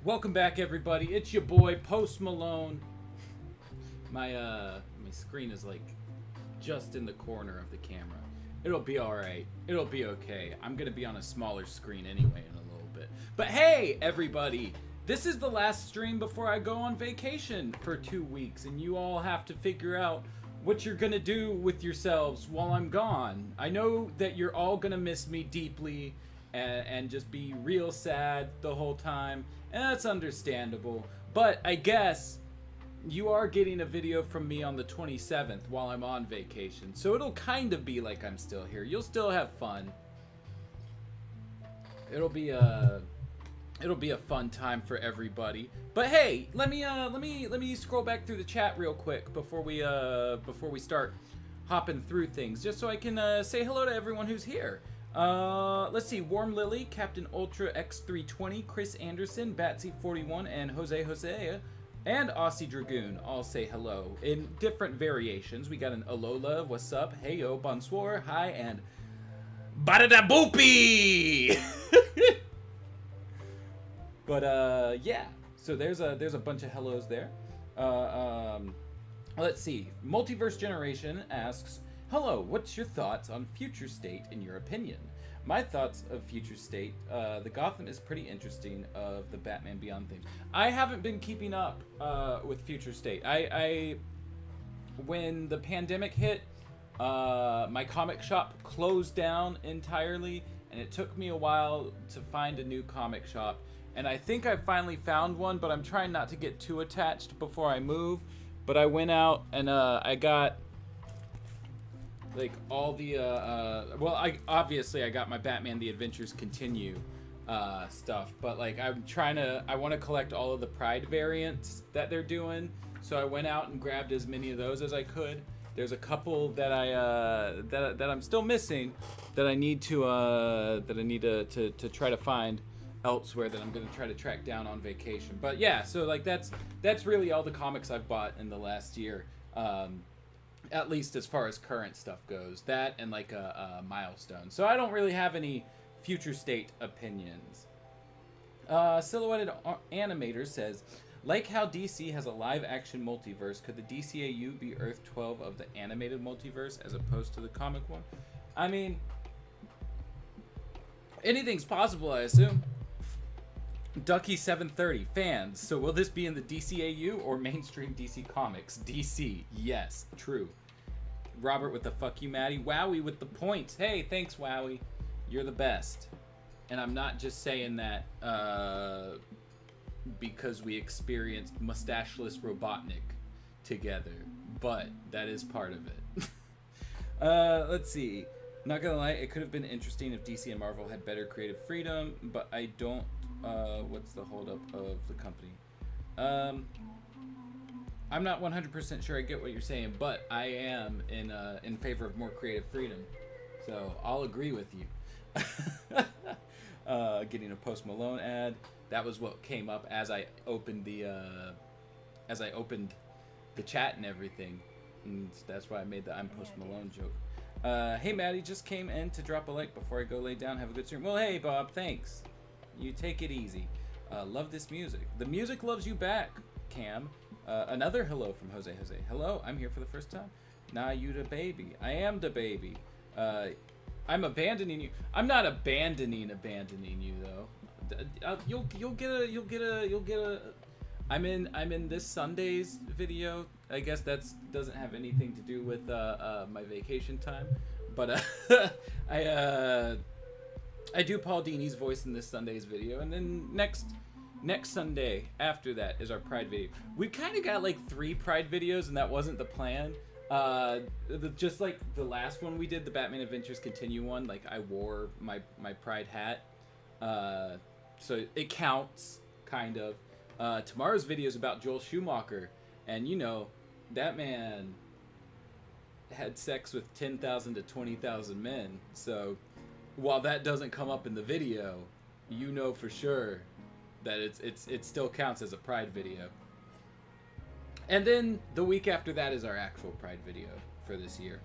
Welcome back, everybody. It's your boy Post Malone. My screen is like just in the corner of the camera. It'll be all right. It'll be okay. I'm gonna be on a smaller screen anyway in a little bit. But hey, everybody, this is the last stream before I go on vacation for 2 weeks, and you all have to figure out what you're gonna do with yourselves while I'm gone. I know that you're all gonna miss me deeply and just be real sad the whole time, and that's understandable. But I guess you are getting a video from me on the 27th while I'm on vacation, so it'll kind of be like I'm still here. You'll still have fun. It'll be a fun time for everybody. But hey, let me scroll back through the chat real quick before we start hopping through things, just so I can say hello to everyone who's here. Let's see, Warm Lily, Captain Ultra X320, Chris Anderson, Batsy41, and Jose, and Aussie Dragoon all say hello in different variations. We got an Alola, what's up, heyo, bonsoir, hi, and Badada Boopy! But, yeah, so there's a bunch of hellos there. Let's see, Multiverse Generation asks, hello, what's your thoughts on Future State in your opinion? My thoughts of Future State, the Gotham is pretty interesting of the Batman Beyond things. I haven't been keeping up with Future State. When the pandemic hit, my comic shop closed down entirely, and it took me a while to find a new comic shop. And I think I finally found one, but I'm trying not to get too attached before I move. But I went out and I got like all the well, I got my Batman The Adventures Continue stuff, but like I want to collect all of the Pride variants that they're doing, so I went out and grabbed as many of those as I could. There's a couple that that I'm still missing that I need to try to find elsewhere that I'm going to try to track down on vacation. But yeah, so like that's really all the comics I've bought in the last year. At least as far as current stuff goes. That and like a milestone. So I don't really have any Future State opinions. Silhouetted Animator says, like how DC has a live-action multiverse, could the DCAU be Earth 12 of the animated multiverse as opposed to the comic one? I mean, anything's possible, I assume. Ducky730, fans, so will this be in the DCAU or mainstream DC Comics? DC, yes, true. Robert with the fuck you, Mattie. Wowie with the points. Hey, thanks, Wowie. You're the best. And I'm not just saying that because we experienced Mustacheless Robotnik together, but that is part of it. Let's see. Not gonna lie, it could have been interesting if DC and Marvel had better creative freedom, but I don't. What's the holdup of the company? I'm not 100% sure I get what you're saying, but I am in favor of more creative freedom, so I'll agree with you. Getting a Post Malone ad. That was what came up as I opened the chat and everything, and that's why I made the I'm Post Malone joke. Hey Mattie, just came in to drop a like before I go lay down. Have a good stream. Well, hey Bob, thanks. You take it easy. Love this music. The music loves you back, Cam. Another hello from Jose. Hello, I'm here for the first time. Nah, you the baby. I am the baby. I'm abandoning you. I'm not abandoning you though. You'll get a. I'm in this Sunday's video. I guess that doesn't have anything to do with my vacation time, but I do Paul Dini's voice in this Sunday's video, and then next Sunday after that is our Pride video. We kind of got like 3 Pride videos, and that wasn't the plan. Just like the last one we did, the Batman Adventures Continue one, like I wore my Pride hat, so it counts, kind of. Tomorrow's video is about Joel Schumacher, and you know, that man had sex with 10,000 to 20,000 men, so while that doesn't come up in the video, you know for sure that it still counts as a Pride video. And then the week after that is our actual Pride video for this year.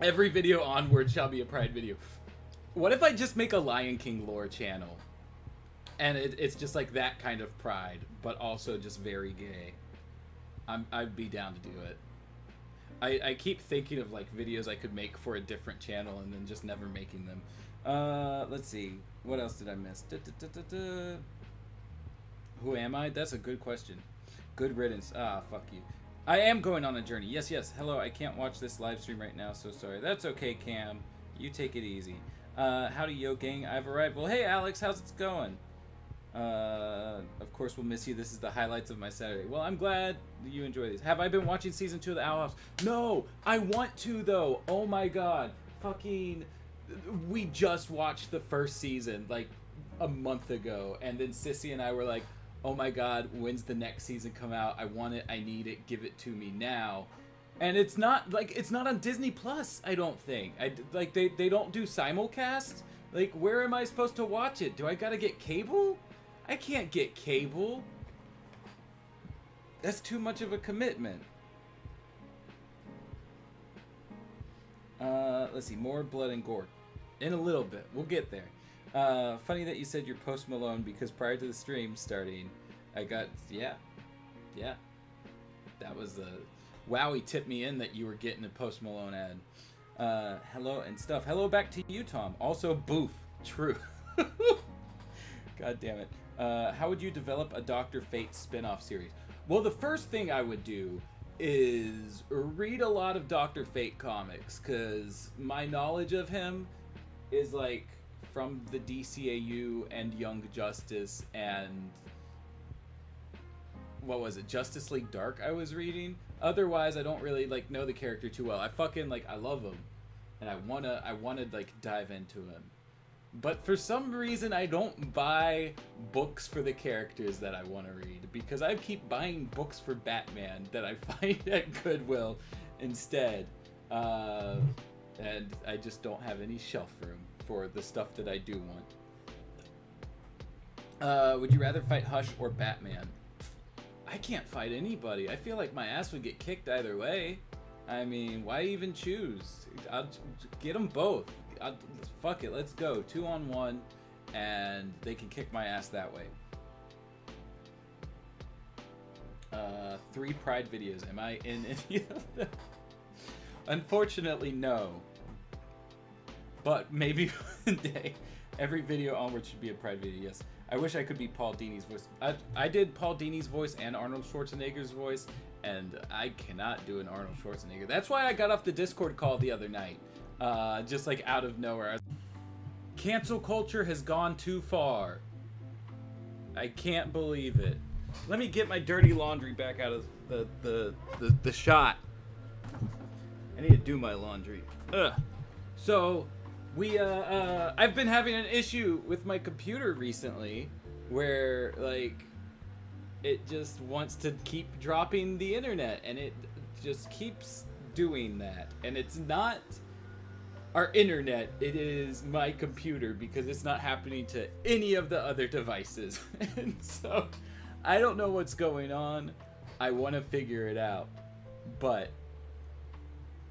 Every video onward shall be a Pride video. What if I just make a Lion King lore channel? And it's just like that kind of pride, but also just very gay. I'd be down to do it. I keep thinking of like videos I could make for a different channel and then just never making them. Let's see. What else did I miss? Who am I? That's a good question. Good riddance. Ah, fuck you. I am going on a journey. Yes, yes. Hello, I can't watch this live stream right now, so sorry. That's okay, Cam. You take it easy. Howdy, yo, gang. I've arrived. Well, hey, Alex. How's it going? Of course, we'll miss you. This is the highlights of my Saturday. Well, I'm glad you enjoy these. Have I been watching season 2 of The Owl House? No, I want to, though. Oh, my God. Fucking... We just watched the first season, like, a month ago. And then Sissy and I were like, oh, my God, when's the next season come out? I want it. I need it. Give it to me now. And it's not, like, it's not on Disney Plus, I don't think. They don't do simulcast? Like, where am I supposed to watch it? Do I gotta get cable? I can't get cable. That's too much of a commitment. Let's see, more blood and gore. In a little bit, we'll get there. Funny that you said you're Post Malone because prior to the stream starting, I got, yeah. That was the, wow, he tipped me in that you were getting a Post Malone ad. Hello and stuff. Hello back to you, Tom. Also, boof. True. God damn it. How would you develop a Dr. Fate spin-off series? Well, the first thing I would do is read a lot of Dr. Fate comics, because my knowledge of him is like from the DCAU and Young Justice and what was it, Justice League Dark I was reading. Otherwise, I don't really like know the character too well. I fucking like, I love him and I wanna like dive into him. But for some reason, I don't buy books for the characters that I want to read, because I keep buying books for Batman that I find at Goodwill instead. And I just don't have any shelf room for the stuff that I do want. Would you rather fight Hush or Batman? I can't fight anybody. I feel like my ass would get kicked either way. I mean, why even choose? I'll get them both. Fuck it, let's go 2-on-1, and they can kick my ass that way. 3 Pride videos. Am I in any of them? Unfortunately, no. But maybe one day. Every video onward should be a Pride video. Yes. I wish I could be Paul Dini's voice. I did Paul Dini's voice and Arnold Schwarzenegger's voice, and I cannot do an Arnold Schwarzenegger. That's why I got off the Discord call the other night. Just like out of nowhere. Cancel culture has gone too far. I can't believe it. Let me get my dirty laundry back out of the shot. I need to do my laundry. Ugh. So I've been having an issue with my computer recently where like it just wants to keep dropping the internet, and it just keeps doing that. And it's not our internet, it is my computer, because it's not happening to any of the other devices. And so I don't know what's going on. I want to figure it out, but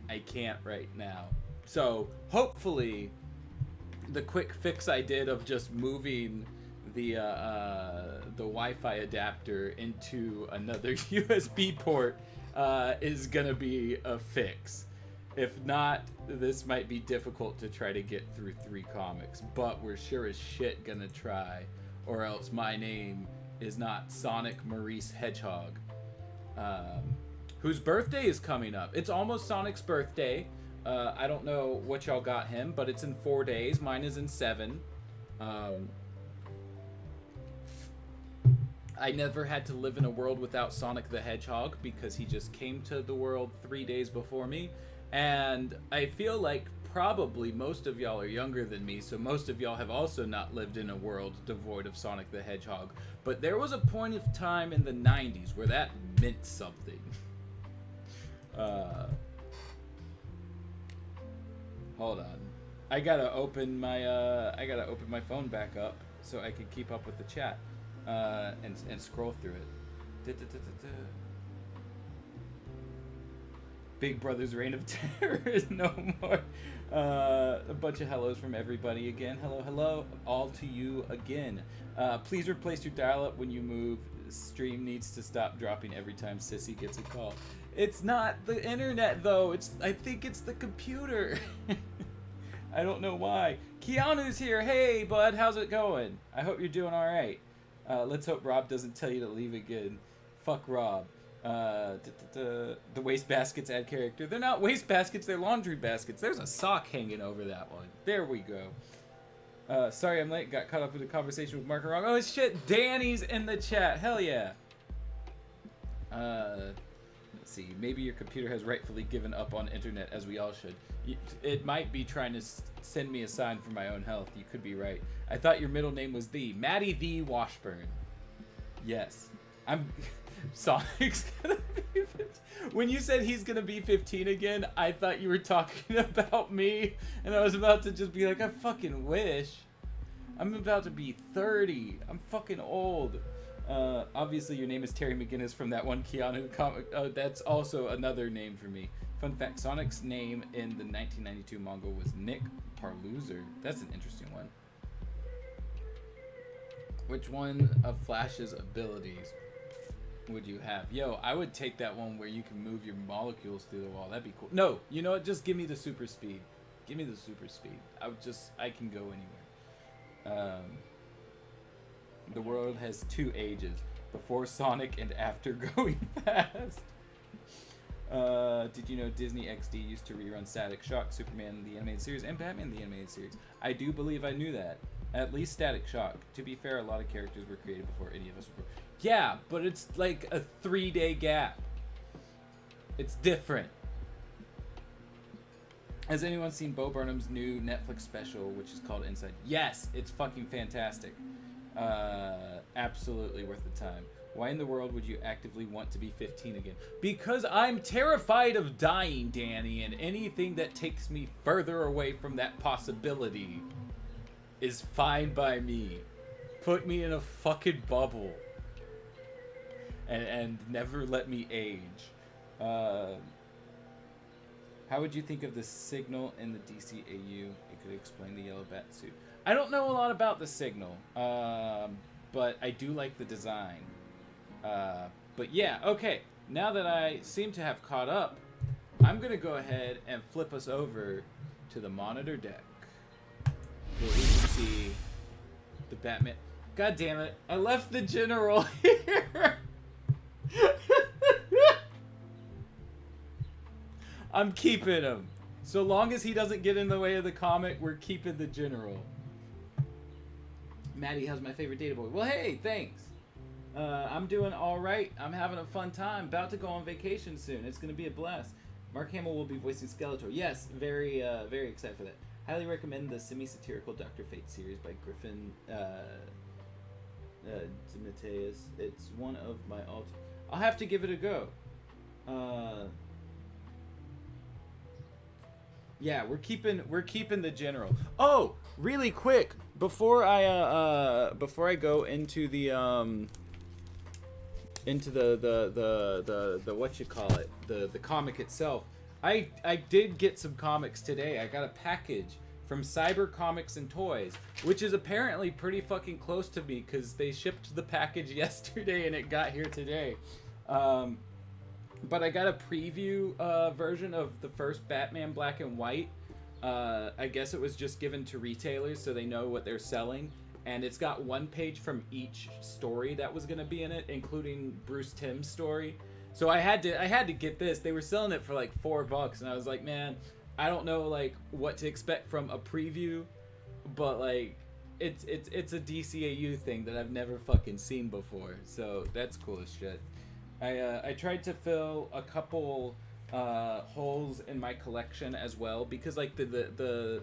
I can't right now. So hopefully the quick fix I did of just moving the Wi-Fi adapter into another USB port is gonna be a fix. If not, this might be difficult to try to get through 3 comics, but we're sure as shit gonna try, or else my name is not Sonic Maurice Hedgehog, whose birthday is coming up. It's almost Sonic's birthday. I don't know what y'all got him, but it's in 4 days. Mine is in 7. I never had to live in a world without Sonic the Hedgehog because he just came to the world 3 days before me. And I feel like probably most of y'all are younger than me, so most of y'all have also not lived in a world devoid of Sonic the Hedgehog. But there was a point of time in the 90s where that meant something. Hold on. I gotta open my phone back up so I can keep up with the chat and scroll through it. Big Brother's reign of terror is no more. A bunch of hellos from everybody again. Hello, hello, all to you again. Please replace your dial-up when you move. Stream needs to stop dropping every time Sissy gets a call. It's not the internet though. I think it's the computer. I don't know why. Keanu's here. Hey, bud, how's it going? I hope you're doing all right. Let's hope Rob doesn't tell you to leave again. Fuck Rob. The waste baskets add character. They're not waste baskets, they're laundry baskets. There's a sock hanging over that one. There we go. Sorry I'm late, got caught up in a conversation with Mark wrong. Oh shit, Danny's in the chat. Hell yeah. Let's see, maybe your computer has rightfully given up on internet, as we all should. It might be trying to send me a sign for my own health. You could be right. I thought your middle name was Mattie the Washburn. Yes. Sonic's gonna be 15. When you said he's gonna be 15 again, I thought you were talking about me, and I was about to just be like, I fucking wish. I'm about to be 30. I'm fucking old. Obviously your name is Terry McGinnis from that one Keanu comic. That's also another name for me. Fun fact, Sonic's name in the 1992 manga was Nick Parloser. That's an interesting one. Which one of Flash's abilities would you have? Yo, I would take that one where you can move your molecules through the wall. That'd be cool. No, you know what? Just give me the super speed. Give me the super speed. I can go anywhere. The world has two ages. Before Sonic and after going fast. Did you know Disney XD used to rerun Static Shock, Superman the Animated Series, and Batman the Animated Series? I do believe I knew that. At least Static Shock. To be fair, a lot of characters were created before any of us were. Yeah, but it's like a 3-day gap. It's different. Has anyone seen Bo Burnham's new Netflix special, which is called Inside? Yes, it's fucking fantastic. Absolutely worth the time. Why in the world would you actively want to be 15 again? Because I'm terrified of dying, Danny, and anything that takes me further away from that possibility is fine by me. Put me in a fucking bubble. And never let me age. How would you think of the signal in the DCAU? It could explain the yellow bat suit. I don't know a lot about the signal, but I do like the design. But yeah, okay. Now that I seem to have caught up, I'm going to go ahead and flip us over to the monitor deck, where we can see the Batman. God damn it, I left the general here. I'm keeping him. So long as he doesn't get in the way of the comic, we're keeping the general. Mattie, how's my favorite data boy? Well, hey, thanks. I'm doing all right. I'm having a fun time. About to go on vacation soon. It's going to be a blast. Mark Hamill will be voicing Skeletor. Yes, very excited for that. Highly recommend the semi-satirical Dr. Fate series by Griffin Demetrius. It's one of my all. I'll have to give it a go. Yeah, we're keeping the general. Oh, really quick before I go into the what you call it, the comic itself. I did get some comics today. I got a package from Cyber Comics and Toys, which is apparently pretty fucking close to me because they shipped the package yesterday and it got here today. But I got a preview version of the first Batman Black and White. I guess it was just given to retailers so they know what they're selling. And it's got one page from each story that was going to be in it, including Bruce Timm's story. So I had to get this. They were selling it for like $4, and I was like, man, I don't know like what to expect from a preview, but like it's a DCAU thing that I've never fucking seen before. So that's cool as shit. I tried to fill a couple holes in my collection as well because like the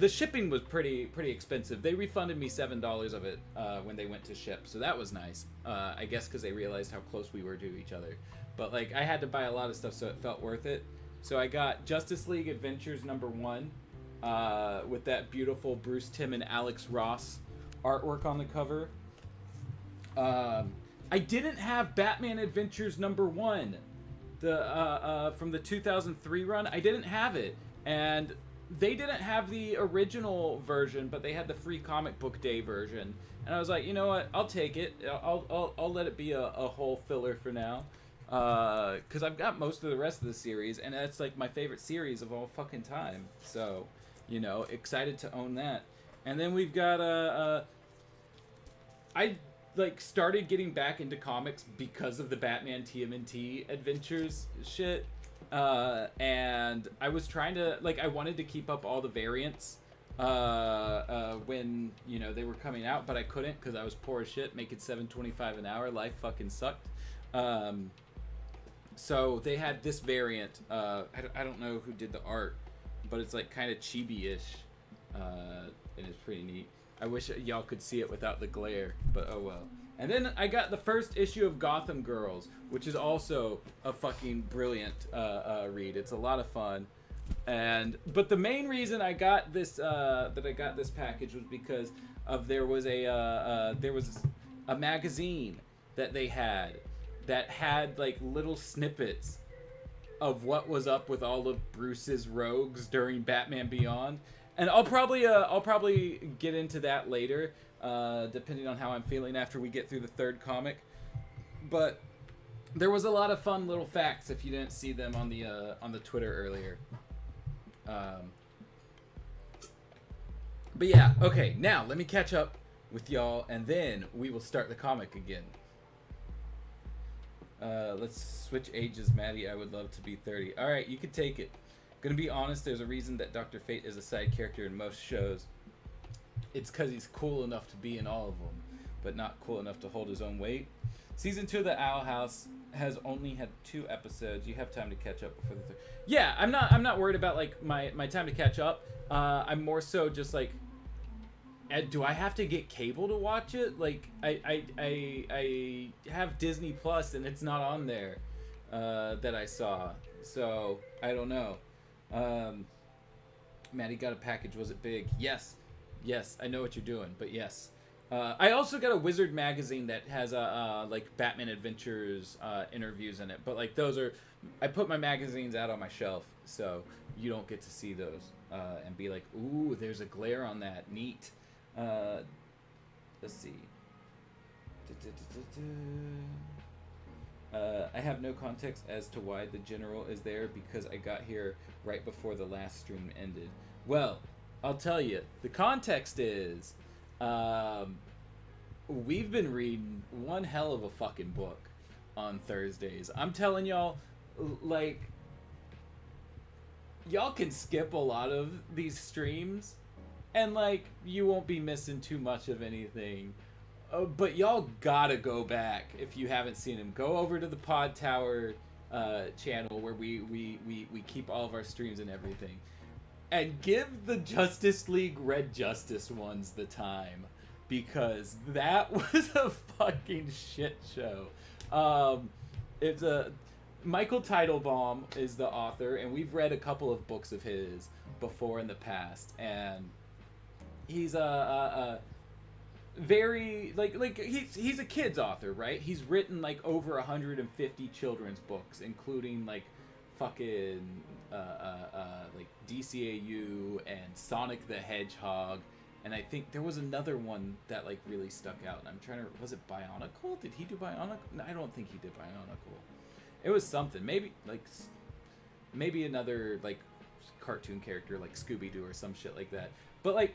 shipping was pretty expensive. They refunded me $7 of it when they went to ship, so that was nice. I guess because they realized how close we were to each other. But like I had to buy a lot of stuff, so it felt worth it. So I got Justice League Adventures #1 with that beautiful Bruce Timm and Alex Ross artwork on the cover. I didn't have Batman Adventures #1. the from the 2003 run. I didn't have it, and they didn't have the original version, but they had the free comic book day version. And I was like, you know what? I'll take it. I'll let it be a whole filler for now, because I've got most of the rest of the series, and that's like my favorite series of all fucking time. So, you know, excited to own that. And then we've got I like started getting back into comics because of the Batman TMNT adventures shit. And I was trying to, like, I wanted to keep up all the variants when, you know, they were coming out, but I couldn't because I was poor as shit, making $7.25 an hour. Life fucking sucked. So they had this variant. I don't know who did the art, but it's like kind of chibi-ish, and it's pretty neat. I wish y'all could see it without the glare, but oh well. And then I got the first issue of Gotham Girls, which is also a fucking brilliant read. It's a lot of fun. But the main reason I got this this package was because of there was a magazine that they had that had like little snippets of what was up with all of Bruce's rogues during Batman Beyond. And I'll probably get into that later, depending on how I'm feeling after we get through the third comic. But there was a lot of fun little facts if you didn't see them on the Twitter earlier. But yeah, okay. Now let me catch up with y'all, and then we will start the comic again. Let's switch ages, Mattie. I would love to be 30. All right, you can take it. Gonna be honest, there's a reason that Dr. Fate is a side character in most shows. It's because he's cool enough to be in all of them, but not cool enough to hold his own weight. Season 2 of the Owl House has only had 2 episodes. You have time to catch up before the third. Yeah, I'm not worried about like my time to catch up. I'm more so just like, do I have to get cable to watch it? Like I have Disney Plus and it's not on there that I saw. So I don't know. Mattie got a package. Was it big? Yes, I know what you're doing, but yes. I also got a Wizard magazine that has like Batman Adventures interviews in it, but like those are, I put my magazines out on my shelf, so you don't get to see those and be like, ooh, there's a glare on that. Neat. Let's see. I have no context as to why the general is there because I got here right before the last stream ended. Well, I'll tell you. The context is we've been reading one hell of a fucking book on Thursdays. I'm telling y'all, like, y'all can skip a lot of these streams and, like, you won't be missing too much of anything. But y'all gotta go back if you haven't seen him. Go over to the Pod Tower channel where we keep all of our streams and everything, and give the Justice League Red Justice ones the time, because that was a fucking shit show. It's a Michael Teitelbaum is the author, and we've read a couple of books of his before in the past, and he's very like he's a kid's author, right? He's written like over 150 children's books, including like fucking like DCAU and Sonic the Hedgehog, and I think there was another one that like really stuck out. And I'm trying to, was it Bionicle? Did he do Bionicle? No, I don't think he did Bionicle. It was something, maybe another like cartoon character like Scooby-Doo or some shit like that. But like,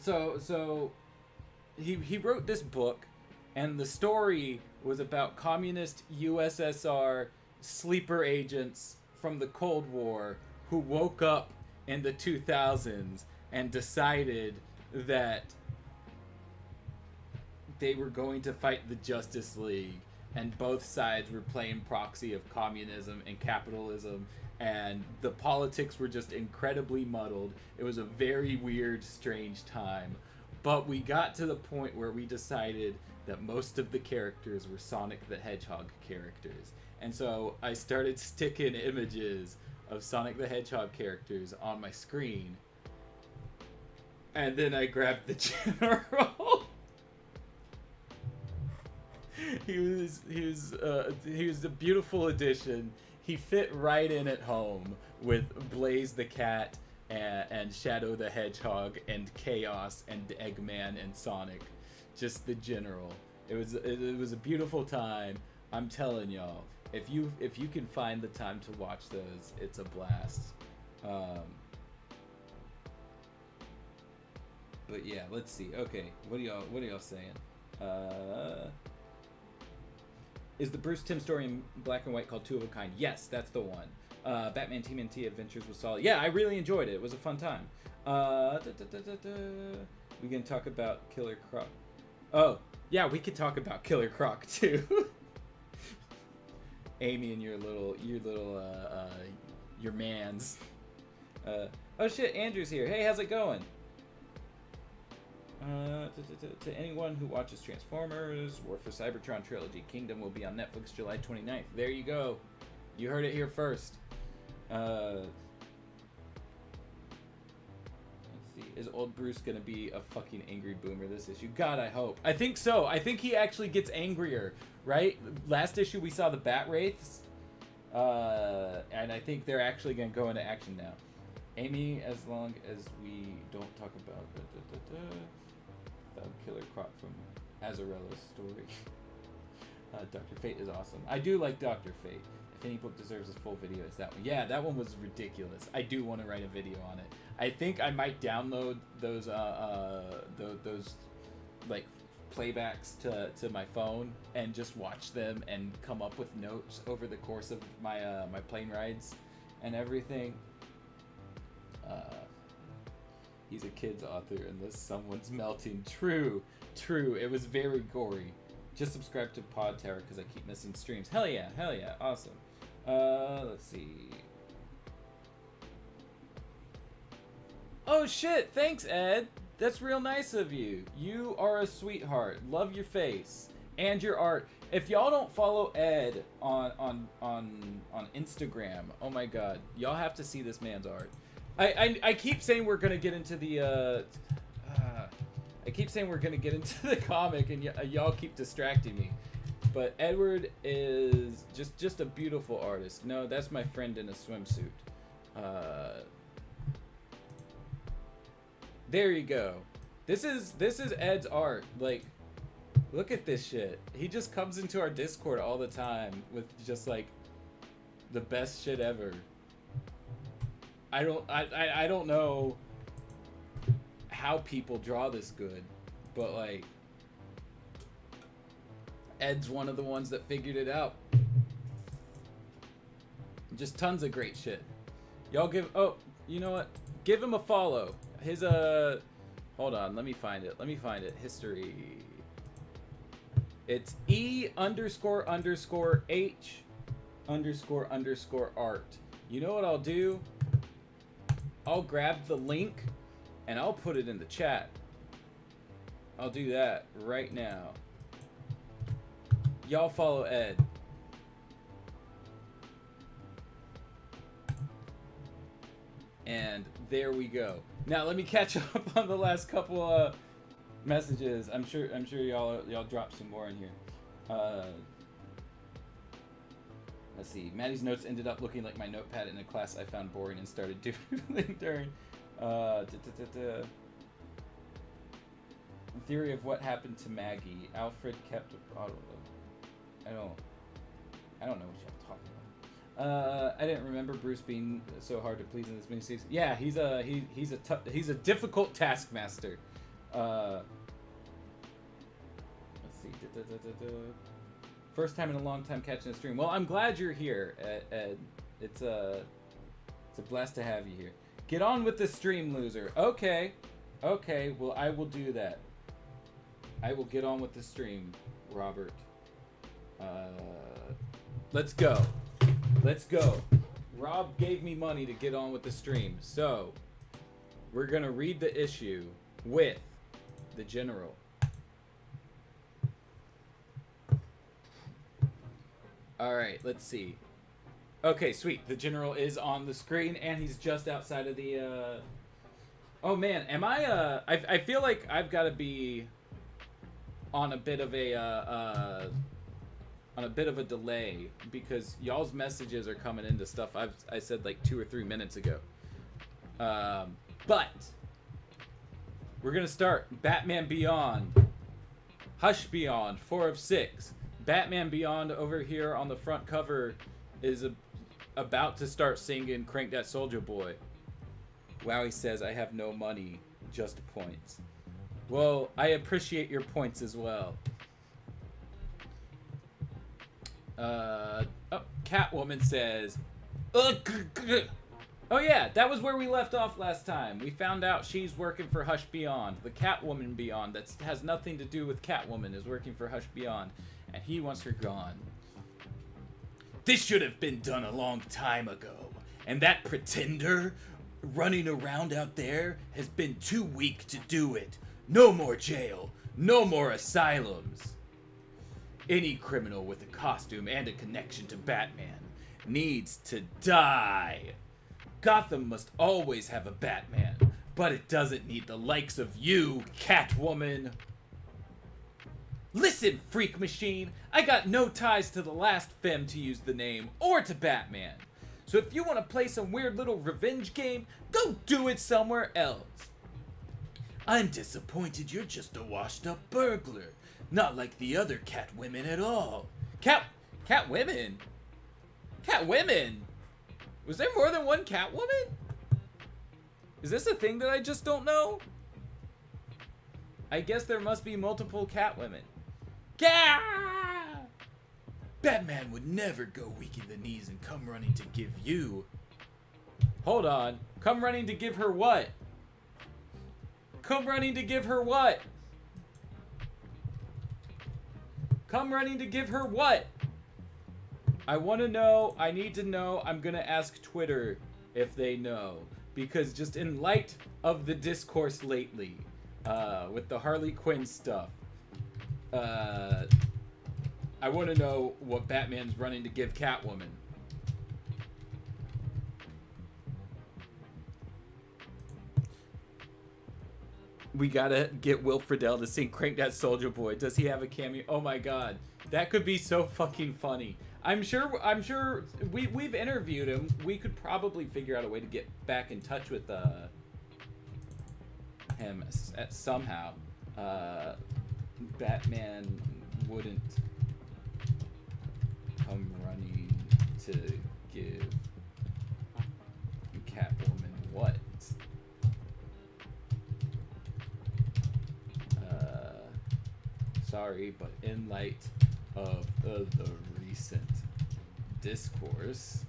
so he wrote this book, and the story was about communist USSR sleeper agents from the Cold War who woke up in the 2000s and decided that they were going to fight the Justice League, and both sides were playing proxy of communism and capitalism, and the politics were just incredibly muddled. It was a very weird, strange time. But we got to the point where we decided that most of the characters were Sonic the Hedgehog characters. And so I started sticking images of Sonic the Hedgehog characters on my screen. And then I grabbed the general. he was a beautiful addition. He fit right in at home with Blaze the cat and Shadow the Hedgehog and Chaos and Eggman and Sonic. Just the general. It was a beautiful time. I'm telling y'all, if you can find the time to watch those, it's a blast. But yeah, let's see. Okay, what are y'all saying? Is the Bruce Timm story in black and white called Two of a Kind? Yes, that's the one. Batman TMNT Adventures was solid. Yeah, I really enjoyed it. It was a fun time. We can talk about Killer Croc. Oh, yeah, we could talk about Killer Croc too. Amy and your mans. Oh shit, Andrew's here. Hey, how's it going? To anyone who watches Transformers, War for Cybertron Trilogy, Kingdom will be on Netflix July 29th. There you go. You heard it here first. Let's see. Is old Bruce gonna be a fucking angry boomer this issue? God, I hope. I think so. I think he actually gets angrier, right? Last issue we saw the Bat Wraiths. And I think they're actually gonna go into action now. Amy, as long as we don't talk about Killer Croc from Azarella's story. Dr. Fate is awesome. I do like Dr. Fate. If any book deserves a full video, it's that one. Yeah, that one was ridiculous. I do want to write a video on it. I think I might download those like playbacks to my phone and just watch them and come up with notes over the course of my my plane rides and everything. He's a kid's author unless someone's melting. True. It was very gory. Just subscribe to Pod Tower because I keep missing streams. Hell yeah. Awesome. Let's see. Oh shit, thanks Ed. That's real nice of you. You are a sweetheart. Love your face and your art. If y'all don't follow Ed on Instagram, oh my god, y'all have to see this man's art. I keep saying we're gonna get into the comic, and y'all keep distracting me. But Edward is just a beautiful artist. No, that's my friend in a swimsuit. There you go. This is Ed's art. Like, look at this shit. He just comes into our Discord all the time with just like the best shit ever. I don't know how people draw this good, but like Ed's one of the ones that figured it out. Just tons of great shit. Y'all you know what? Give him a follow. His hold on, let me find it. History. It's E__H__art. You know what I'll do? I'll grab the link and I'll put it in the chat. I'll do that right now. Y'all follow Ed. And there we go. Now let me catch up on the last couple messages. I'm sure y'all dropped some more in here. Let's see. Maddie's notes ended up looking like my notepad in a class I found boring and started doodling during. Theory of what happened to Maggie. Alfred kept a bottle of. I don't know what y'all talking about. I didn't remember Bruce being so hard to please in this miniseries. Yeah, he's a difficult taskmaster. Let's see. First time in a long time catching a stream. Well, I'm glad you're here, Ed. It's a blast to have you here. Get on with the stream, loser. Okay. Well, I will do that. I will get on with the stream, Robert. Let's go. Rob gave me money to get on with the stream, so we're gonna read the issue with the general. All right, let's see. Okay, sweet. The general is on the screen, and he's just outside of the. Oh man, am I? I feel like I've got to be on a bit of a on a bit of a delay because y'all's messages are coming into stuff I said like 2 or 3 minutes ago. But we're gonna start Batman Beyond. Hush Beyond, 4 of 6. Batman Beyond over here on the front cover is about to start singing Crank That Soldier Boy. Wowie says, I have no money, just points. Well, I appreciate your points as well. Catwoman says, oh yeah, that was where we left off last time. We found out she's working for Hush Beyond. The Catwoman Beyond that has nothing to do with Catwoman is working for Hush Beyond, and he wants her gone. This should have been done a long time ago, and that pretender running around out there has been too weak to do it. No more jail, no more asylums. Any criminal with a costume and a connection to Batman needs to die. Gotham must always have a Batman, but it doesn't need the likes of you, Catwoman. Listen, Freak Machine, I got no ties to the last femme to use the name, or to Batman. So if you want to play some weird little revenge game, go do it somewhere else. I'm disappointed you're just a washed-up burglar, not like the other Catwomen at all. Catwomen? Catwomen? Was there more than one Catwoman? Is this a thing that I just don't know? I guess there must be multiple Catwomen. Batman would never go weak in the knees and come running to give you. Hold on. Come running to give her what? Come running to give her what? Come running to give her what? I want to know. I need to know. I'm going to ask Twitter if they know. Because just in light of the discourse lately, with the Harley Quinn stuff, I want to know what Batman's running to give Catwoman. We gotta get Will Friedle to sing Crank That Soldier Boy. Does he have a cameo? Oh my god. That could be so fucking funny. I'm sure we've interviewed him. We could probably figure out a way to get back in touch with him somehow. Batman wouldn't come running to give Catwoman what? Sorry, but in light of the recent discourse, ...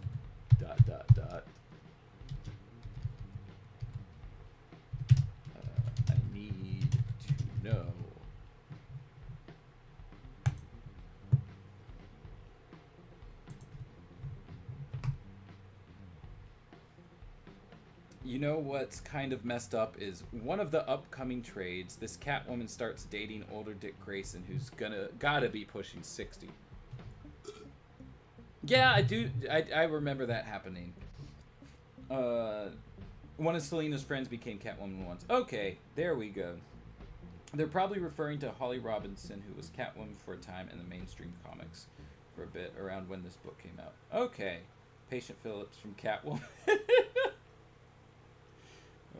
I need to know. You know what's kind of messed up is one of the upcoming trades, this Catwoman starts dating older Dick Grayson, who's gotta be pushing 60. Yeah, I remember that happening. One of Selina's friends became Catwoman once. Okay, there we go. They're probably referring to Holly Robinson, who was Catwoman for a time in the mainstream comics for a bit around when this book came out. Okay, Patient Phillips from Catwoman.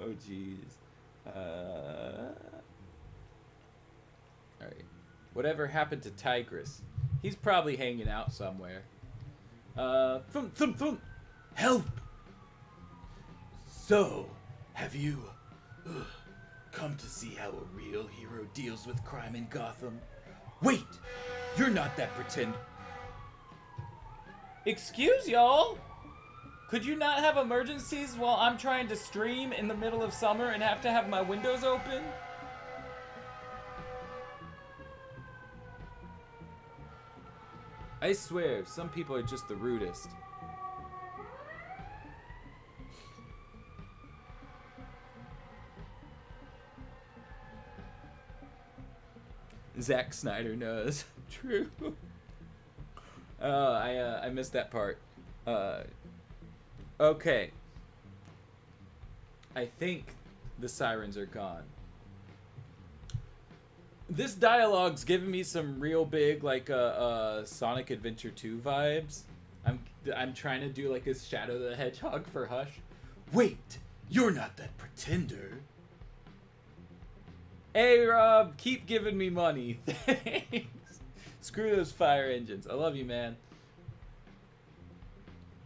Oh, jeez. Alright. Whatever happened to Tigress? He's probably hanging out somewhere. Help! So, have you come to see how a real hero deals with crime in Gotham? Wait! You're not that pretend... Excuse y'all? Could you not have emergencies while I'm trying to stream in the middle of summer and have to have my windows open? I swear, some people are just the rudest. Zack Snyder knows. True. I missed that part. Okay. I think the sirens are gone. This dialogue's giving me some real big, like, Sonic Adventure 2 vibes. I'm trying to do, like, a Shadow the Hedgehog for Hush. Wait, you're not that pretender. Hey, Rob, keep giving me money. Thanks. Screw those fire engines. I love you, man.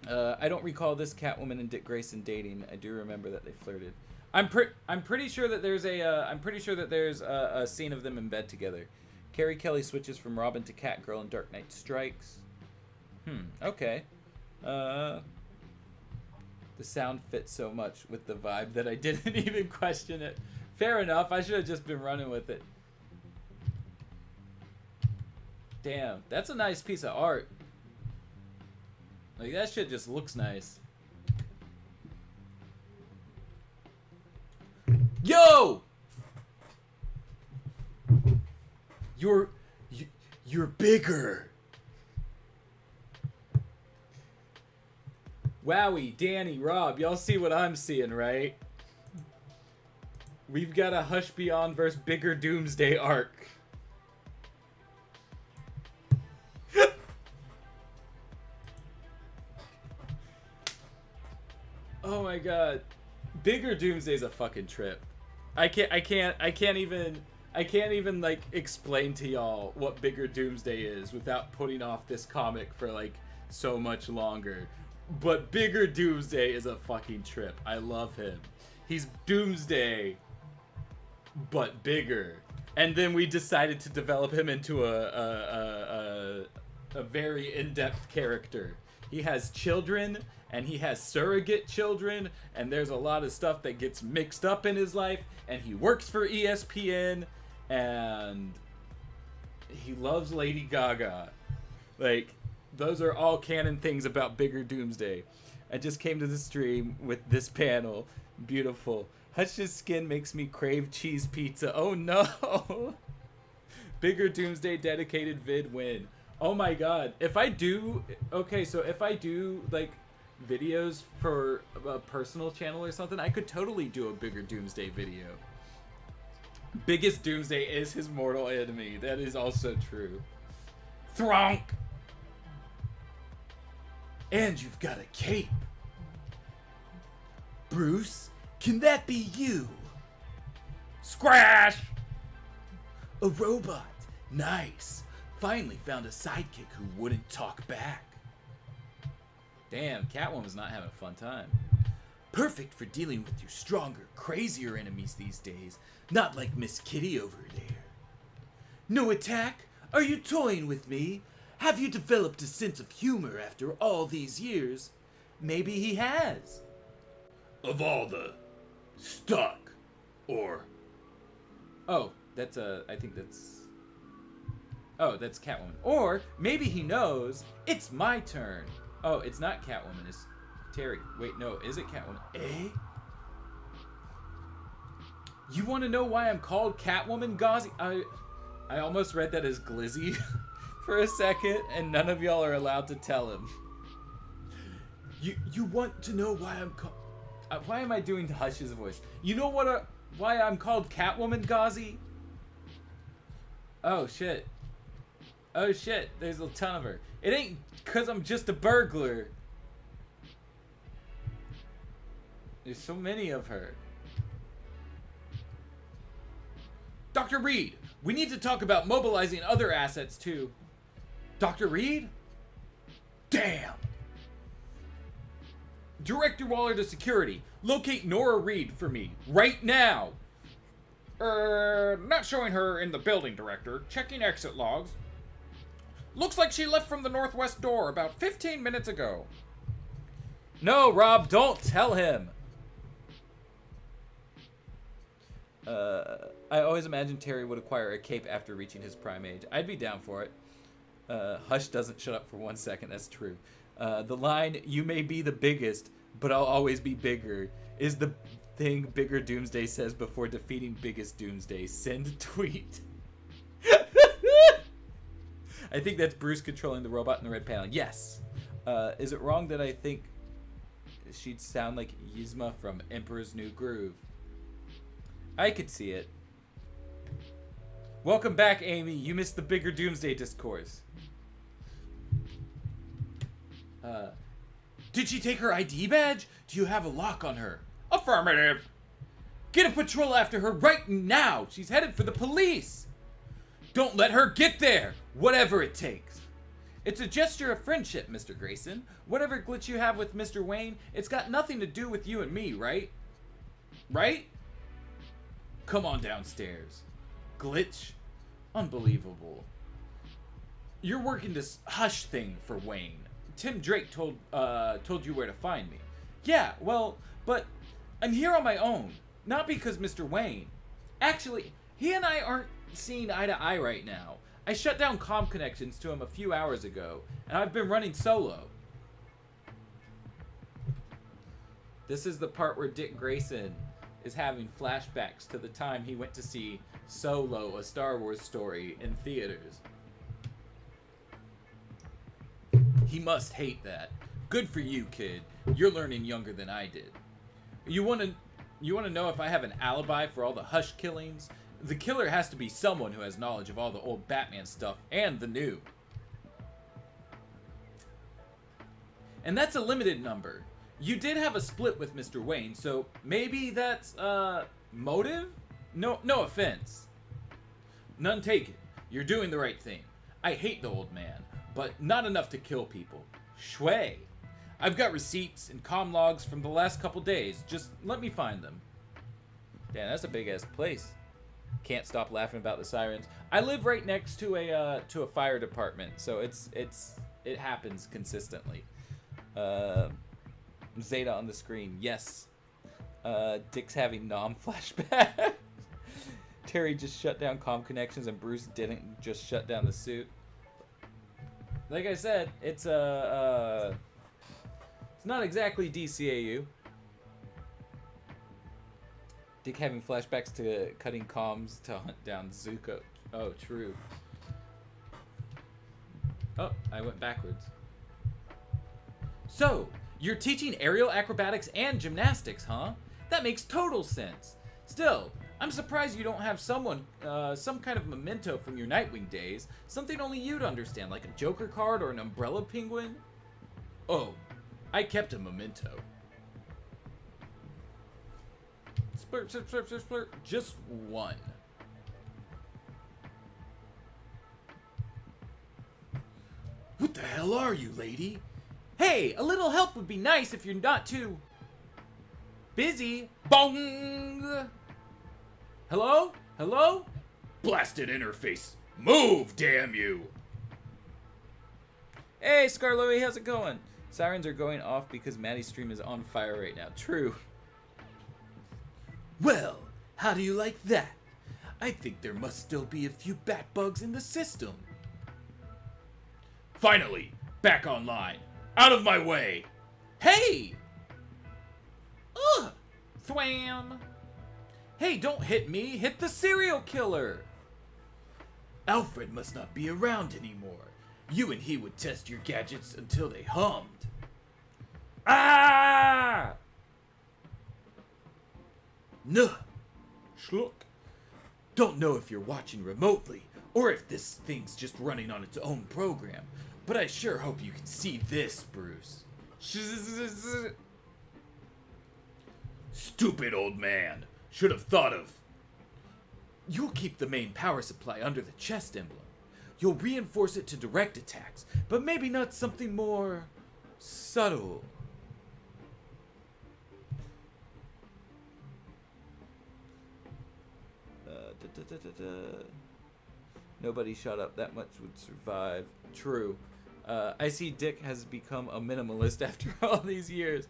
I don't recall this Catwoman and Dick Grayson dating. I do remember that they flirted. I'm pretty sure that there's a scene of them in bed together. Carrie Kelly switches from Robin to Catgirl in Dark Knight Strikes. Okay. The sound fits so much with the vibe that I didn't even question it. Fair enough. I should have just been running with it. Damn, that's a nice piece of art. Like, that shit just looks nice. Yo! You're bigger. Wowie, Danny, Rob, y'all see what I'm seeing, right? We've got a Hush Beyond vs. Bigger Doomsday arc. Oh my god. Bigger Doomsday's a fucking trip. I can't even like explain to y'all what Bigger Doomsday is without putting off this comic for like so much longer. But Bigger Doomsday is a fucking trip. I love him. He's Doomsday, but bigger. And then we decided to develop him into a very in-depth character. He has children, and he has surrogate children, and there's a lot of stuff that gets mixed up in his life, and he works for ESPN, and he loves Lady Gaga. Like, those are all canon things about Bigger Doomsday. I just came to the stream with this panel. Beautiful. Hush's skin makes me crave cheese pizza. Oh no! Bigger Doomsday dedicated vid win. Oh my god. If I do... Okay, so if I do, like, videos for a personal channel or something, I could totally do a Bigger Doomsday video. Biggest Doomsday is his mortal enemy. That is also true. Thronk! And you've got a cape. Bruce, can that be you? Scratch! A robot. Nice. Finally found a sidekick who wouldn't talk back. Damn, Catwoman's not having a fun time. Perfect for dealing with your stronger, crazier enemies these days. Not like Miss Kitty over there. No attack? Are you toying with me? Have you developed a sense of humor after all these years? Maybe he has. Of all the stuck, or... Oh, that's I think that's... Oh, that's Catwoman. Or maybe he knows it's my turn. Oh, it's not Catwoman, it's Terry. Wait, no, is it Catwoman? Eh? You want to know why I'm called Catwoman, Gauzy? I almost read that as Glizzy for a second, and none of y'all are allowed to tell him. You want to know why I'm called... why am I doing Hush's voice? You know what? Why I'm called Catwoman, Gauzy? Oh shit. Oh shit, there's a ton of her. It ain't because I'm just a burglar. There's so many of her. Dr. Reed, we need to talk about mobilizing other assets too. Dr. Reed? Damn. Director Waller to security. Locate Nora Reed for me, right now. Not showing her in the building, Director. Checking exit logs. Looks like she left from the northwest door about 15 minutes ago. No, Rob, don't tell him. I always imagined Terry would acquire a cape after reaching his prime age. I'd be down for it. Hush doesn't shut up for 1 second, that's true. The line, "You may be the biggest, but I'll always be bigger," is the thing Bigger Doomsday says before defeating Biggest Doomsday. Send tweet. I think that's Bruce controlling the robot in the red panel. Yes. Is it wrong that I think she'd sound like Yzma from Emperor's New Groove? I could see it. Welcome back, Amy. You missed the bigger Doomsday discourse. Did she take her ID badge? Do you have a lock on her? Affirmative. Get a patrol after her right now. She's headed for the police. Don't let her get there, whatever it takes. It's a gesture of friendship, Mr. Grayson. Whatever glitch you have with Mr. Wayne, it's got nothing to do with you and me, right? Right? Come on downstairs. Glitch? Unbelievable. You're working this hush thing for Wayne. Tim Drake told you where to find me. Yeah, well, but I'm here on my own. Not because Mr. Wayne. Actually, he and I aren't seeing eye to eye right now. I shut down comm connections to him a few hours ago, and I've been running solo. This is the part where Dick Grayson is having flashbacks to the time he went to see Solo, a Star Wars story, in theaters. He must hate that. Good for you, kid. You're learning younger than I did. You want to know if I have an alibi for all the Hush killings? The killer has to be someone who has knowledge of all the old Batman stuff and the new. And that's a limited number. You did have a split with Mr. Wayne, so maybe that's, motive? No offense. None taken. You're doing the right thing. I hate the old man, but not enough to kill people. Shway. I've got receipts and comm logs from the last couple days. Just let me find them. Damn, that's a big-ass place. Can't stop laughing about the sirens. I live right next to a fire department, so it happens consistently. Zeta on the screen, yes. Dick's having flashback. Terry just shut down comm connections, and Bruce didn't just shut down the suit. Like I said, it's it's not exactly DCAU. Dick having flashbacks to cutting comms to hunt down Zuko. Oh, true. Oh, I went backwards. So, you're teaching aerial acrobatics and gymnastics, huh? That makes total sense. Still, I'm surprised you don't have some kind of memento from your Nightwing days. Something only you'd understand, like a Joker card or an Umbrella Penguin. Oh, I kept a memento. Splurt, splurt, splurt, splurt, splurt. Just one. What the hell are you, lady? Hey, a little help would be nice if you're not too busy. Bong! Hello? Hello? Blasted interface. Move, damn you! Hey, Scarloey, how's it going? Sirens are going off because Mattie's stream is on fire right now. True. Well, how do you like that? I think there must still be a few bat bugs in the system. Finally, back online. Out of my way! Hey! Ugh! Thwam! Hey, don't hit me! Hit the serial killer! Alfred must not be around anymore. You and he would test your gadgets until they hummed. Ah! Nuh! Schluck. Don't know if you're watching remotely, or if this thing's just running on its own program, but I sure hope you can see this, Bruce. Stupid old man. Should have thought of. You'll keep the main power supply under the chest emblem. You'll reinforce it to direct attacks, but maybe not something more subtle. Nobody shut up. That much would survive. True. I see Dick has become a minimalist after all these years.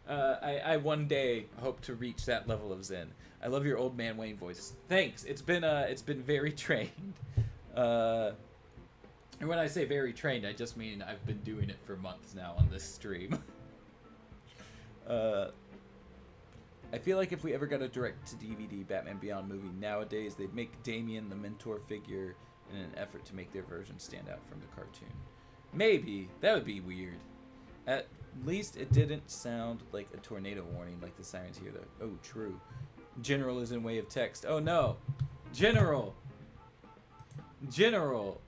I one day hope to reach that level of zen. I love your old man Wayne voice. Thanks. It's been very trained. And when I say very trained, I just mean I've been doing it for months now on this stream. I feel like if we ever got a direct-to-DVD Batman Beyond movie nowadays, they'd make Damian the mentor figure in an effort to make their version stand out from the cartoon. Maybe. That would be weird. At least it didn't sound like a tornado warning like the sirens here, though. Oh, true. General is in way of text. Oh, no. General! General.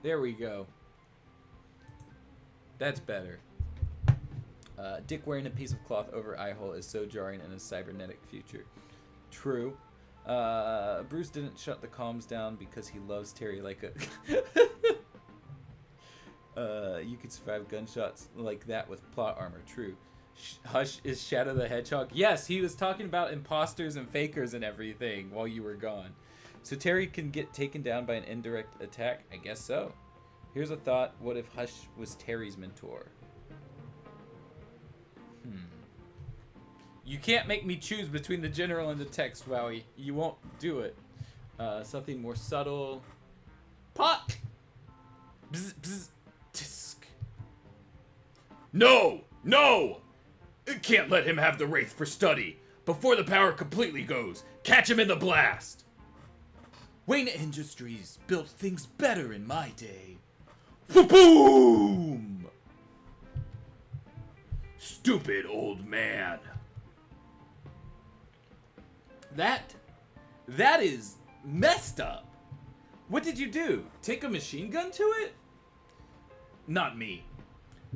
There we go. That's better. Dick wearing a piece of cloth over eye hole is so jarring in a cybernetic future. True. Bruce didn't shut the comms down because he loves Terry like a... you could survive gunshots like that with plot armor. True. Hush is Shadow the Hedgehog. Yes, he was talking about imposters and fakers and everything while you were gone. So Terry can get taken down by an indirect attack? I guess so. Here's a thought. What if Hush was Terry's mentor? You can't make me choose between the general and the text, Wowie. You won't do it. Something more subtle. Pot! Bzz, bzz, tisk. No! No! Can't let him have the Wraith for study. Before the power completely goes, catch him in the blast. Wayne Industries built things better in my day. Boom! Stupid old man. That is messed up. What did you do? Take a machine gun to it? Not me.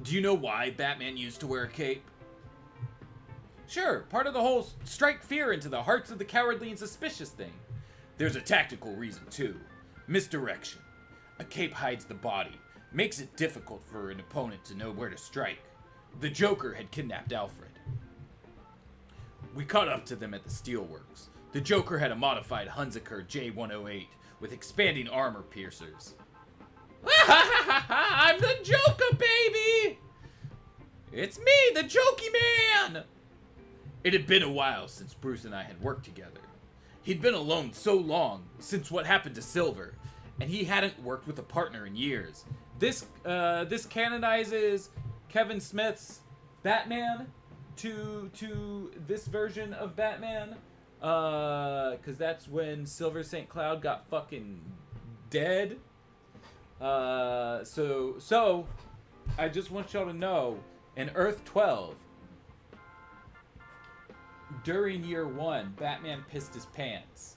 Do you know why Batman used to wear a cape? Sure, part of the whole strike fear into the hearts of the cowardly and suspicious thing. There's a tactical reason too. Misdirection. A cape hides the body, makes it difficult for an opponent to know where to strike. The Joker had kidnapped Alfred. We caught up to them at the steelworks. The Joker had a modified Hunziker J108 with expanding armor piercers. I'm the Joker, baby! It's me, the Jokey Man! It had been a while since Bruce and I had worked together. He'd been alone so long since what happened to Silver, and he hadn't worked with a partner in years. This canonizes Kevin Smith's Batman to this version of Batman, because that's when Silver St. Cloud got fucking dead. So I just want y'all to know, in Earth 12, during year 1, Batman pissed his pants.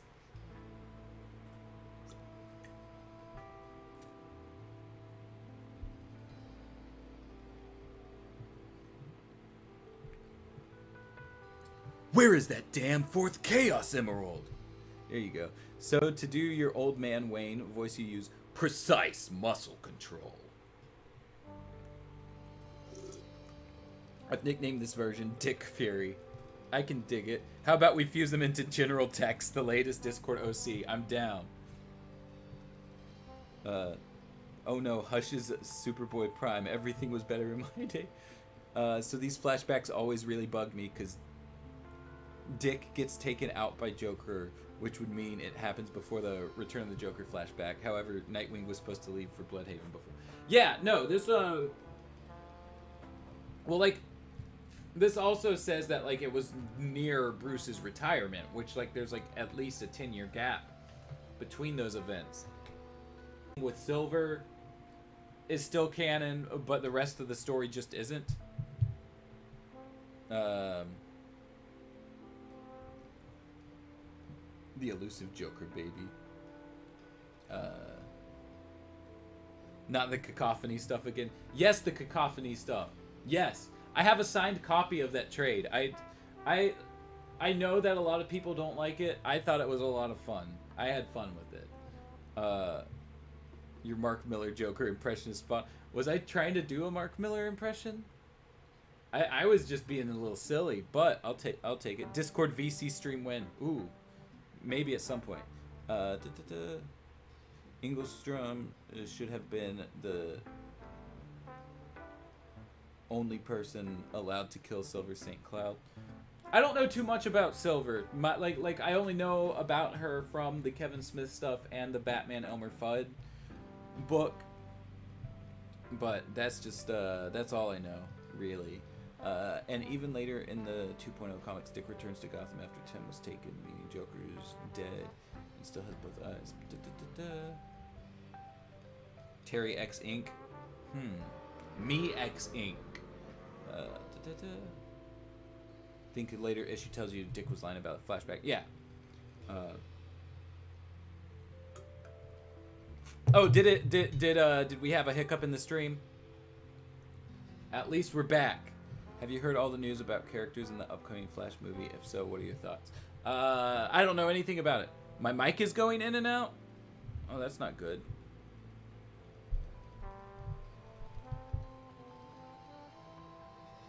Where is that damn 4th Chaos Emerald? There you go. So to do your old man Wayne voice, you use precise muscle control. I've nicknamed this version Dick Fury. I can dig it. How about we fuse them into General Text, the latest Discord OC? I'm down. Oh no, Hush is Superboy Prime. Everything was better in my day. So these flashbacks always really bugged me because Dick gets taken out by Joker, which would mean it happens before the Return of the Joker flashback. However, Nightwing was supposed to leave for Bloodhaven before. Yeah, no, this, well, like, this also says that, like, it was near Bruce's retirement, which, like, there's, like, at least a 10-year gap between those events. With Silver is still canon, but the rest of the story just isn't. The elusive Joker, baby. Not the cacophony stuff again. Yes, the cacophony stuff. Yes. I have a signed copy of that trade. I know that a lot of people don't like it. I thought it was a lot of fun. I had fun with it. Your Mark Miller Joker impression is spot. Was I trying to do a Mark Miller impression? I was just being a little silly, but I'll take it. Discord VC stream win. Ooh. Maybe at some point. Ingelstrom should have been the only person allowed to kill Silver St. Cloud. I don't know too much about Silver. Like I only know about her from the Kevin Smith stuff and the Batman Elmer Fudd book. But that's just that's all I know, really. And even later in the 2.0 comics, Dick returns to Gotham after Tim was taken, meaning Joker is dead and still has both eyes. Terry X Inc. Me X Inc. Think a later issue tells you Dick was lying about a flashback. Yeah. Oh, did we have a hiccup in the stream? At least we're back. Have you heard all the news about characters in the upcoming Flash movie? If so, what are your thoughts? I don't know anything about it. My mic is going in and out? Oh, that's not good.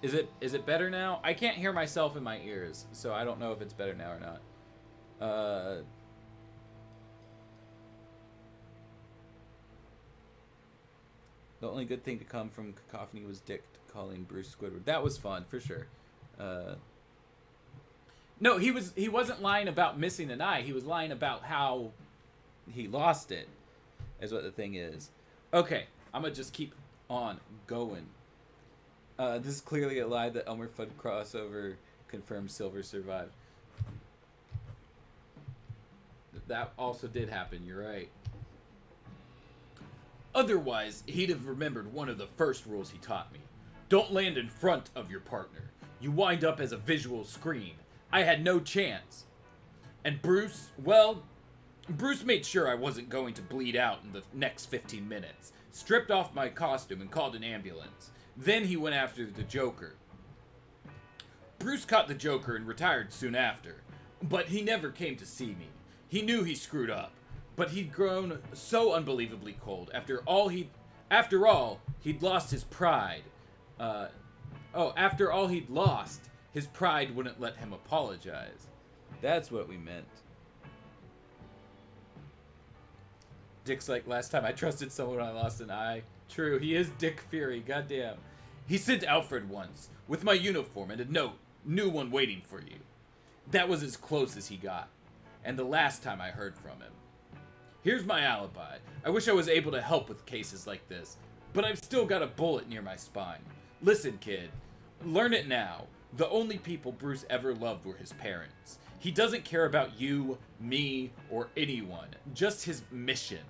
Is it better now? I can't hear myself in my ears, so I don't know if it's better now or not. The only good thing to come from Cacophony was Dick calling Bruce Squidward. That was fun, for sure. No, he wasn't lying about missing an eye. He was lying about how he lost it, is what the thing is. Okay, I'm going to just keep on going. This is clearly a lie. The Elmer Fudd crossover confirms Silver survived. That also did happen, you're right. Otherwise, he'd have remembered one of the first rules he taught me. Don't land in front of your partner. You wind up as a visual screen. I had no chance. And Bruce, well, Bruce made sure I wasn't going to bleed out in the next 15 minutes. Stripped off my costume and called an ambulance. Then he went after the Joker. Bruce caught the Joker and retired soon after. But he never came to see me. He knew he screwed up. But he'd grown so unbelievably cold. After all, he'd lost his pride. After all he'd lost, his pride wouldn't let him apologize. That's what we meant. Dick's like, last time I trusted someone when I lost an eye. True, he is Dick Fury, goddamn. He sent Alfred once, with my uniform and a note, new one waiting for you. That was as close as he got, and the last time I heard from him. Here's my alibi. I wish I was able to help with cases like this, but I've still got a bullet near my spine. Listen, kid, learn it now. The only people Bruce ever loved were his parents. He doesn't care about you, me, or anyone. Just his mission.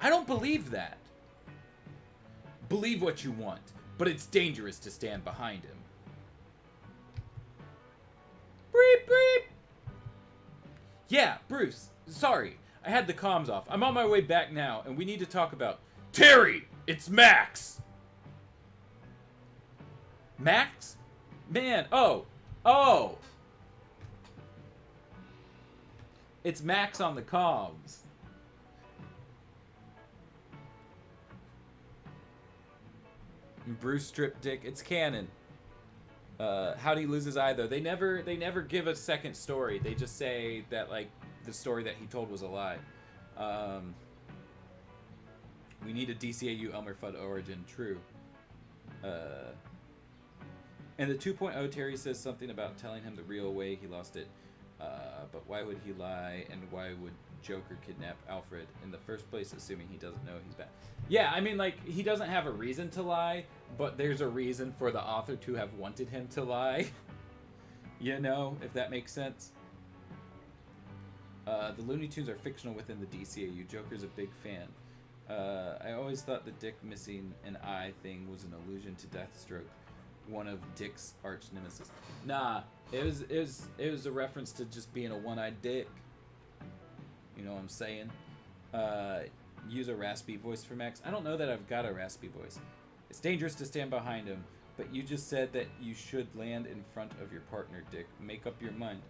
I don't believe that. Believe what you want, but it's dangerous to stand behind him. Breep, breep. Yeah, Bruce, sorry. I had the comms off. I'm on my way back now, and we need to talk about... Terry! It's Max! Max? Man, oh! It's Max on the comms. Bruce stripped Dick. It's canon. How'd he lose his eye, though? They never give a second story. They just say that, like, the story that he told was a lie. We need a DCAU Elmer Fudd origin. True. And the 2.0, Terry says something about telling him the real way he lost it. But why would he lie, and why would Joker kidnap Alfred in the first place, assuming he doesn't know he's bad? Yeah, I mean, like, he doesn't have a reason to lie, but there's a reason for the author to have wanted him to lie. You know, if that makes sense. The Looney Tunes are fictional within the DCAU. Joker's a big fan. I always thought the Dick missing an eye thing was an allusion to Deathstroke, one of Dick's arch nemesis. Nah, it was a reference to just being a one-eyed dick. You know what I'm saying? Use a raspy voice for Max. I don't know that I've got a raspy voice. It's dangerous to stand behind him, but you just said that you should land in front of your partner, Dick. Make up your mind.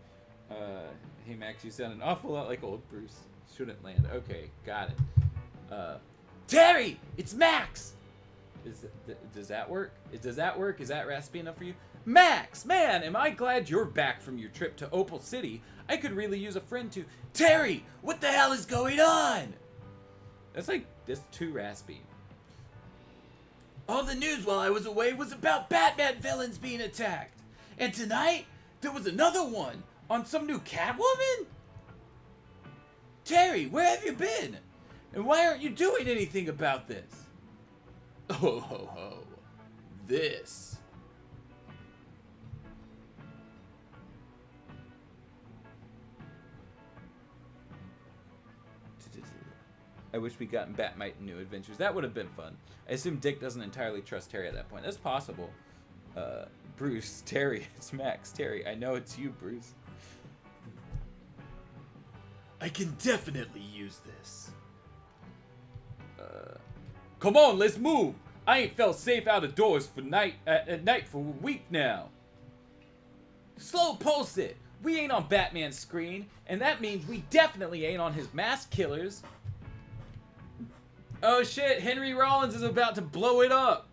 Hey Max, you sound an awful lot like old Bruce. Shouldn't land. Okay, got it. Terry! It's Max! Does that work? Does that work? Is that raspy enough for you? Max! Man, am I glad you're back from your trip to Opal City. I could really use a friend to... Terry! What the hell is going on? That's too raspy. All the news while I was away was about Batman villains being attacked. And tonight, there was another one on some new Catwoman? Terry, where have you been? And why aren't you doing anything about this? Oh ho ho. This. I wish we'd gotten Batmite in New Adventures. That would have been fun. I assume Dick doesn't entirely trust Terry at that point. That's possible. Bruce, Terry, it's Max. Terry, I know it's you, Bruce. I can definitely use this. Come on, let's move. I ain't felt safe out of doors for at night for a week now. Slow pulse it. We ain't on Batman's screen, and that means we definitely ain't on his mask killers. Oh shit, Henry Rollins is about to blow it up.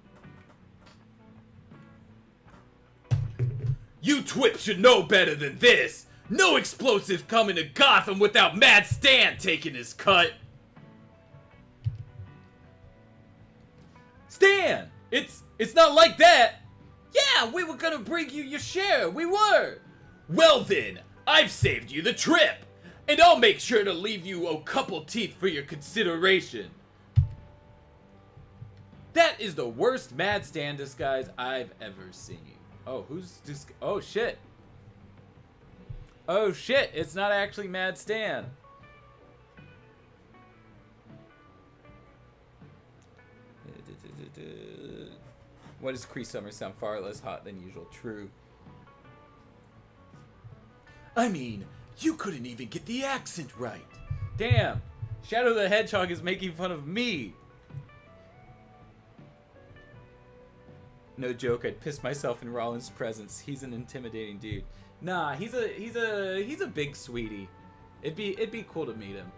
You twips should know better than this. No explosives coming to Gotham without Mad Stan taking his cut. Stan, it's not like that. Yeah, we were gonna bring you your share, we were. Well then, I've saved you the trip. And I'll make sure to leave you a couple teeth for your consideration. That is the worst Mad Stan disguise I've ever seen. Oh, who's this? Oh shit. Oh shit, it's not actually Mad Stan. Why does Cree Summer sound far less hot than usual? True. I mean, you couldn't even get the accent right. Damn, Shadow the Hedgehog is making fun of me. No joke, I'd piss myself in Rollins' presence. He's an intimidating dude. Nah, he's a big sweetie. It'd be cool to meet him.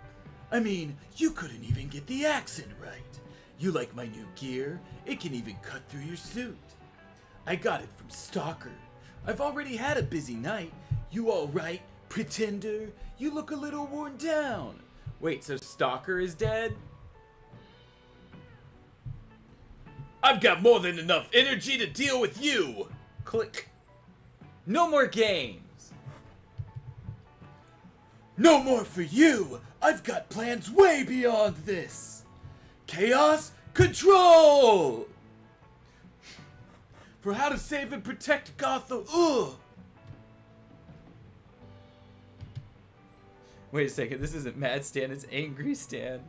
I mean, you couldn't even get the accent right. You like my new gear? It can even cut through your suit. I got it from Stalker. I've already had a busy night. You all right, pretender? You look a little worn down. Wait, so Stalker is dead? I've got more than enough energy to deal with you. Click. No more games. No more for you. I've got plans way beyond this. Chaos control! For how to save and protect Gotham. Ugh! Wait a second, this isn't Mad Stan, it's Angry Stan.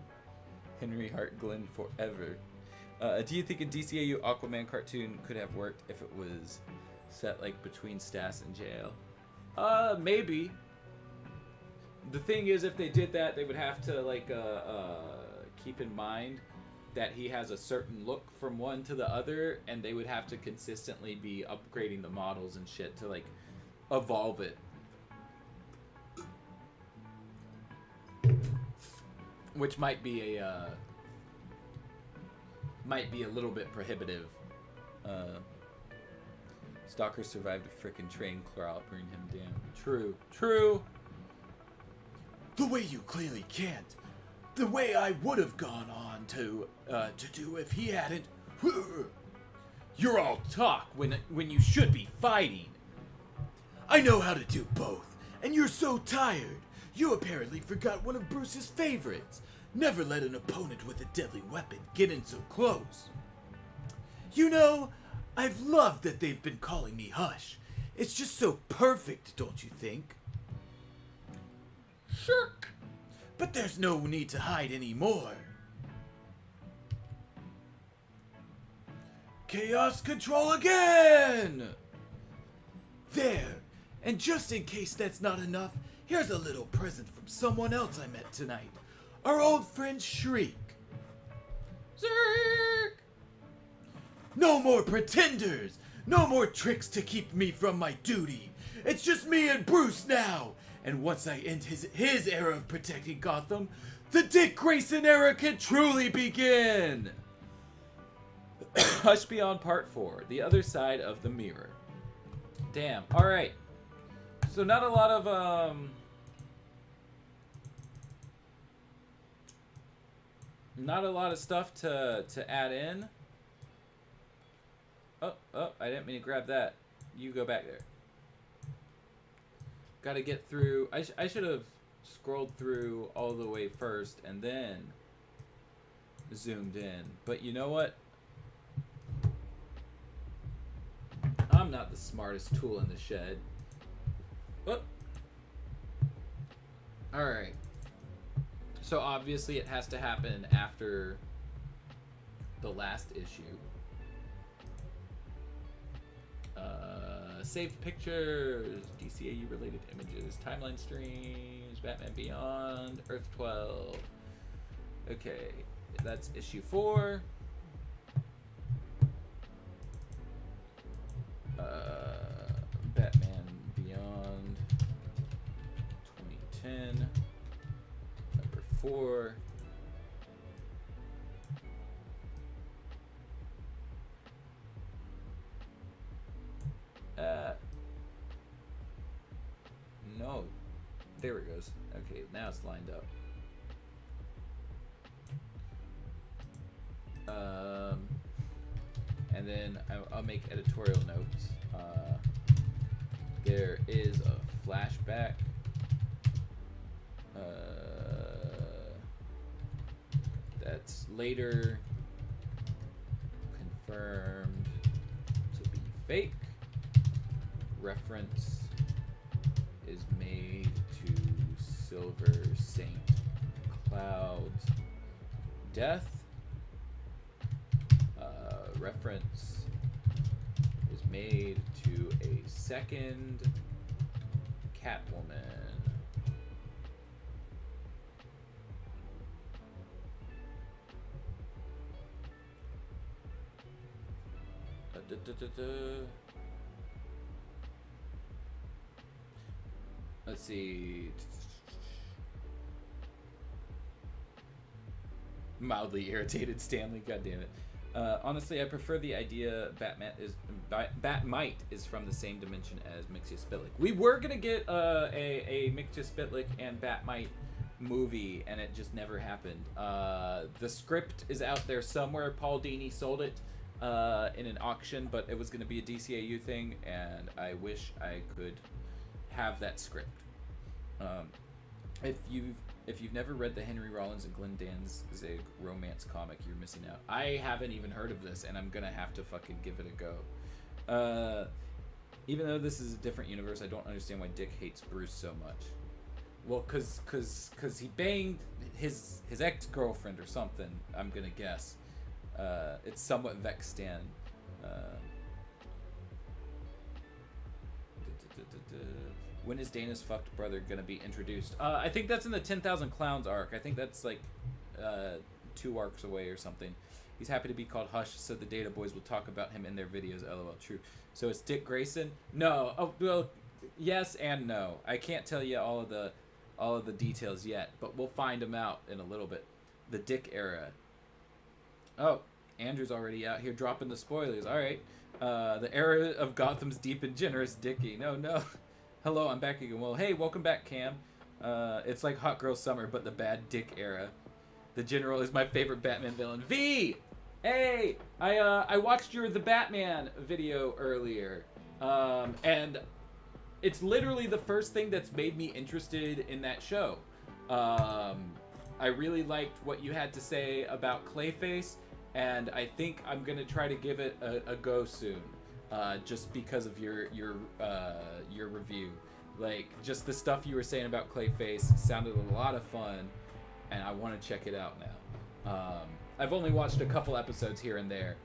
Henry Hart Glenn forever. Do you think a DCAU Aquaman cartoon could have worked if it was set like between Stas and jail? Maybe. The thing is, if they did that, they would have to like keep in mind that he has a certain look from one to the other, and they would have to consistently be upgrading the models and shit to like evolve it. Which might be a little bit prohibitive. Stalker survived a frickin' train crawl, bring him down. True. The way you clearly can't. The way I would have gone on to do if he hadn't. You're all talk when you should be fighting. I know how to do both, and you're so tired. You apparently forgot one of Bruce's favorites. Never let an opponent with a deadly weapon get in so close. You know, I've loved that they've been calling me Hush. It's just so perfect, don't you think? Shirk. But there's no need to hide anymore. Chaos control again! There. And just in case that's not enough, here's a little present from someone else I met tonight. Our old friend Shriek. Zerk! No more pretenders! No more tricks to keep me from my duty! It's just me and Bruce now! And once I end his era of protecting Gotham, the Dick Grayson era can truly begin! Hush Beyond Part 4, The Other Side of the Mirror. Damn, alright. So not a lot of, not a lot of stuff to add in. Oh, I didn't mean to grab that. You go back there. Gotta get through. I should have scrolled through all the way first and then zoomed in. But you know what? I'm not the smartest tool in the shed. Whoop. Alright. So obviously it has to happen after the last issue. Saved pictures, DCAU related images, timeline streams, Batman Beyond, Earth 12. Okay, that's issue 4. Batman Beyond 2010, number 4. No, there it goes. Okay, now it's lined up. And then I'll make editorial notes. There is a flashback. That's later confirmed to be fake. Reference is made to Silver Saint Cloud's death. Reference is made to a second Catwoman. Let's see. Mildly irritated Stanley, goddammit. Honestly, I prefer the idea Batmite is from the same dimension as Mixia Spitlick. We were gonna get a Mixia Spitlick and Batmite movie, and it just never happened. The script is out there somewhere. Paul Dini sold it in an auction, but it was gonna be a DCAU thing, and I wish I could have that script. If you've never read the Henry Rollins and Glenn Danzig romance comic, you're missing out. I haven't even heard of this, and I'm gonna have to fucking give it a go. Even though this is a different universe, I don't understand why Dick hates Bruce so much. Well, cause he banged his ex-girlfriend or something, I'm gonna guess. It's somewhat vexed Stan. When is Dana's fucked brother gonna be introduced? I think that's in the 10,000 Clowns arc. I think that's like 2 arcs away or something. He's happy to be called Hush, so the Data Boys will talk about him in their videos. LOL. True. So it's Dick Grayson? No. Oh, well, yes and no. I can't tell you all of the details yet, but we'll find them out in a little bit. The Dick era. Oh, Andrew's already out here dropping the spoilers. All right. The era of Gotham's deep and generous Dickie. No. Hello, I'm back again. Well, hey, welcome back, Cam. It's like Hot Girl Summer, but the bad Dick era. The General is my favorite Batman villain. V! Hey! I watched your The Batman video earlier. And it's literally the first thing that's made me interested in that show. I really liked what you had to say about Clayface, and I think I'm going to try to give it a go soon. Just because of your review. Like, just the stuff you were saying about Clayface sounded a lot of fun, and I want to check it out now. I've only watched a couple episodes here and there,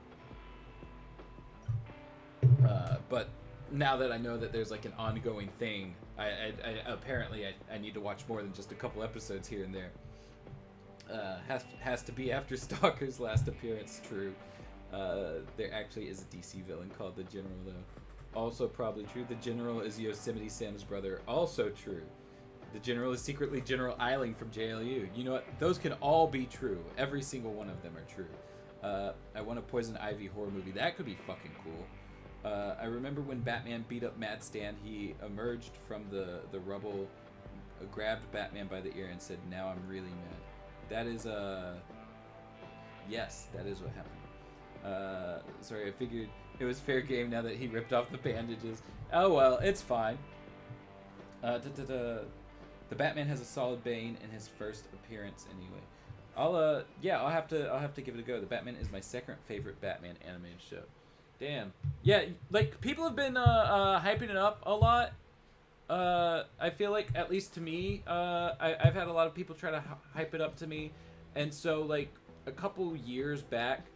but now that I know that there's like an ongoing thing, I apparently need to watch more than just a couple episodes here and there. Has to be after Stalker's last appearance. True. There actually is a DC villain called the General, though. Also probably true. The General is Yosemite Sam's brother. Also true. The General is secretly General Eiling from JLU. You know what? Those can all be true. Every single one of them are true. I want a Poison Ivy horror movie. That could be fucking cool. I remember when Batman beat up Mad Stan, he emerged from the rubble, grabbed Batman by the ear and said, "Now I'm really mad." That is, yes, that is what happened. Sorry, I figured it was fair game now that he ripped off the bandages. Oh well, it's fine. The Batman has a solid Bane in his first appearance anyway. I'll have to give it a go. The Batman is my second favorite Batman animated show. Damn. Yeah, like people have been hyping it up a lot. I feel like, at least to me, I've had a lot of people try to hype it up to me, and so like a couple years back,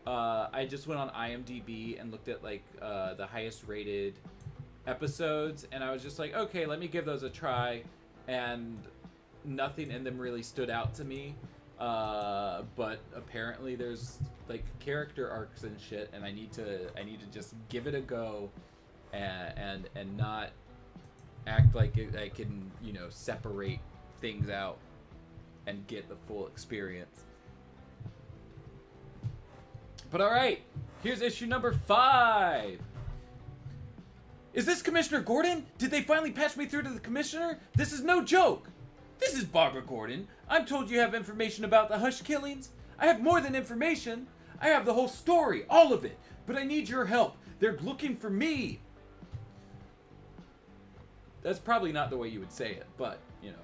I just went on IMDb and looked at like the highest rated episodes, and I was just like, okay, let me give those a try, and nothing in them really stood out to me. But apparently there's like character arcs and shit, and I need to just give it a go, and not act like I can, you know, separate things out and get the full experience. But all right, here's issue number 5. Is this Commissioner Gordon? Did they finally patch me through to the Commissioner? This is no joke. This is Barbara Gordon. I'm told you have information about the Hush killings. I have more than information. I have the whole story, all of it. But I need your help. They're looking for me. That's probably not the way you would say it, but, you know.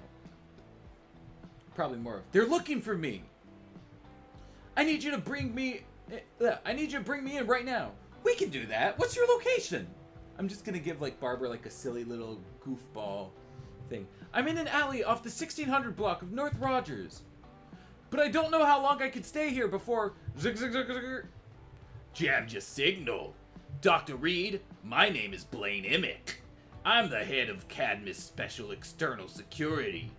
Probably more of, they're looking for me. I need you to bring me in right now. We can do that. What's your location? I'm just gonna give like Barbara like a silly little goofball thing. I'm in an alley off the 1600 block of North Rogers. But I don't know how long I could stay here before zig zig zig zig. Jammed your signal. Dr. Reed, my name is Blaine Emick. I'm the head of Cadmus Special External Security.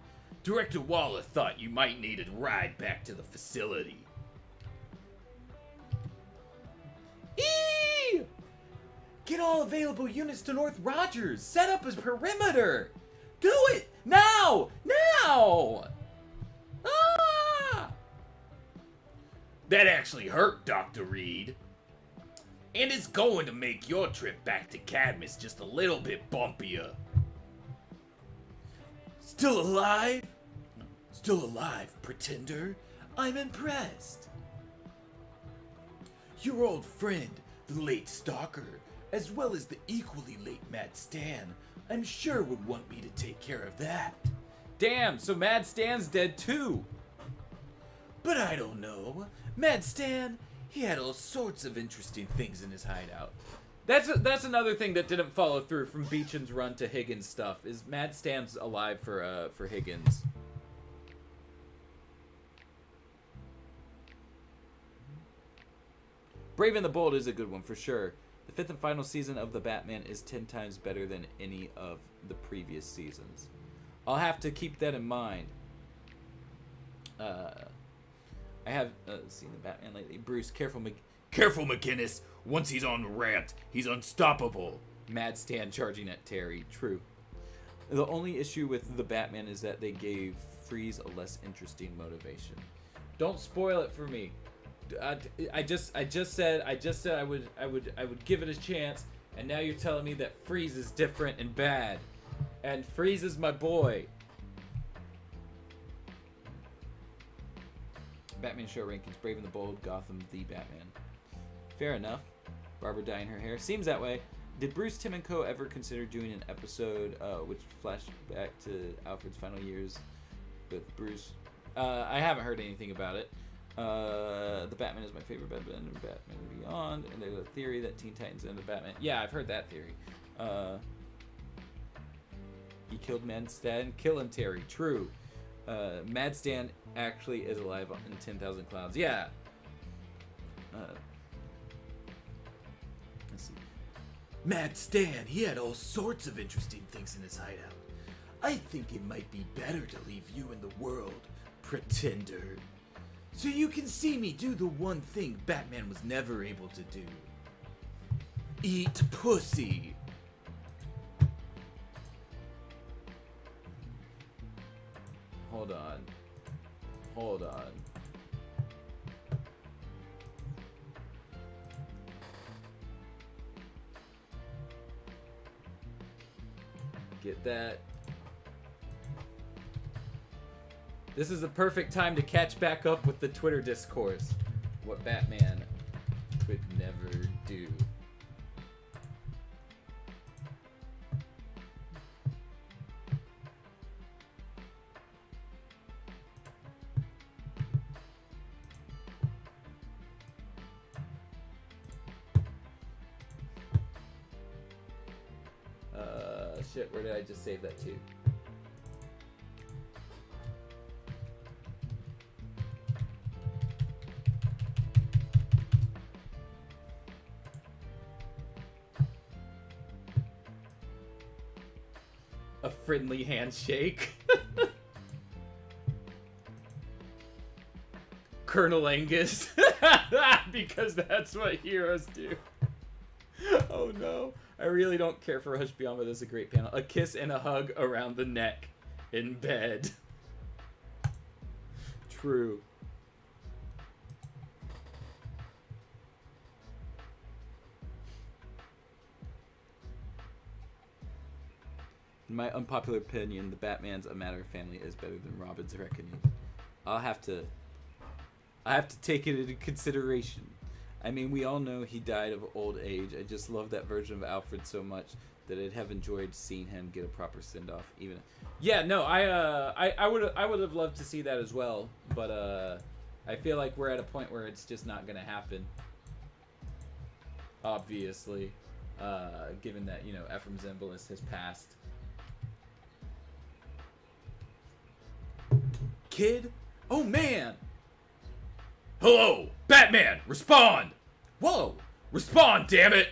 Director Waller thought you might need a ride back to the facility. Eee! Get all available units to North Rogers. Set up a perimeter. Do it! Now! Now! Ah! That actually hurt, Dr. Reed. And it's going to make your trip back to Cadmus just a little bit bumpier. Still alive? Still alive, pretender? I'm impressed. Your old friend, the late Stalker, as well as the equally late Mad Stan, I'm sure would want me to take care of that. Damn, so Mad Stan's dead too. But I don't know. Mad Stan, he had all sorts of interesting things in his hideout. That's another thing that didn't follow through from Beecham's run to Higgins stuff, is Mad Stan's alive for Higgins. Brave and the Bold is a good one for sure. The 5th and final season of The Batman is 10 times better than any of the previous seasons. I'll have to keep that in mind. I have seen The Batman lately. Bruce, careful McGinnis. Once he's on the rant, he's unstoppable. Mad Stan charging at Terry. True. The only issue with The Batman is that they gave Freeze a less interesting motivation. Don't spoil it for me. I just said I would give it a chance, and now you're telling me that Freeze is different and bad, and Freeze is my boy. Batman show rankings: Brave and the Bold, Gotham, The Batman. Fair enough. Barbara dyeing her hair seems that way. Did Bruce, Timm, and Co. ever consider doing an episode which flashed back to Alfred's final years with Bruce? I haven't heard anything about it. The Batman is my favorite Batman and Batman Beyond, and there's a theory that Teen Titans and the Batman. Yeah, I've heard that theory. He killed Mad Stan, kill him, Terry. True. Mad Stan actually is alive in 10,000 Clouds. Yeah. Let's see. Mad Stan, he had all sorts of interesting things in his hideout. I think it might be better to leave you in the world, pretender. So you can see me do the one thing Batman was never able to do. Eat pussy. Hold on. Get that. This is the perfect time to catch back up with the Twitter discourse. What Batman could never do. Shit, where did I just save that to? A friendly handshake. Colonel Angus. Because that's what heroes do. Oh no. I really don't care for Hush Beyond, but this is a great panel. A kiss and a hug around the neck in bed. True. In my unpopular opinion, the Batman's A Matter of Family is better than Robin's Reckoning. I'll have to take it into consideration. I mean, we all know he died of old age. I just love that version of Alfred so much that I'd have enjoyed seeing him get a proper send-off. Even, yeah, no, I would have loved to see that as well, but I feel like we're at a point where it's just not gonna happen. Obviously, given that, you know, Ephraim Zimbalist has passed. Kid? Oh man! Hello! Batman! Respond! Whoa! Respond, damn it!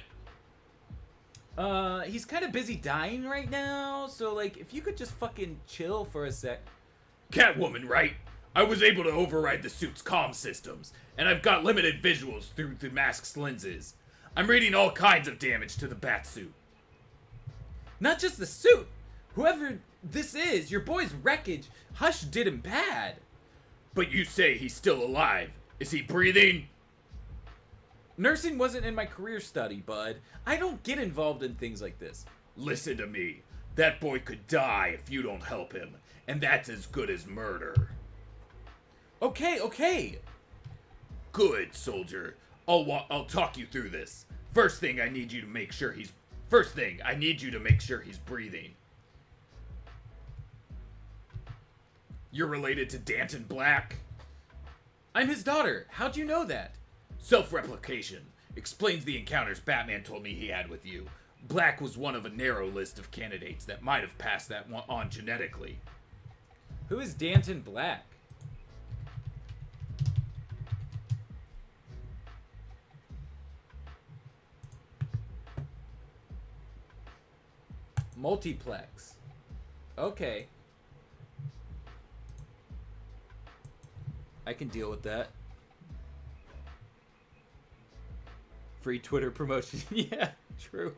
He's kind of busy dying right now, so like, if you could just fucking chill for a sec. Catwoman, right? I was able to override the suit's comm systems, and I've got limited visuals through the mask's lenses. I'm reading all kinds of damage to the Batsuit. Not just the suit! Whoever this is, your boy's wreckage, Hush did him bad. But you say he's still alive. Is he breathing? Nursing wasn't in my career study, bud. I don't get involved in things like this. Listen to me. That boy could die if you don't help him, and that's as good as murder. Okay. Good, soldier. I'll talk you through this. First thing, I need you to make sure he's breathing. You're related to Danton Black? I'm his daughter. How'd you know that? Self-replication. Explains the encounters Batman told me he had with you. Black was one of a narrow list of candidates that might have passed that one on genetically. Who is Danton Black? Multiplex. Okay. I can deal with that. Free Twitter promotion. Yeah, true.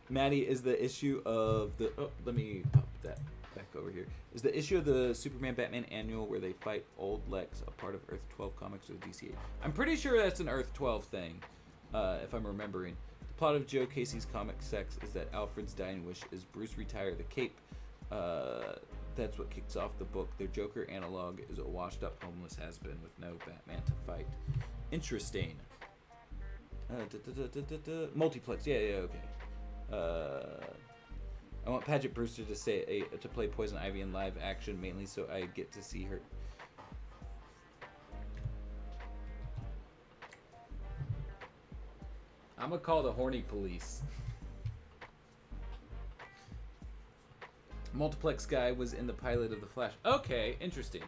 Mattie, is the issue of the... Oh, let me pop that back over here. Is the issue of the Superman Batman annual where they fight old Lex a part of Earth 12 comics or DCAU? I'm pretty sure that's an Earth 12 thing, if I'm remembering. The plot of Joe Casey's comic Sex is that Alfred's dying wish is Bruce retire the cape. That's what kicks off the book. Their Joker analog is a washed-up homeless has-been with no Batman to fight. Interesting. Multiplex. Yeah, okay. I want Paget Brewster to play Poison Ivy in live action, mainly so I get to see her. I'm gonna call the horny police. Multiplex guy was in the pilot of The Flash. Okay, interesting.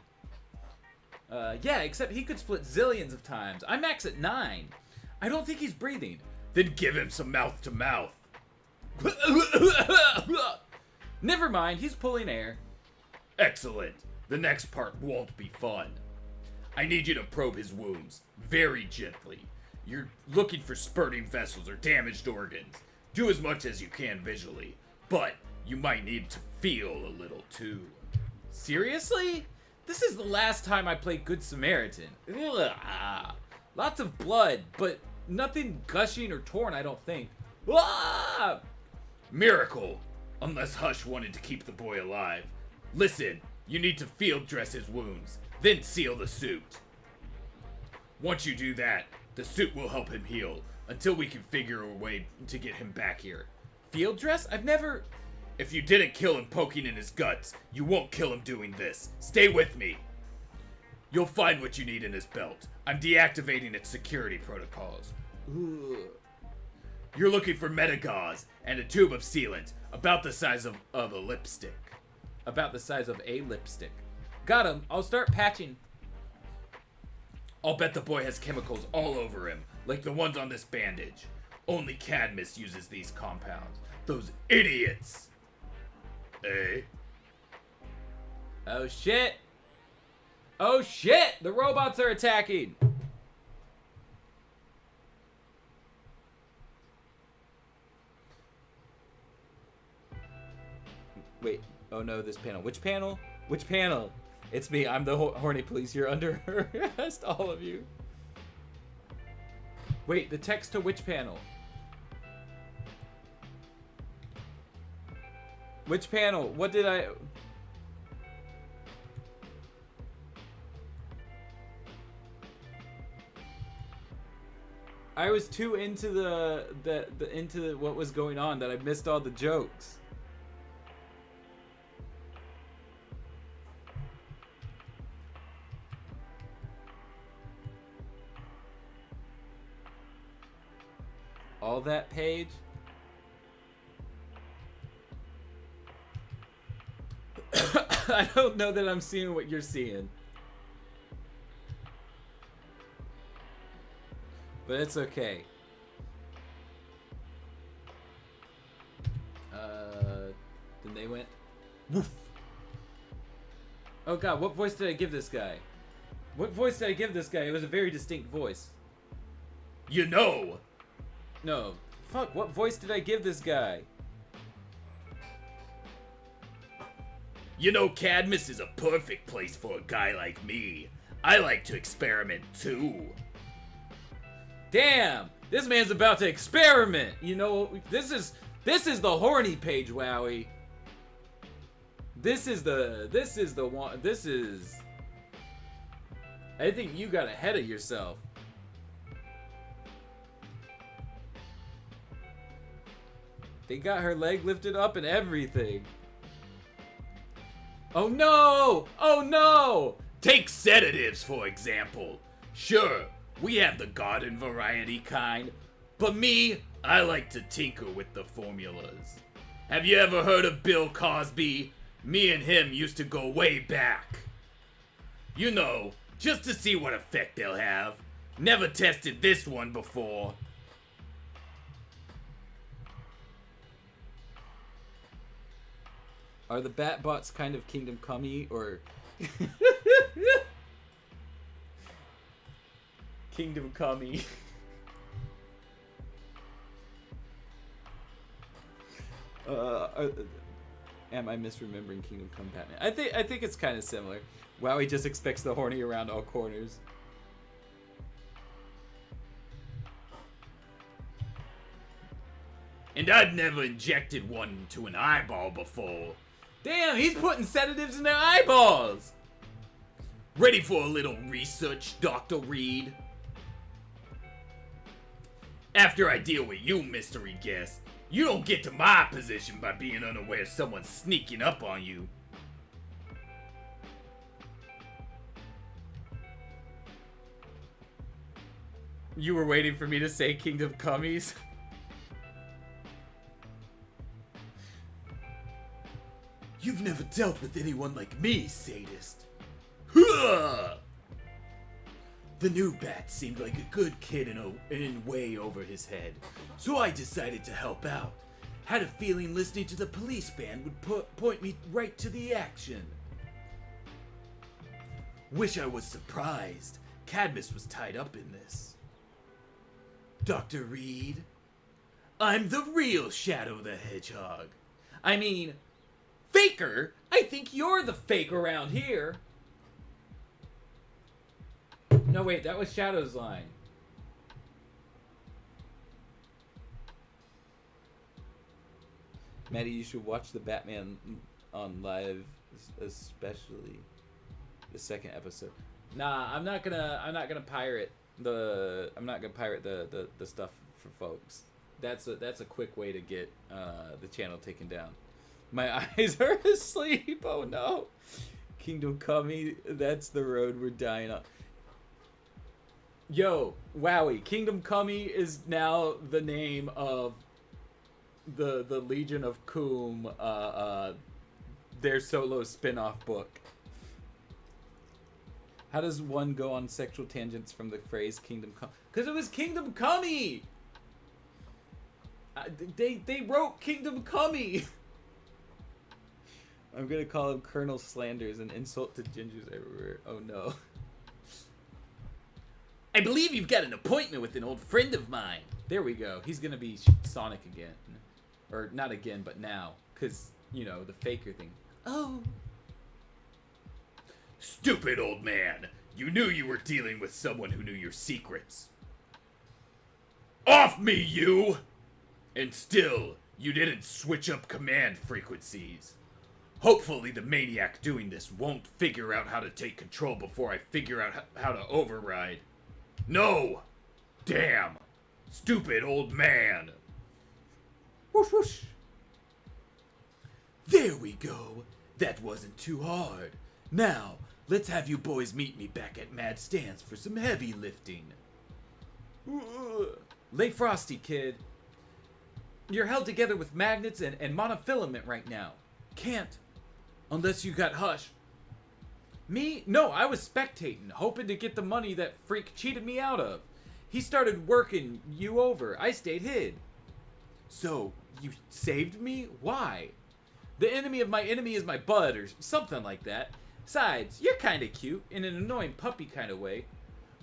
Yeah, except he could split zillions of times. I max at 9. I don't think he's breathing. Then give him some mouth to mouth. Never mind, he's pulling air. Excellent. The next part won't be fun. I need you to probe his wounds, very gently. You're looking for spurting vessels or damaged organs. Do as much as you can visually, but you might need to feel a little too. Seriously? This is the last time I played Good Samaritan. Ugh. Lots of blood, but nothing gushing or torn, I don't think. Ah! Miracle! Unless Hush wanted to keep the boy alive. Listen, you need to field dress his wounds, then seal the suit. Once you do that, the suit will help him heal, until we can figure a way to get him back here. Field dress? I've never... If you didn't kill him poking in his guts, you won't kill him doing this. Stay with me. You'll find what you need in his belt. I'm deactivating its security protocols. Ugh. You're looking for metagauze and a tube of sealant, about the size of a lipstick. About the size of a lipstick. Got him. I'll start patching. I'll bet the boy has chemicals all over him, like the ones on this bandage. Only Cadmus uses these compounds. Those idiots! Eh? Oh shit! Oh shit! The robots are attacking! Wait. Oh no, this panel. Which panel? Which panel? It's me. I'm the horny police. You're under arrest, all of you. Wait, the text to which panel? Which panel? What did I... I was too into the what was going on that I missed all the jokes. All that page? I don't know that I'm seeing what you're seeing. But it's okay. Then they went woof. Oh god, what voice did I give this guy? What voice did I give this guy? It was a very distinct voice. You know! No. Fuck, what voice did I give this guy? You know, Cadmus is a perfect place for a guy like me. I like to experiment too. Damn! This man's about to experiment! You know, this is the horny page, Wowie. This is the one, I think you got ahead of yourself. They got her leg lifted up and everything. Oh no! Oh no! Take sedatives, for example. Sure, we have the garden variety kind, but me, I like to tinker with the formulas. Have you ever heard of Bill Cosby? Me and him used to go way back. You know, just to see what effect they'll have. Never tested this one before. Are the Batbots kind of Kingdom Come-y, or... Kingdom Come-y. Am I misremembering Kingdom Come Batman? I think it's kind of similar. Wow, he just expects the horny around all corners. And I've never injected one into an eyeball before. Damn, he's putting sedatives in their eyeballs! Ready for a little research, Dr. Reed? After I deal with you, mystery guest, you don't get to my position by being unaware someone's sneaking up on you. You were waiting for me to say Kingdom Cummies? You've never dealt with anyone like me, sadist. The new Bat seemed like a good kid in way over his head, so I decided to help out. Had a feeling listening to the police band would point me right to the action. Wish I was surprised. Cadmus was tied up in this. Dr. Reed, I'm the real Shadow the Hedgehog. I mean, faker? I think you're the fake around here. No, wait, that was Shadow's line. Mattie, you should watch the Batman on live, especially the second episode. Nah, I'm not gonna pirate the stuff for folks. That's a quick way to get the channel taken down. My eyes are asleep. Oh no. Kingdom Come, that's the road we're dying on. Yo, Wowie, Kingdom Come is now the name of the Legion of Coom, their solo spin-off book. How does one go on sexual tangents from the phrase Kingdom Come? Because it was Kingdom Come! They wrote Kingdom Come! I'm gonna call him Colonel Slanders, an insult to gingers everywhere. Oh no. I believe you've got an appointment with an old friend of mine. There we go. He's gonna be Sonic again. Or not again, but now. Because, you know, the faker thing. Oh. Stupid old man. You knew you were dealing with someone who knew your secrets. Off me, you! And still, you didn't switch up command frequencies. Hopefully the maniac doing this won't figure out how to take control before I figure out how to override. No! Damn! Stupid old man! Whoosh whoosh. There we go. That wasn't too hard. Now, let's have you boys meet me back at Mad Stance for some heavy lifting. Lay frosty, kid. You're held together with magnets and monofilament right now. Can't. Unless you got Hush. Me? No, I was spectating, hoping to get the money that freak cheated me out of. He started working you over. I stayed hid. So, you saved me? Why? The enemy of my enemy is my bud, or something like that. Besides, you're kinda cute, in an annoying puppy kind of way.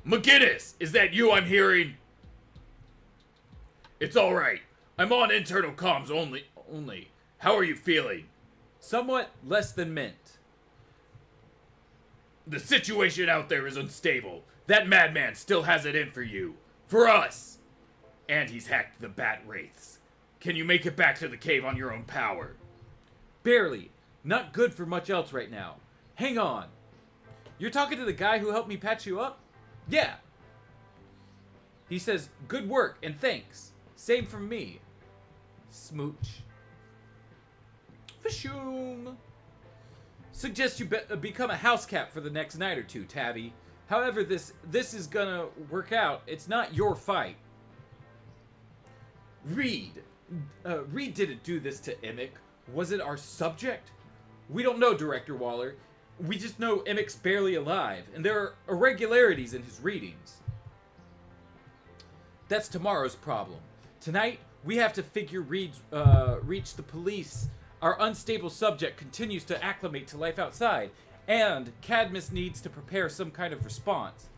McGinnis! Is that you I'm hearing? It's alright. I'm on internal comms only. How are you feeling? Somewhat less than mint. The situation out there is unstable. That madman still has it in for you. For us. And he's hacked the Bat Wraiths. Can you make it back to the cave on your own power? Barely. Not good for much else right now. Hang on. You're talking to the guy who helped me patch you up? Yeah. He says, good work and thanks. Same from me. Smooch. Fashoom. Suggest you become a house cat for the next night or two, Tabby. However, this is gonna work out. It's not your fight. Reed. Reed didn't do this to Emick. Was it our subject? We don't know, Director Waller. We just know Emick's barely alive, and there are irregularities in his readings. That's tomorrow's problem. Tonight, we have to figure Reed's reach the police. Our unstable subject continues to acclimate to life outside, and Cadmus needs to prepare some kind of response.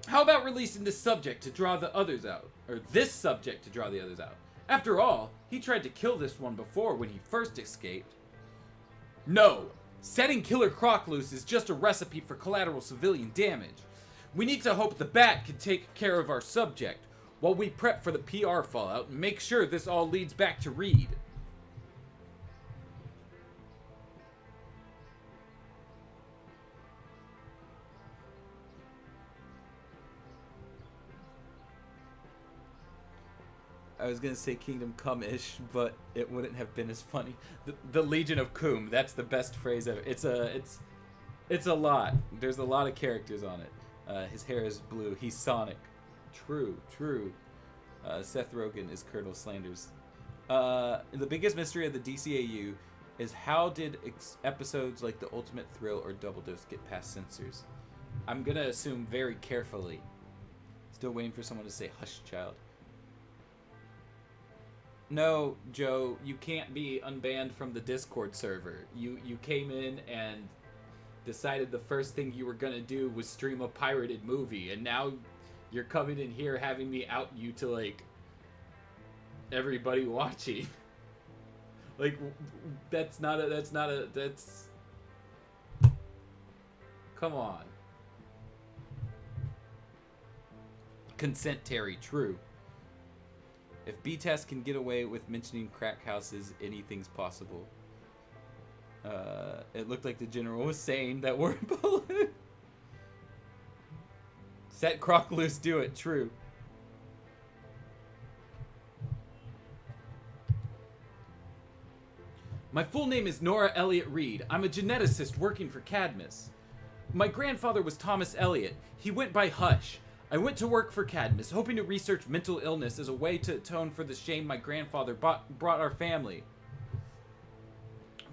How about releasing this subject to draw the others out? Or this subject to draw the others out? After all, he tried to kill this one before when he first escaped. No! Setting Killer Croc loose is just a recipe for collateral civilian damage. We need to hope the Bat can take care of our subject, while we prep for the PR fallout and make sure this all leads back to Reed. I was gonna say Kingdom Come-ish, but it wouldn't have been as funny. The Legion of Coom, that's the best phrase ever. It's a lot. There's a lot of characters on it. His hair is blue. He's Sonic. True. Seth Rogen is Colonel Slanders. The biggest mystery of the DCAU is how did episodes like The Ultimate Thrill or Double Dose get past censors? I'm gonna assume very carefully. Still waiting for someone to say hush, child. No, Joe, you can't be unbanned from the Discord server. You came in and decided the first thing you were gonna do was stream a pirated movie, and now you're coming in here having me out you to, like, everybody watching. Like, that's... Come on. Consent, Terry, true. If B-Test can get away with mentioning crack houses, anything's possible. It looked like the general was saying that word balloon. Set Croc loose, do it, true. My full name is Nora Elliott Reed. I'm a geneticist working for Cadmus. My grandfather was Thomas Elliott. He went by Hush. I went to work for Cadmus, hoping to research mental illness as a way to atone for the shame my grandfather brought our family.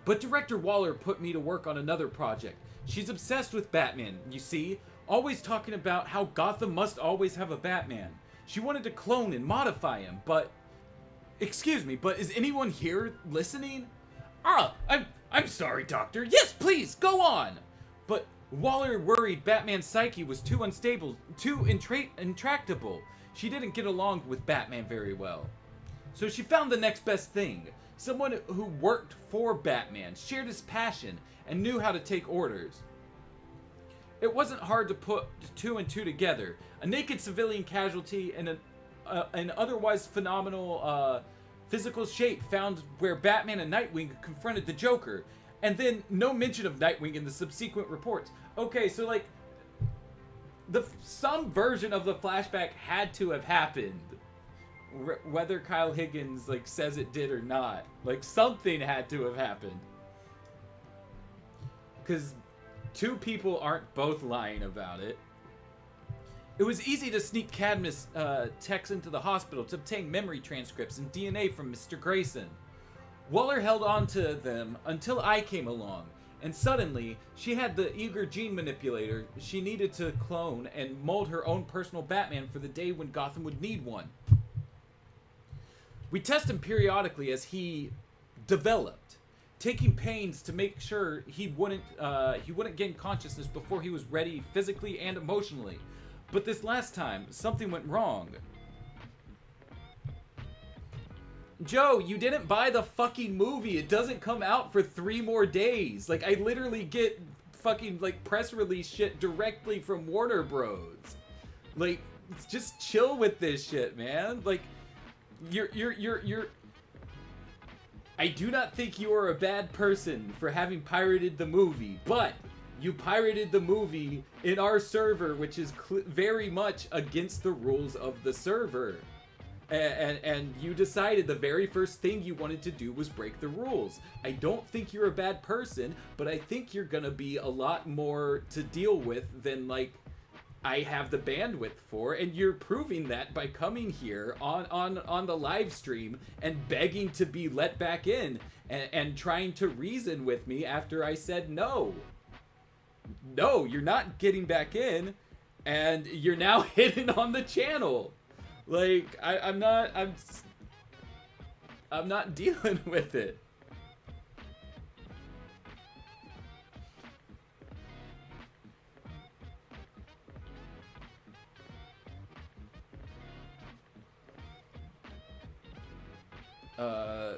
But Director Waller put me to work on another project. She's obsessed with Batman, you see, always talking about how Gotham must always have a Batman. She wanted to clone and modify him, but... Excuse me, but is anyone here listening? I'm sorry, Doctor. Yes, please, go on. But Waller worried Batman's psyche was too unstable, too intractable. She didn't get along with Batman very well. So she found the next best thing. Someone who worked for Batman, shared his passion, and knew how to take orders. It wasn't hard to put two and two together. A naked civilian casualty and an otherwise phenomenal physical shape found where Batman and Nightwing confronted the Joker. And then no mention of Nightwing in the subsequent reports. Okay, so like, some version of the flashback had to have happened. Whether Kyle Higgins like says it did or not. Like, something had to have happened. Because two people aren't both lying about it. It was easy to sneak Cadmus techs into the hospital to obtain memory transcripts and DNA from Mr. Grayson. Waller held on to them until I came along, and suddenly she had the eager gene manipulator she needed to clone and mold her own personal Batman for the day when Gotham would need one. We test him periodically as he developed, taking pains to make sure he wouldn't gain consciousness before he was ready physically and emotionally. But this last time, something went wrong. Joe, you didn't buy the fucking movie. It doesn't come out for 3 more days. Like, I literally get fucking, like, press release shit directly from Warner Bros. Like, just chill with this shit, man. Like, you're... I do not think you are a bad person for having pirated the movie, but you pirated the movie in our server, which is very much against the rules of the server. And you decided the very first thing you wanted to do was break the rules. I don't think you're a bad person, but I think you're gonna be a lot more to deal with than, like, I have the bandwidth for, and you're proving that by coming here on the live stream and begging to be let back in and trying to reason with me after I said no. No, you're not getting back in, and you're now hidden on the channel. Like, I'm not dealing with it.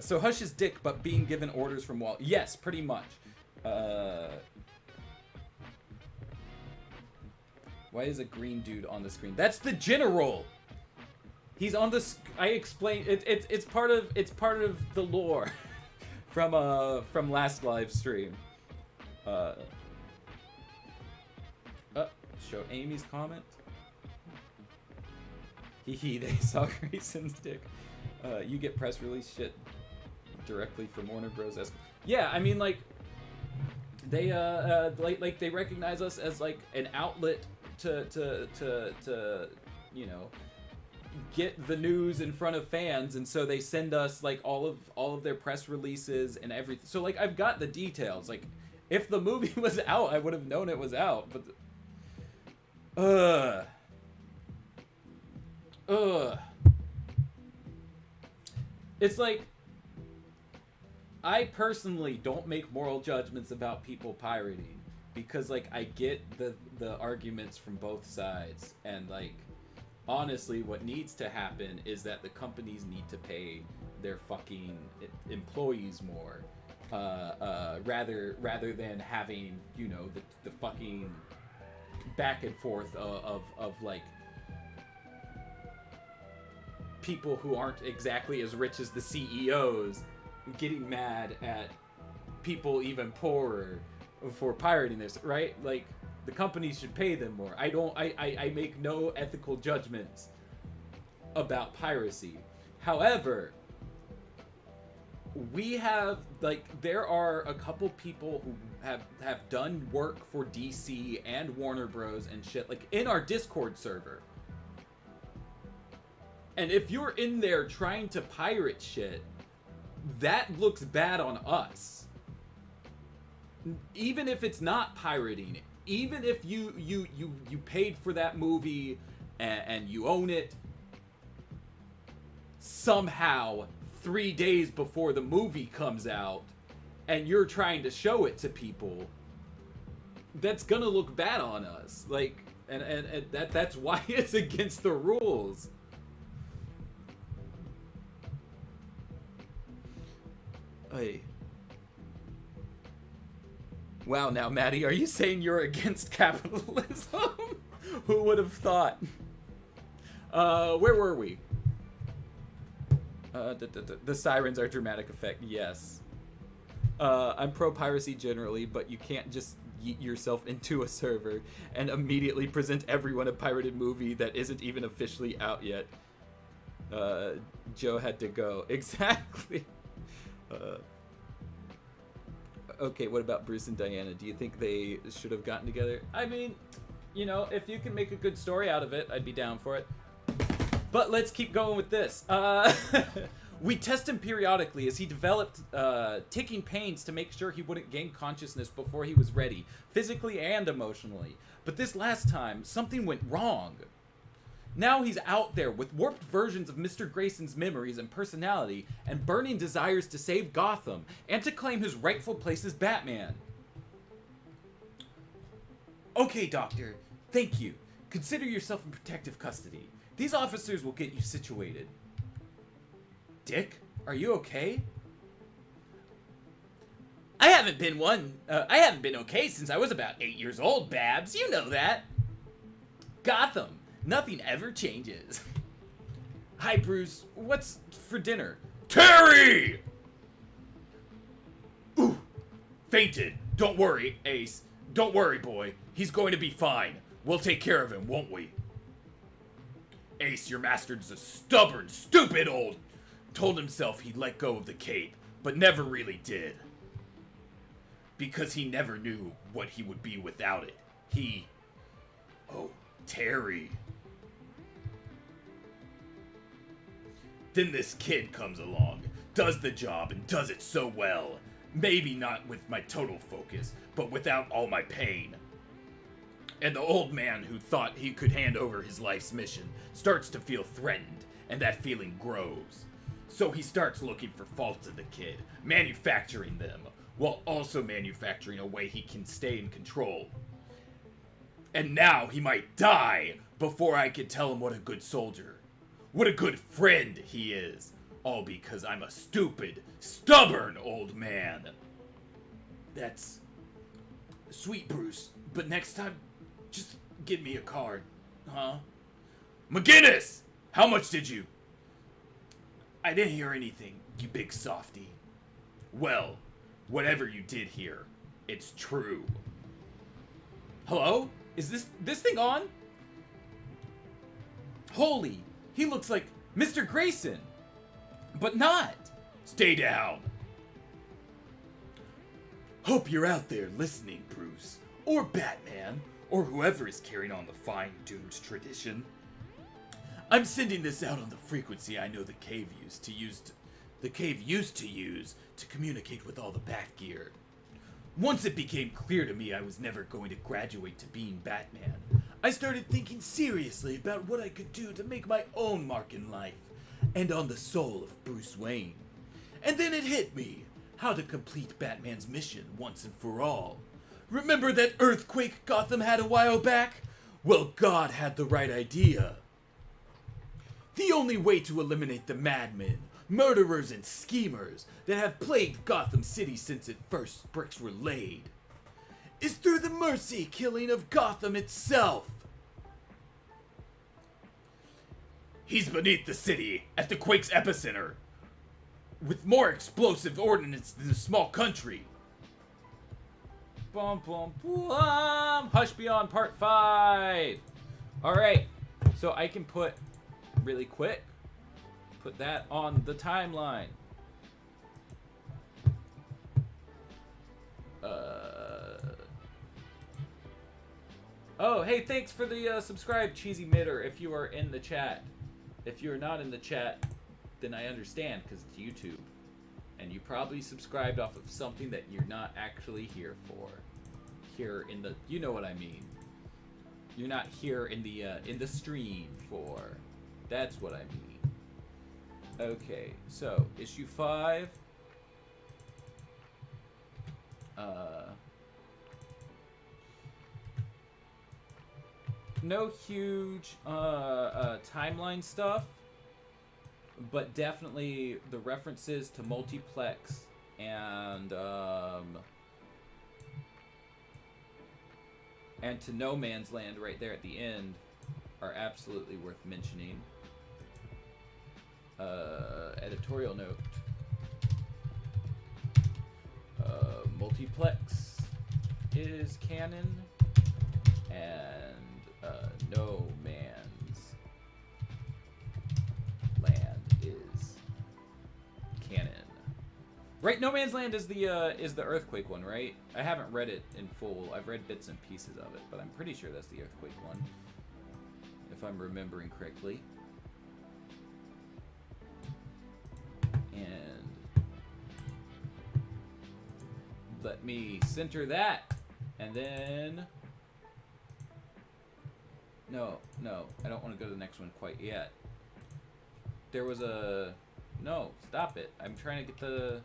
So Hush is dick, but being given orders from Walt. Yes, pretty much. Why is a green dude on the screen? That's the general. He's on the. I explained. It's part of the lore from last live stream. Show Amy's comment. Hee, they saw Grayson's dick. You get press release shit directly from Warner Bros. Yeah, I mean, like, they like they recognize us as like an outlet to you know, get the news in front of fans, and so they send us like all of their press releases and everything. So like, I've got the details. Like, if the movie was out, I would have known it was out. But it's like, I personally don't make moral judgments about people pirating, because like, I get the arguments from both sides, and like, honestly, what needs to happen is that the companies need to pay their fucking employees more, rather than having, you know, the fucking back and forth of like people who aren't exactly as rich as the CEOs getting mad at people even poorer for pirating this, right? Like, the companies should pay them more. I make no ethical judgments about piracy. However, we have, like, there are a couple people who have done work for DC and Warner Bros. And shit, like, in our Discord server. And if you're in there trying to pirate shit, that looks bad on us. Even if it's not pirating, even if you paid for that movie and you own it, somehow 3 days before the movie comes out, and you're trying to show it to people, that's gonna look bad on us. Like, and that's why it's against the rules. Hey. Wow, now, Mattie, are you saying you're against capitalism? Who would have thought? Where were we? The sirens are dramatic effect, yes. I'm pro-piracy generally, but you can't just yeet yourself into a server and immediately present everyone a pirated movie that isn't even officially out yet. Joe had to go. Exactly. Okay, what about Bruce and Diana? Do you think they should have gotten together? I mean, you know, if you can make a good story out of it, I'd be down for it. But let's keep going with this. We test him periodically as he developed taking pains to make sure he wouldn't gain consciousness before he was ready, physically and emotionally. But this last time, something went wrong. Now he's out there with warped versions of Mr. Grayson's memories and personality and burning desires to save Gotham and to claim his rightful place as Batman. Okay, Doctor. Thank you. Consider yourself in protective custody. These officers will get you situated. Dick, are you okay? I haven't been okay since I was about 8 years old, Babs. You know that. Gotham. Nothing ever changes. Hi, Bruce. What's for dinner? Terry! Ooh, fainted. Don't worry, Ace. Don't worry, boy. He's going to be fine. We'll take care of him, won't we? Ace, your master's a stubborn, stupid old... Told himself he'd let go of the cape, but never really did. Because he never knew what he would be without it. Oh, Terry. Then this kid comes along, does the job, and does it so well. Maybe not with my total focus, but without all my pain. And the old man who thought he could hand over his life's mission starts to feel threatened, and that feeling grows. So he starts looking for faults in the kid, manufacturing them, while also manufacturing a way he can stay in control. And now he might die before I can tell him what a good soldier, what a good friend he is. All because I'm a stupid, stubborn old man. That's sweet, Bruce, but next time, just give me a card, huh? McGinnis! How much did you? I didn't hear anything, you big softy. Well, whatever you did hear, it's true. Hello? Is this thing on? Holy, he looks like Mr. Grayson, but not. Stay down. Hope you're out there listening, Bruce, or Batman, or whoever is carrying on the fine Doomed tradition. I'm sending this out on the frequency I know the cave used to use to communicate with all the Bat gear. Once it became clear to me I was never going to graduate to being Batman, I started thinking seriously about what I could do to make my own mark in life, and on the soul of Bruce Wayne. And then it hit me, how to complete Batman's mission once and for all. Remember that earthquake Gotham had a while back? Well, God had the right idea. The only way to eliminate the madmen, murderers, and schemers that have plagued Gotham City since its first bricks were laid is through the mercy killing of Gotham itself. He's beneath the city, at the quake's epicenter, with more explosive ordnance than a small country. Bum, bum, bum. Hush Beyond Part 5. Alright, so I can put, really quick, put that on the timeline. Oh, hey, thanks for the subscribe, Cheesy Mitter, if you are in the chat. If you're not in the chat, then I understand, because it's YouTube. And you probably subscribed off of something that you're not actually here for. Here in the, you know what I mean. You're not here in the stream for. That's what I mean. Okay, so issue 5. No huge timeline stuff, but definitely the references to multiplex and to No Man's Land right there at the end are absolutely worth mentioning. Editorial note. Multiplex is canon, and No Man's Land is canon. Right, No Man's Land is the Earthquake one, right? I haven't read it in full. I've read bits and pieces of it, but I'm pretty sure that's the Earthquake one, if I'm remembering correctly. And let me center that, and then no, I don't want to go to the next one quite yet. There was a no, stop it. I'm trying to get the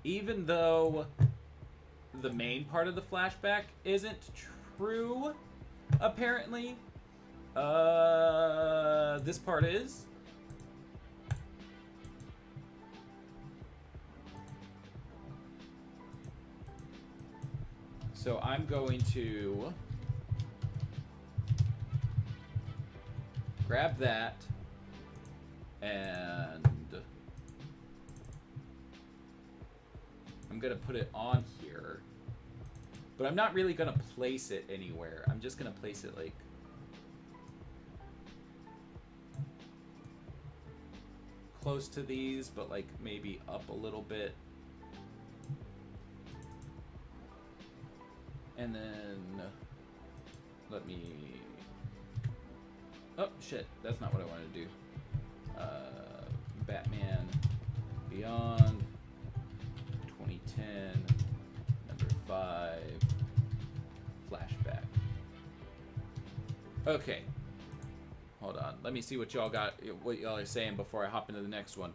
even though the main part of the flashback isn't true, apparently, this part is. So I'm going to grab that and I'm going to put it on here. But I'm not really going to place it anywhere. I'm just going to place it like close to these, but like maybe up a little bit. And then let me, oh shit, that's not what I wanted to do. Batman Beyond 2010, number 5, flashback. Okay, hold on, let me see what y'all got, what y'all are saying before I hop into the next one.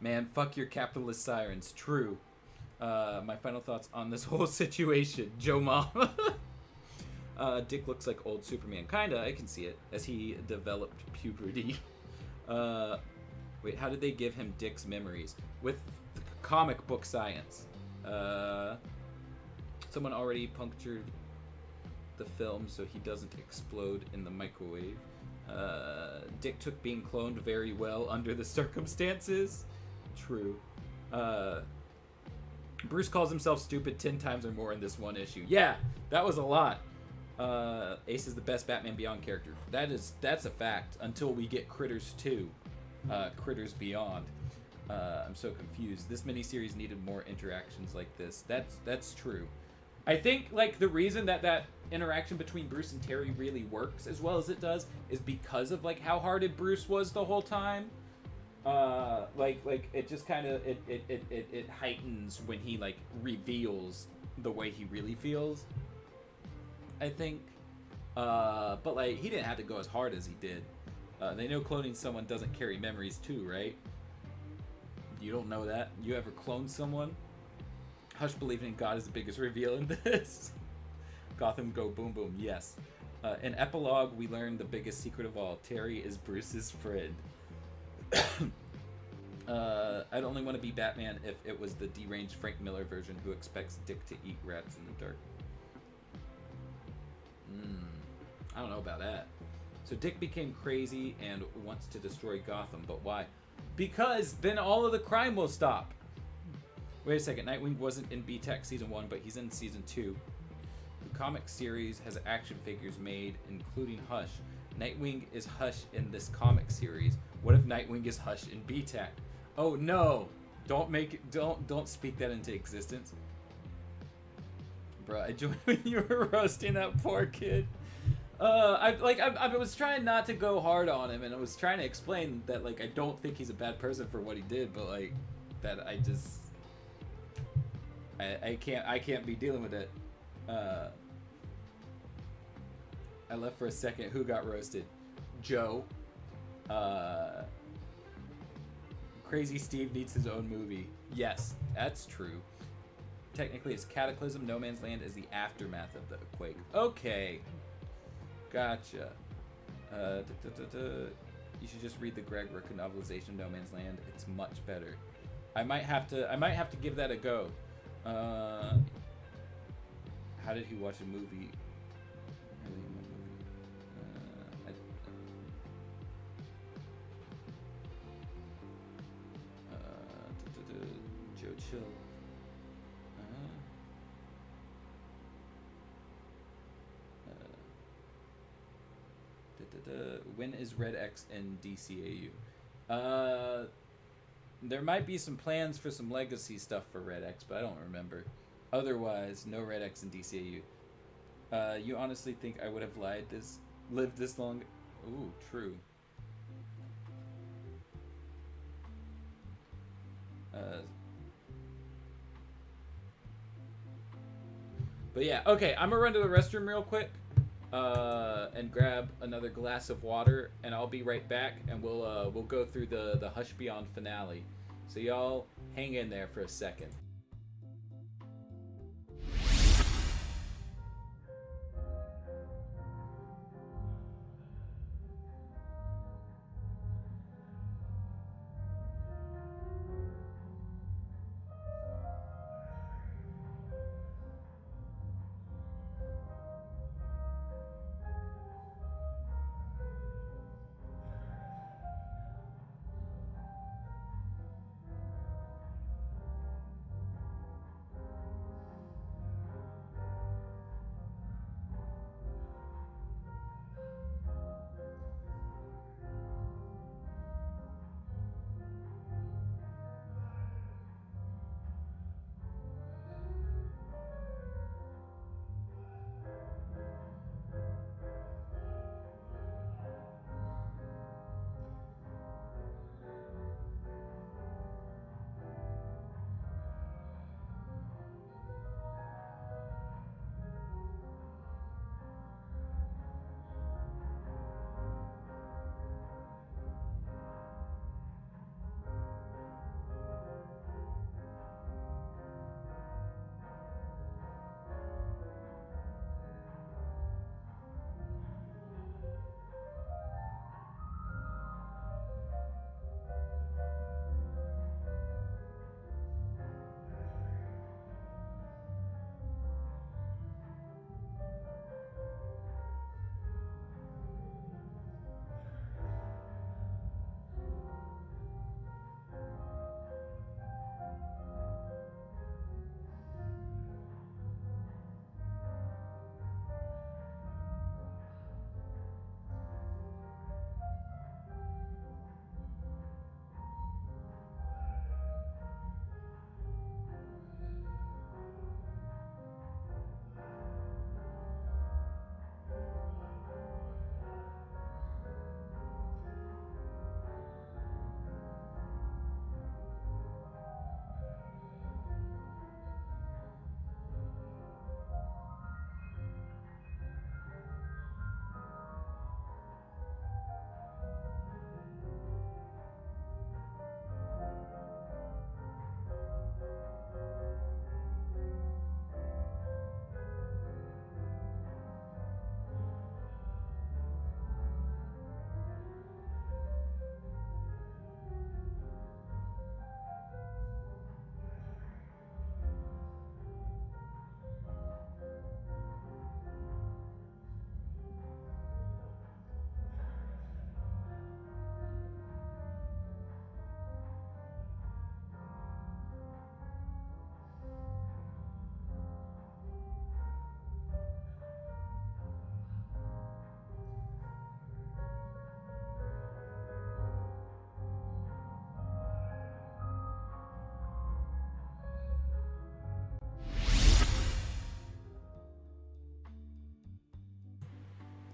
Man, fuck your capitalist sirens. True. My final thoughts on this whole situation. Joe Mom. Dick looks like old Superman. Kinda, I can see it. As he developed puberty. Wait, how did they give him Dick's memories? With comic book science. Someone already punctured the film so he doesn't explode in the microwave. Dick took being cloned very well under the circumstances. True. Bruce calls himself stupid 10 times or more in this one issue. Yeah, that was a lot. Ace is the best Batman Beyond character. That's a fact until we get Critters 2. Critters Beyond. I'm so confused. This miniseries needed more interactions like this. That's true. I think like the reason that interaction between Bruce and Terry really works as well as it does is because of like how hearted Bruce was the whole time. Like it just kind of it heightens when he like reveals the way he really feels, I think. But like he didn't have to go as hard as he did. They know cloning someone doesn't carry memories too, right? You don't know that? You ever cloned someone? Hush believing in God is the biggest reveal in this. Gotham go boom boom, yes. In epilogue, we learn the biggest secret of all. Terry is Bruce's friend. I'd only want to be Batman if it was the deranged Frank Miller version who expects Dick to eat rats in the dark. I don't know about that. So Dick became crazy and wants to destroy Gotham, but why? Because then all of the crime will stop. Wait a second, Nightwing wasn't in B-Tech Season 1, but he's in Season 2. The comic series has action figures made, including Hush. Nightwing is Hush in this comic series. What if Nightwing is Hush in B-Tech? Oh no! Don't speak that into existence. Bruh, I joined when you were roasting that poor kid. I was trying not to go hard on him, and I was trying to explain that like I don't think he's a bad person for what he did, but like that I just I can't be dealing with it. I left for a second. Who got roasted? Joe. Crazy Steve needs his own movie. Yes, that's true. Technically, it's Cataclysm. No Man's Land is the aftermath of the quake. Okay, gotcha. You should just read the Greg Rucka novelization of No Man's Land. It's much better. I might have to give that a go. How did he watch a movie? Joe Chill. When is Red X in DCAU? There might be some plans for some legacy stuff for Red X, but I don't remember. Otherwise, no Red X in DCAU. You honestly think I would have lived this long? Ooh, true. But yeah, okay, I'm gonna run to the restroom real quick and grab another glass of water, and I'll be right back, and we'll go through the Hush Beyond finale. So y'all hang in there for a second.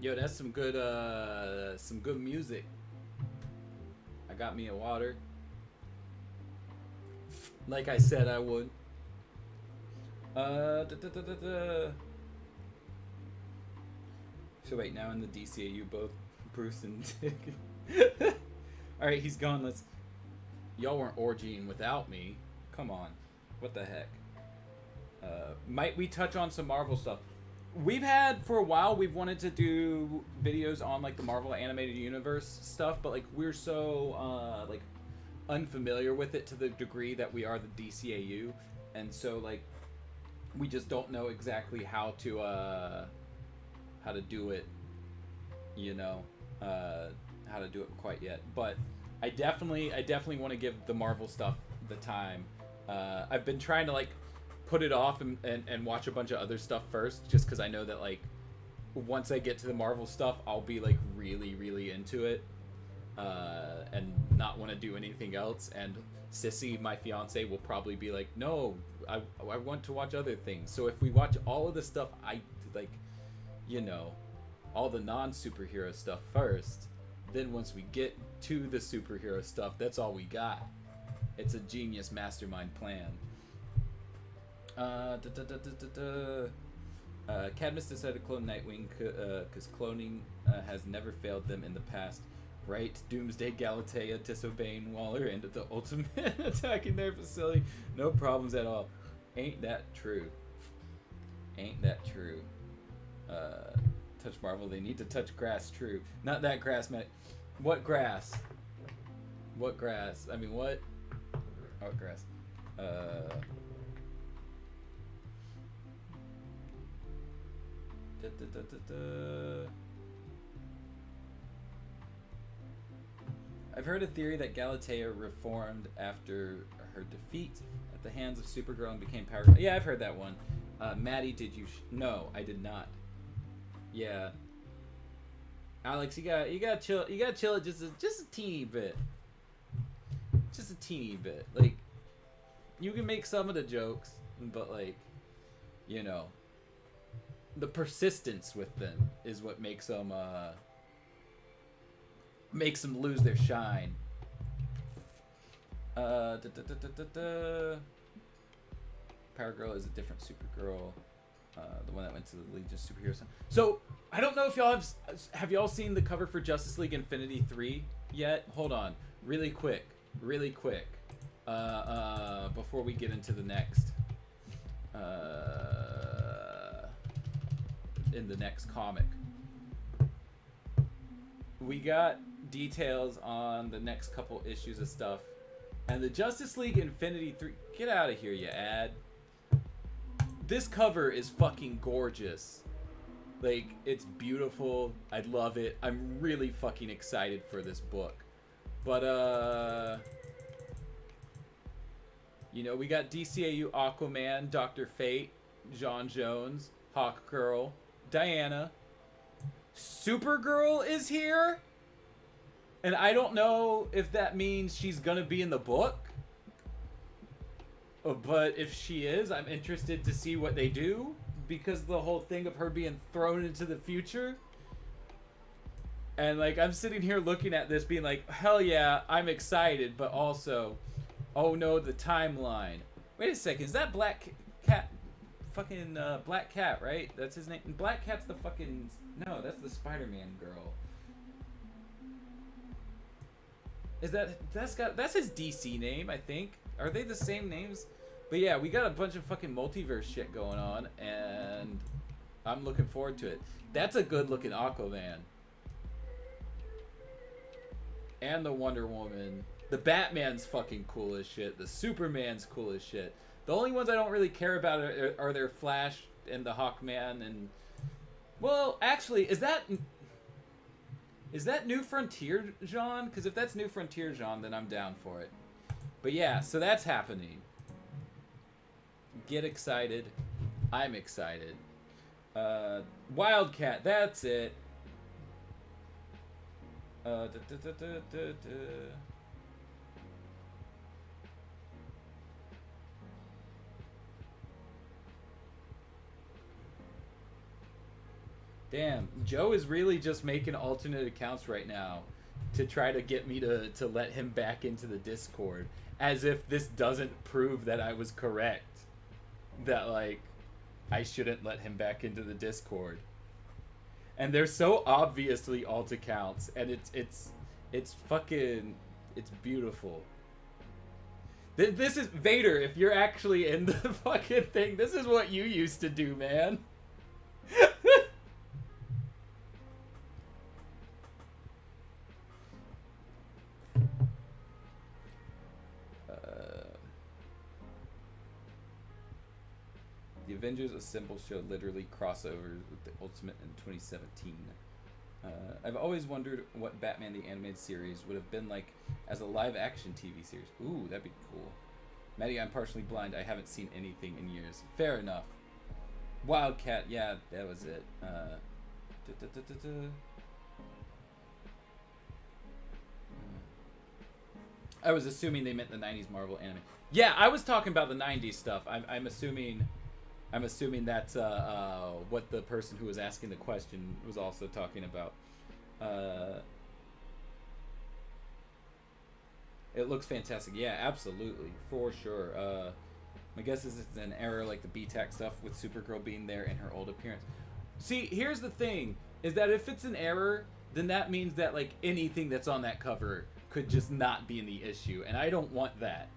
Yo, that's some good music. I got me a water. Like I said I would. So wait, now in the DCAU, both Bruce and Dick. Alright, he's gone. Let's... Y'all weren't orgying without me. Come on. What the heck? Might we touch on some Marvel stuff? We've had, for a while, we've wanted to do videos on, like, the Marvel Animated Universe stuff, but, like, we're so, like, unfamiliar with it to the degree that we are the DCAU, and so, like, we just don't know exactly how to do it, you know, how to do it quite yet. But I definitely want to give the Marvel stuff the time. I've been trying to, like, put it off and watch a bunch of other stuff first, just because I know that, like, once I get to the Marvel stuff, I'll be, like, really, really into it, and not want to do anything else. And Sissy, my fiance, will probably be like, no, I want to watch other things. So if we watch all of the stuff, like, you know, all the non-superhero stuff first, then once we get to the superhero stuff, that's all we got. It's a genius mastermind plan. Cadmus decided to clone Nightwing because cloning has never failed them in the past. Right? Doomsday Galatea disobeying Waller and the Ultimate attacking their facility. No problems at all. Ain't that true? Ain't that true? Touch Marvel, they need to touch grass. True. Not that grass, man. What grass? What grass? I mean, what? What grass? I've heard a theory that Galatea reformed after her defeat at the hands of Supergirl and became powerful. Yeah, I've heard that one. Mattie, did you? No, I did not. Yeah. Alex, you gotta chill. You gotta chill it just a teeny bit. Just a teeny bit. Like, you can make some of the jokes, but, like, you know, the persistence with them is what makes them lose their shine. Power Girl is a different Supergirl. The one that went to the Legion of Superheroes. So, I don't know if y'all have y'all seen the cover for Justice League Infinity 3 yet? Hold on. Really quick. Before we get into the next. In the next comic. We got details on the next couple issues of stuff. And the Justice League Infinity 3... Get out of here, you ad. This cover is fucking gorgeous. Like, it's beautiful. I love it. I'm really fucking excited for this book. But, you know, we got DCAU Aquaman, Dr. Fate, J'onn J'onzz, Hawkgirl, Diana. Supergirl is here? And I don't know if that means she's gonna be in the book. But if she is, I'm interested to see what they do. Because the whole thing of her being thrown into the future. And, like, I'm sitting here looking at this being like, hell yeah, I'm excited. But also, oh no, the timeline. Wait a second, is that Black Cat? Fucking Black Cat, right? That's his name. Black Cat's the fucking... No, that's the Spider-Man girl. Is that's his DC name, I think. Are they the same names? But yeah, we got a bunch of fucking multiverse shit going on, and I'm looking forward to it. That's a good looking Aquaman. And the Wonder Woman. The Batman's fucking cool as shit. The Superman's cool as shit. The only ones I don't really care about are their Flash and the Hawkman and... Well, actually, is that New Frontier J'onn? Because if that's New Frontier J'onn, then I'm down for it. But yeah, so that's happening. Get excited. I'm excited. Wildcat, that's it. Damn, Joe is really just making alternate accounts right now to try to get me to let him back into the Discord, as if this doesn't prove that I was correct. that, like, I shouldn't let him back into the Discord. And they're so obviously alt accounts, and it's fucking, it's beautiful. This is Vader. If you're actually in the fucking thing, this is what you used to do, man. The Avengers Assemble show literally crossovers with the Ultimate in 2017. I've always wondered what Batman the Animated Series would have been like as a live-action TV series. Ooh, that'd be cool. Mattie, I'm partially blind. I haven't seen anything in years. Fair enough. Wildcat, yeah, that was it. I was assuming they meant the 90s Marvel anime. Yeah, I was talking about the 90s stuff. I'm assuming that's what the person who was asking the question was also talking about. It looks fantastic. Yeah, absolutely. For sure. My guess is it's an error like the BTAC stuff with Supergirl being there in her old appearance. See, here's the thing, is that if it's an error, then that means that, like, anything that's on that cover could just not be in the issue. And I don't want that.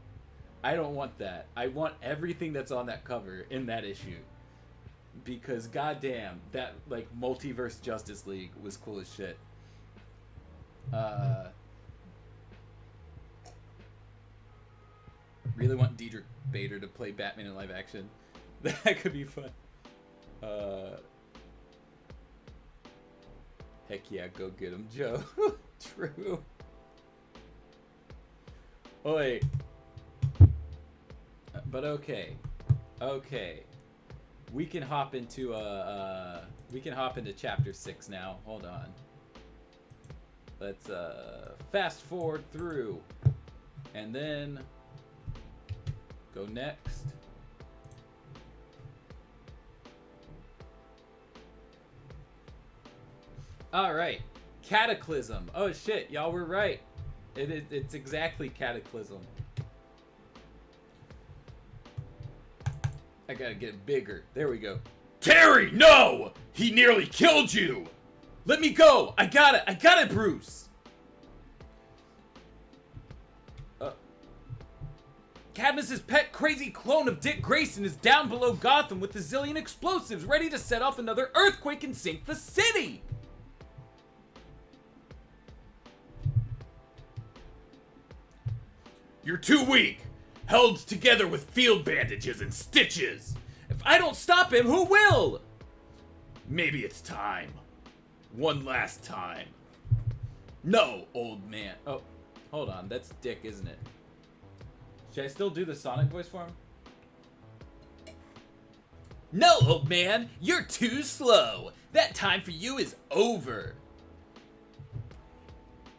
I don't want that. I want everything that's on that cover in that issue. Because goddamn, that, like, Multiverse Justice League was cool as shit. Really want Diedrich Bader to play Batman in live action. That could be fun. Heck yeah, go get him, Joe. True. Oi. But okay. We can hop into chapter 6 now. Hold on. Let's fast forward through. And then go next. Alright. Cataclysm. Oh shit, y'all were right. It's exactly Cataclysm. I gotta get it bigger. There we go. Terry, no! He nearly killed you! Let me go! I got it, Bruce! Cadmus's pet crazy clone of Dick Grayson is down below Gotham with a zillion explosives ready to set off another earthquake and sink the city! You're too weak! Held together with field bandages and stitches! If I don't stop him, who will? Maybe it's time. One last time. No, old man. Oh, hold on. That's Dick, isn't it? Should I still do the Sonic voice for him? No, old man. You're too slow. That time for you is over.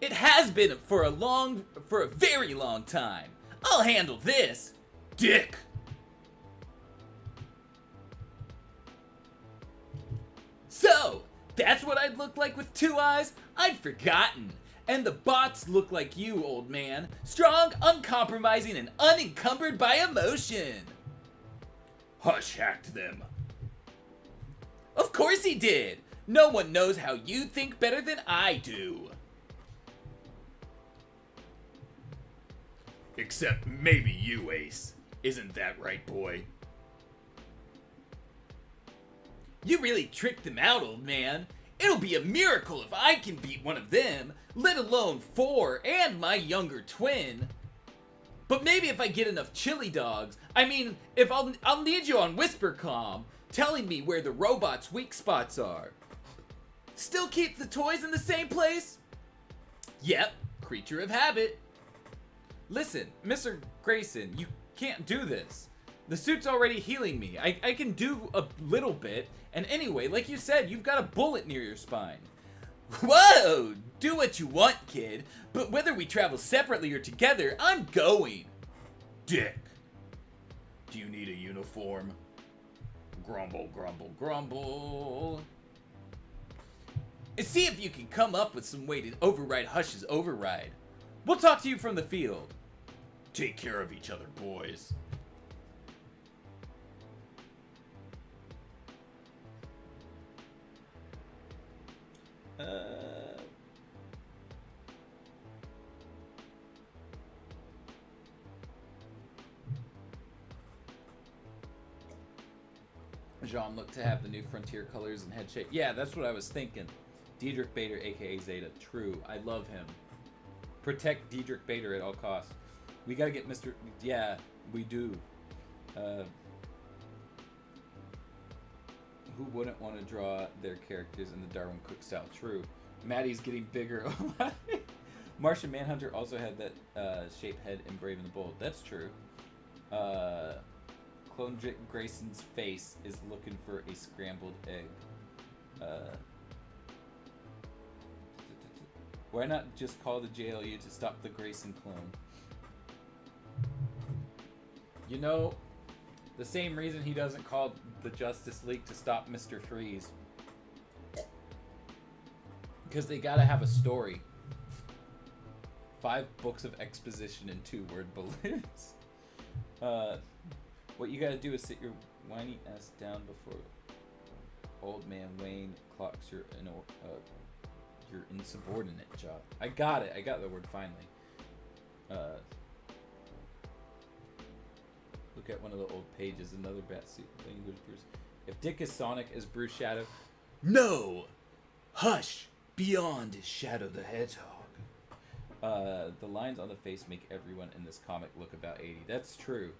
It has been for a very long time. I'll handle this. Dick. So, that's what I'd look like with two eyes? I'd forgotten. And the bots look like you, old man. Strong, uncompromising, and unencumbered by emotion. Hush hacked them. Of course he did. No one knows how you think better than I do. Except maybe you, Ace. Isn't that right, boy? You really tricked them out, old man. It'll be a miracle if I can beat one of them, let alone 4 and my younger twin. But maybe if I get enough chili dogs, I mean, if I'll need you on WhisperCom, telling me where the robot's weak spots are. Still keep the toys in the same place? Yep, creature of habit. Listen, Mr. Grayson, you can't do this. The suit's already healing me. I can do a little bit, and anyway, like you said, you've got a bullet near your spine. Whoa! Do what you want, kid, but whether we travel separately or together, I'm going. Dick. Do you need a uniform? Grumble, grumble, grumble. And see if you can come up with some way to override Hush's override. We'll talk to you from the field. Take care of each other, boys. Jean look to have the new Frontier colors and head shape. Yeah, that's what I was thinking. Diedrich Bader, aka Zeta. True. I love him. Protect Diedrich Bader at all costs. We gotta get Mr. Yeah, we do. Who wouldn't want to draw their characters in the Darwin Cook style? True. Maddie's getting bigger. Martian Manhunter also had that shape head in Brave and the Bold. That's true. Clone Grayson's face is looking for a scrambled egg. Why not just call the JLU to stop the Grayson clone? You know, the same reason he doesn't call the Justice League to stop Mr. Freeze. Because they gotta have a story. 5 books of exposition and 2-word balloons. What you gotta do is sit your whiny ass down before old man Wayne clocks your insubordinate job. I got it. I got the word finally. Look at one of the old pages. Another Batsuit thing. There's Bruce. If Dick is Sonic, is Bruce Shadow? No! Hush! Beyond is Shadow the Hedgehog. The lines on the face make everyone in this comic look about 80. That's true.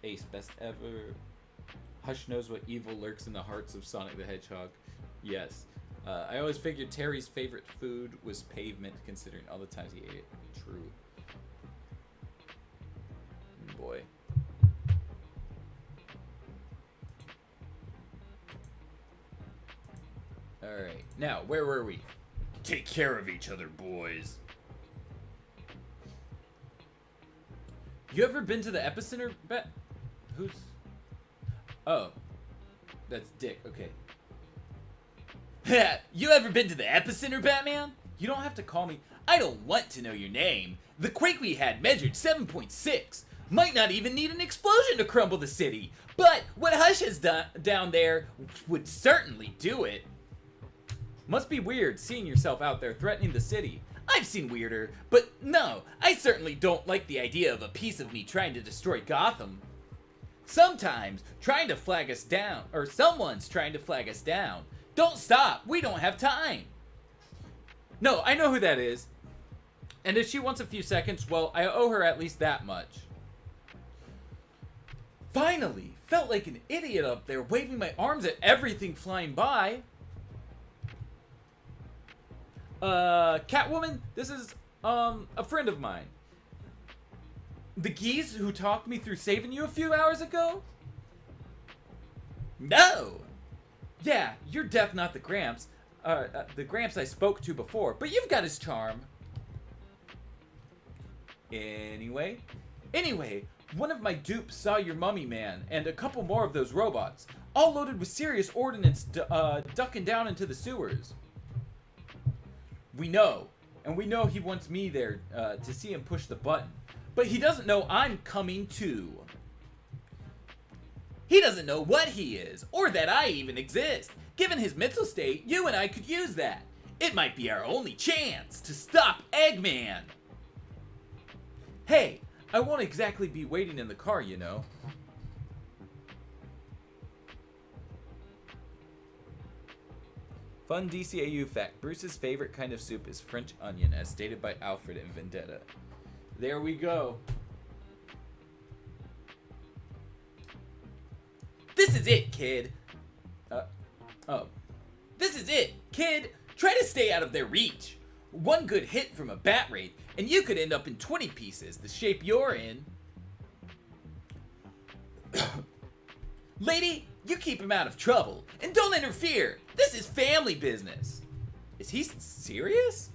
Ace, best ever. Hush knows what evil lurks in the hearts of Sonic the Hedgehog. Yes. I always figured Terry's favorite food was pavement, considering all the times he ate it. True. Boy. Alright. Now, where were we? Take care of each other, boys. You ever been to the epicenter, Bet? Who's... Oh. That's Dick. Okay. You ever been to the epicenter, Batman? You don't have to call me... I don't want to know your name. The quake we had measured 7.6. Might not even need an explosion to crumble the city. But what Hush has done down there would certainly do it. Must be weird seeing yourself out there threatening the city. I've seen weirder, but no, I certainly don't like the idea of a piece of me trying to destroy Gotham. Sometimes trying to flag us down, or someone's trying to flag us down. Don't stop, we don't have time. No, I know who that is. And if she wants a few seconds, well, I owe her at least that much. Finally, felt like an idiot up there waving my arms at everything flying by. Catwoman, this is, a friend of mine. The geese who talked me through saving you a few hours ago? No! Yeah, you're deaf, not the Gramps. The Gramps I spoke to before, but you've got his charm. Anyway, one of my dupes saw your mummy man and a couple more of those robots, all loaded with serious ordnance ducking down into the sewers. We know, and we know he wants me there to see him push the button. But he doesn't know I'm coming too. He doesn't know what he is, or that I even exist. Given his mental state, you and I could use that. It might be our only chance to stop Eggman. Hey, I won't exactly be waiting in the car, you know. Fun DCAU fact. Bruce's favorite kind of soup is French onion, as stated by Alfred in Vendetta. There we go. This is it, kid. Oh. This is it, kid. Try to stay out of their reach. One good hit from a bat wraith, and you could end up in 20 pieces, the shape you're in. Lady, you keep him out of trouble, and don't interfere. This is family business. Is he serious?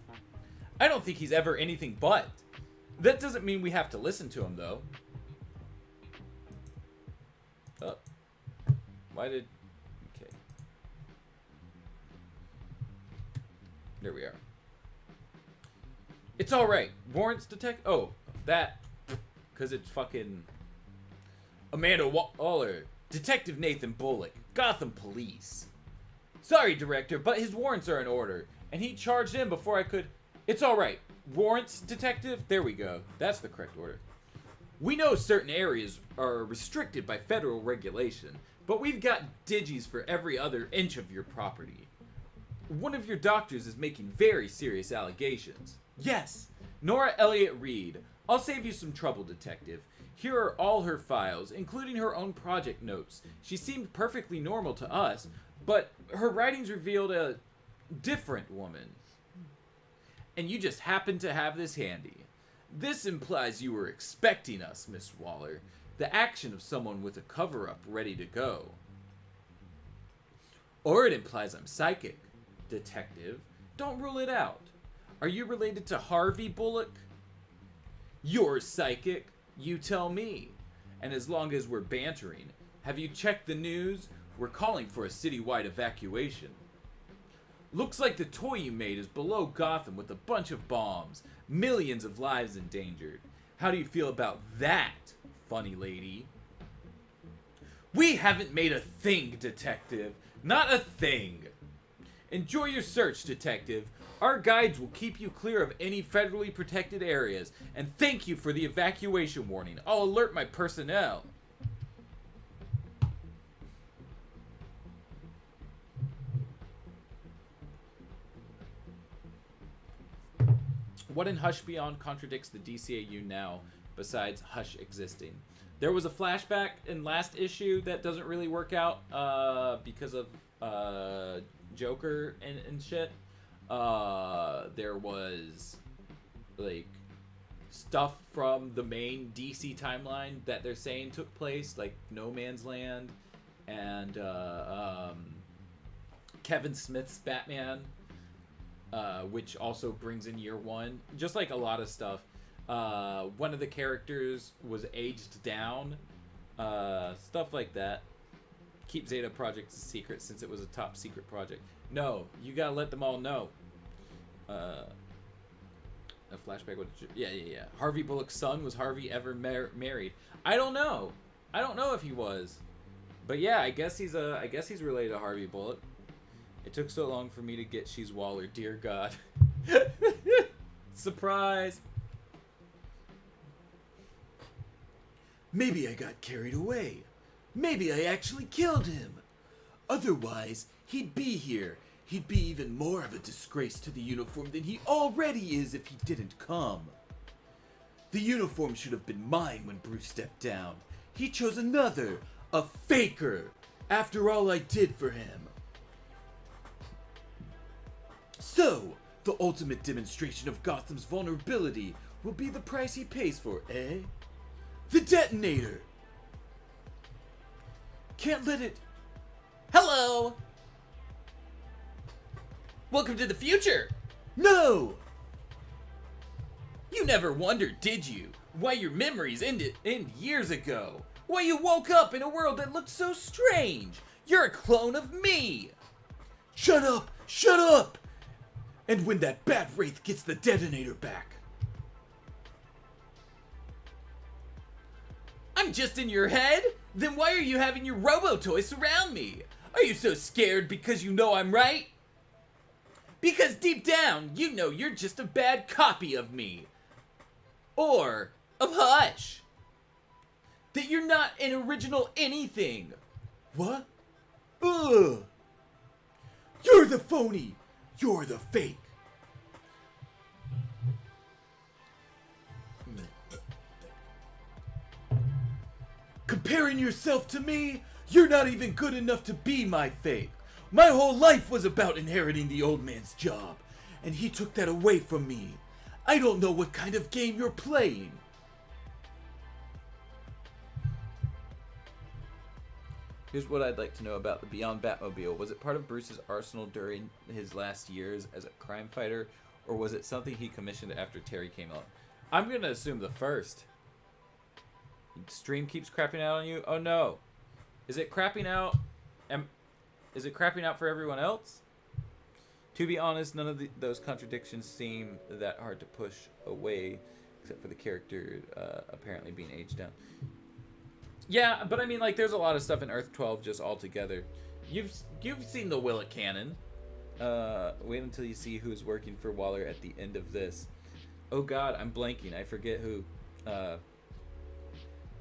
I don't think he's ever anything but. That doesn't mean we have to listen to him, though. Why did... Okay. There we are. It's alright. Warrants detect... Oh, that... Because it's fucking... Amanda Waller. Detective Nathan Bullock. Gotham Police. Sorry, Director, but his warrants are in order. And he charged in before I could... It's alright. Warrants, Detective? There we go. That's the correct order. We know certain areas are restricted by federal regulation, but we've got digis for every other inch of your property. One of your doctors is making very serious allegations. Yes, Nora Elliott Reed. I'll save you some trouble, detective. Here are all her files, including her own project notes. She seemed perfectly normal to us, but her writings revealed a different woman. And you just happen to have this handy. This implies you were expecting us, Miss Waller. The action of someone with a cover-up ready to go. Or it implies I'm psychic, detective. Don't rule it out. Are you related to Harvey Bullock? You're psychic. You tell me. And as long as we're bantering, have you checked the news? We're calling for a citywide evacuation. Looks like the toy you made is below Gotham with a bunch of bombs. Millions of lives endangered. How do you feel about that, funny lady? We haven't made a thing, detective. Not a thing. Enjoy your search, detective. Our guides will keep you clear of any federally protected areas. And thank you for the evacuation warning. I'll alert my personnel. What in Hush Beyond contradicts the DCAU now, besides Hush existing? There was a flashback in last issue that doesn't really work out because of Joker and shit. There was like stuff from the main DC timeline that they're saying took place, like No Man's Land and Kevin Smith's Batman. Which also brings in Year One. Just like a lot of stuff. One of the characters was aged down. Stuff like that. Keep Zeta Project a secret since it was a top secret project. No, you gotta let them all know. A flashback. Yeah. Harvey Bullock's son, was Harvey ever married? I don't know. I don't know if he was. But yeah, I guess he's related to Harvey Bullock. It took so long for me to get She's Waller. Dear God. Surprise. Maybe I got carried away. Maybe I actually killed him. Otherwise, he'd be here. He'd be even more of a disgrace to the uniform than he already is if he didn't come. The uniform should have been mine when Bruce stepped down. He chose another, a faker, after all I did for him. So, the ultimate demonstration of Gotham's vulnerability will be the price he pays for, eh? The detonator! Can't let it... Hello! Welcome to the future! No! You never wondered, did you, why your memories end years ago? Why you woke up in a world that looked so strange? You're a clone of me! Shut up! Shut up! And when that Bat Wraith gets the detonator back. I'm just in your head? Then why are you having your robo-toy surround me? Are you so scared because you know I'm right? Because deep down, you know you're just a bad copy of me. Or of Hush. That you're not an original anything. What? Ugh! You're the phony! You're the fake. Comparing yourself to me, you're not even good enough to be my fake. My whole life was about inheriting the old man's job, and he took that away from me. I don't know what kind of game you're playing. Here's what I'd like to know about the Beyond Batmobile. Was it part of Bruce's arsenal during his last years as a crime fighter, or was it something he commissioned after Terry came along? I'm going to assume the first. Stream keeps crapping out on you? Oh no. Is it crapping out? Is it crapping out for everyone else? To be honest, none of those contradictions seem that hard to push away, except for the character apparently being aged down. Yeah, but I mean, like, there's a lot of stuff in Earth 12 just altogether. You've seen the Willet Cannon. Wait until you see who's working for Waller at the end of this. Oh God, I'm blanking. I forget who.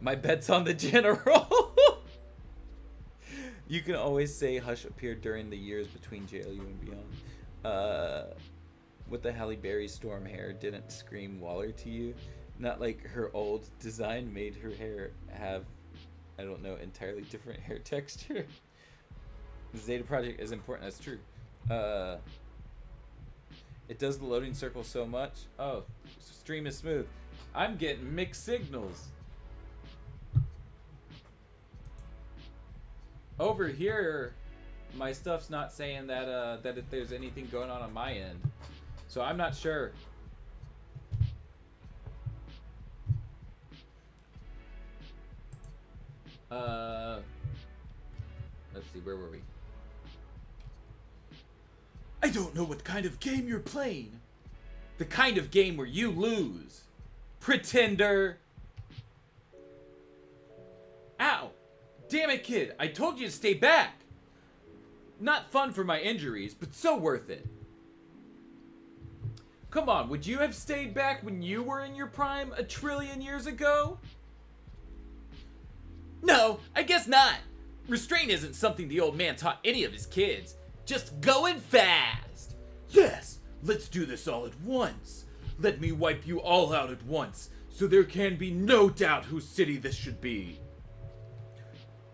My bet's on the general. You can always say Hush appeared during the years between JLU and beyond. With the Halle Berry storm hair didn't scream Waller to you? Not like her old design made her hair have, I don't know, entirely different hair texture. The Zeta Project is important, that's true. It does the loading circle so much. Oh, stream is smooth. I'm getting mixed signals. Over here, my stuff's not saying that that if there's anything going on my end. So I'm not sure. Let's see, where were we? I don't know what kind of game you're playing. The kind of game where you lose. Pretender. Ow. Damn it, kid. I told you to stay back. Not fun for my injuries, but so worth it. Come on, would you have stayed back when you were in your prime a trillion years ago? No, I guess not. Restraint isn't something the old man taught any of his kids. Just going fast. Yes, let's do this all at once. Let me wipe you all out at once, so there can be no doubt whose city this should be.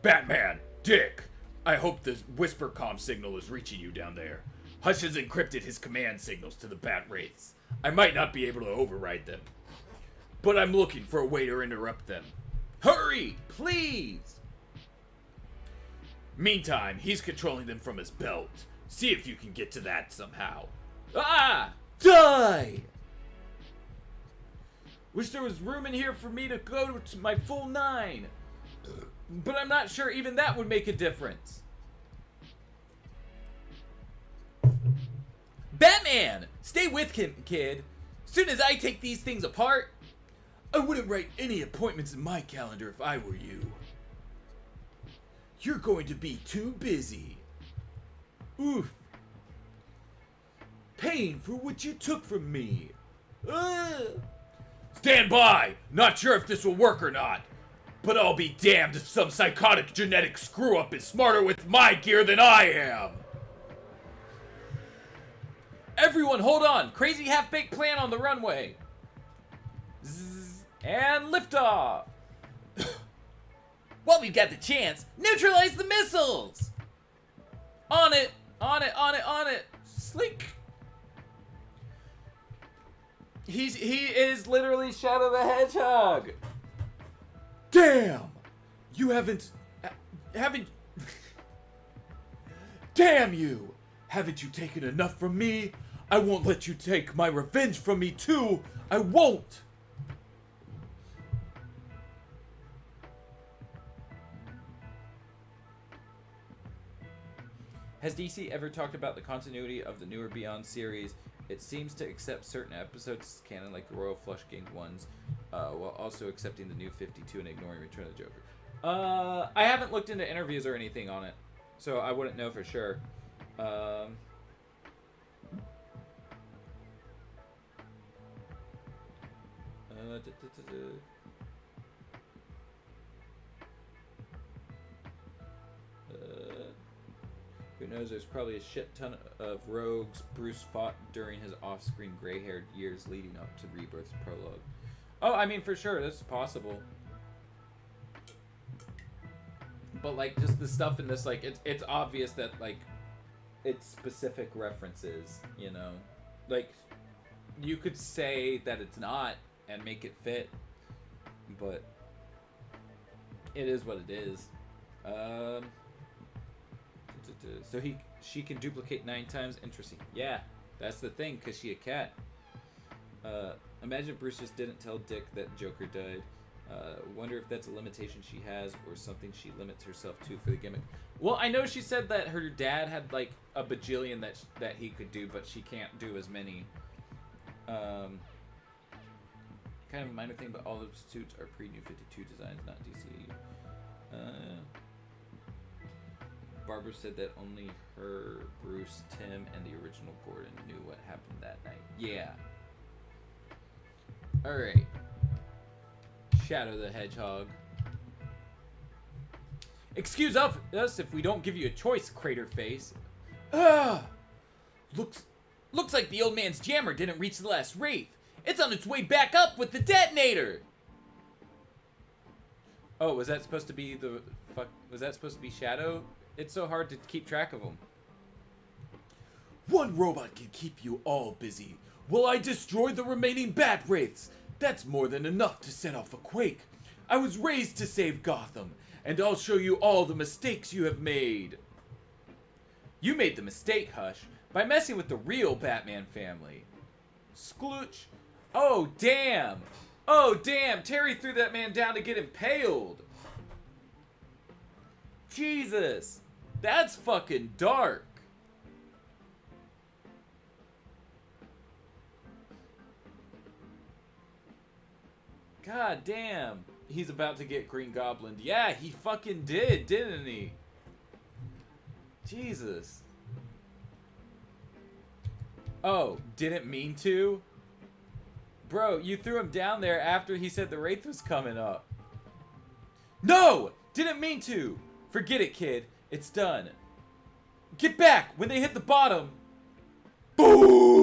Batman, Dick, I hope the whisper comm signal is reaching you down there. Hush has encrypted his command signals to the Bat Wraiths. I might not be able to override them, but I'm looking for a way to interrupt them. Hurry, please! Meantime, he's controlling them from his belt. See if you can get to that somehow. Ah! Die! Wish there was room in here for me to go to my full 9. But I'm not sure even that would make a difference. Batman! Stay with him, kid. Soon as I take these things apart... I wouldn't write any appointments in my calendar if I were you. You're going to be too busy. Oof. Paying for what you took from me. Stand by! Not sure if this will work or not. But I'll be damned if some psychotic genetic screw-up is smarter with my gear than I am! Everyone, hold on! Crazy half-baked plan on the runway! Zzz, and liftoff! While we've got the chance, neutralize the missiles! On it! On it, on it, on it! Slink! He is literally Shadow the Hedgehog! Damn! You haven't... Damn you! Haven't you taken enough from me? I won't let you take my revenge from me too! I won't! Has DC ever talked about the continuity of the newer Beyond series? It seems to accept certain episodes as canon, like the Royal Flush Gang ones, while also accepting the new 52 and ignoring Return of the Joker. I haven't looked into interviews or anything on it, so I wouldn't know for sure. Who knows, there's probably a shit ton of rogues Bruce fought during his off-screen gray-haired years leading up to Rebirth's prologue. Oh, I mean, for sure, that's possible. But, like, just the stuff in this, like, it's obvious that, like, it's specific references, you know? Like, you could say that it's not and make it fit, but it is what it is. So she can duplicate 9 times. Interesting. Yeah, that's the thing, because she a cat. Imagine if Bruce just didn't tell Dick that Joker died. Wonder if that's a limitation she has or something she limits herself to for the gimmick. Well, I know she said that her dad had like a bajillion that he could do, but she can't do as many. Kind of a minor thing, but all of the suits are pre-New 52 designs, not DCAU. Barbara said that only her, Bruce, Tim, and the original Gordon knew what happened that night. Yeah. Alright. Shadow the Hedgehog. Excuse us if we don't give you a choice, Crater Face. Ah! Looks like the old man's jammer didn't reach the last wraith. It's on its way back up with the detonator! Oh, was that supposed to be the... Was that supposed to be Shadow? It's so hard to keep track of them. One robot can keep you all busy, while I destroy the remaining bat wraiths. That's more than enough to set off a quake. I was raised to save Gotham, and I'll show you all the mistakes you have made. You made the mistake, Hush, by messing with the real Batman family. Sklooch. Oh, damn. Oh, damn. Terry threw that man down to get impaled. Jesus. That's fucking dark. God damn. He's about to get Green Goblin. Yeah, he fucking did, didn't he? Jesus. Oh, didn't mean to? Bro, you threw him down there after he said the Wraith was coming up. No! Didn't mean to! Forget it, kid. It's done. Get back! When they hit the bottom... Boom!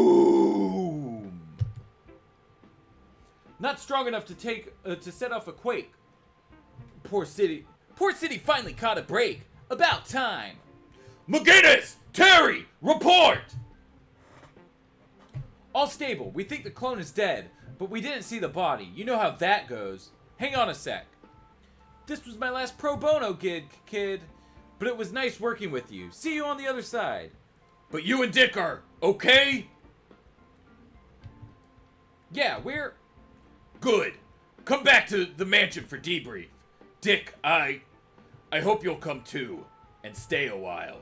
Not strong enough to set off a quake. Poor city finally caught a break. About time. McGinnis! Terry! Report! All stable. We think the clone is dead, but we didn't see the body. You know how that goes. Hang on a sec. This was my last pro bono gig, kid. But it was nice working with you. See you on the other side. But you and Dick are okay? Yeah, we're... Good. Come back to the mansion for debrief. Dick, I hope you'll come too. And stay a while.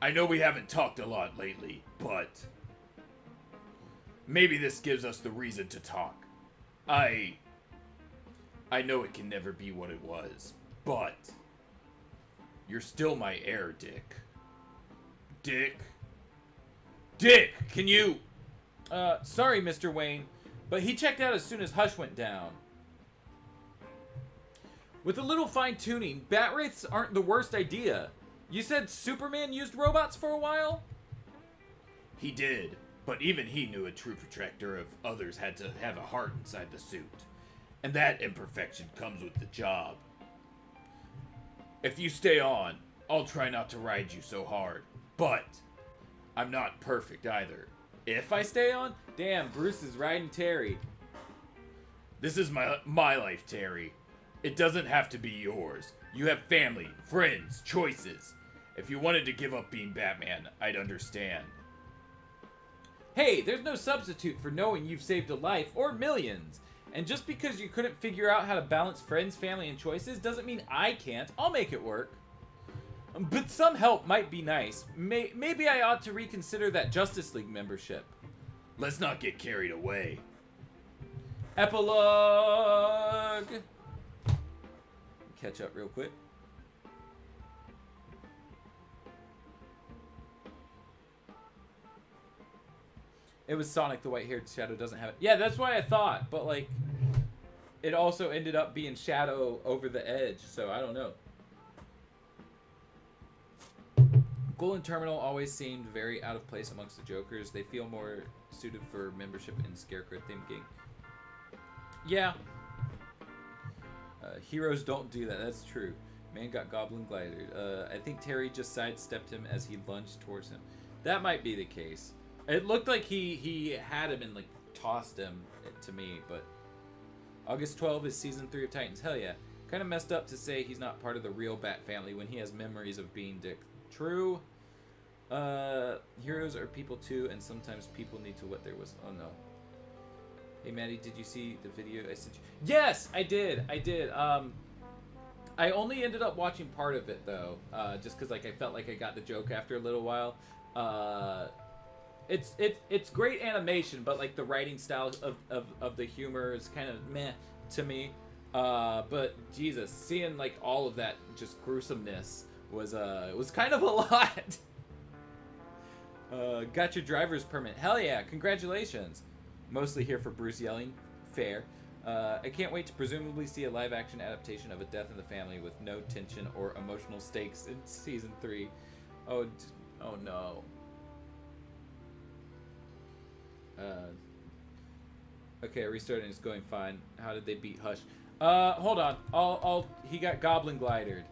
I know we haven't talked a lot lately, but... maybe this gives us the reason to talk. I know it can never be what it was, but... you're still my heir, Dick. Dick, can you... Sorry, Mr. Wayne, but he checked out as soon as Hush went down. With a little fine-tuning, bat wraiths aren't the worst idea. You said Superman used robots for a while? He did, but even he knew a true protector of others had to have a heart inside the suit. And that imperfection comes with the job. If you stay on, I'll try not to ride you so hard. But I'm not perfect either. If I stay on? Damn, Bruce is riding Terry. This is my life, Terry. It doesn't have to be yours. You have family, friends, choices. If you wanted to give up being Batman, I'd understand. Hey, there's no substitute for knowing you've saved a life or millions. And just because you couldn't figure out how to balance friends, family, and choices doesn't mean I can't. I'll make it work. But some help might be nice. Maybe I ought to reconsider that Justice League membership. Let's not get carried away. Epilogue! Catch up real quick. It was Sonic the White-Haired Shadow doesn't have it. Yeah, that's why I thought, but like, it also ended up being Shadow over the edge, so I don't know. Golden Terminal always seemed very out of place amongst the Jokers. They feel more suited for membership in Scarecrow thinking. Yeah. Heroes don't do that, that's true. Man got Goblin Glidered. I think Terry just sidestepped him as he lunged towards him. That might be the case. It looked like he had him and like tossed him to me, but... August 12 is season 3 of Titans. Hell yeah. Kind of messed up to say he's not part of the real Bat family when he has memories of being Dick. True. Heroes are people too, and sometimes people need to wet their whistle. Oh no. Hey Mattie, did you see the video I sent you? Yes, I did. I only ended up watching part of it though, just because like I felt like I got the joke after a little while. It's great animation, but like the writing style of the humor is kind of meh to me. But Jesus, seeing like all of that just gruesomeness was kind of a lot. Got your driver's permit. Hell yeah, congratulations. Mostly here for Bruce yelling. Fair. I can't wait to presumably see a live-action adaptation of A Death in the Family with no tension or emotional stakes in season 3. Oh no. Okay, restarting is going fine. How did they beat Hush? Hold on. He got Goblin Glidered.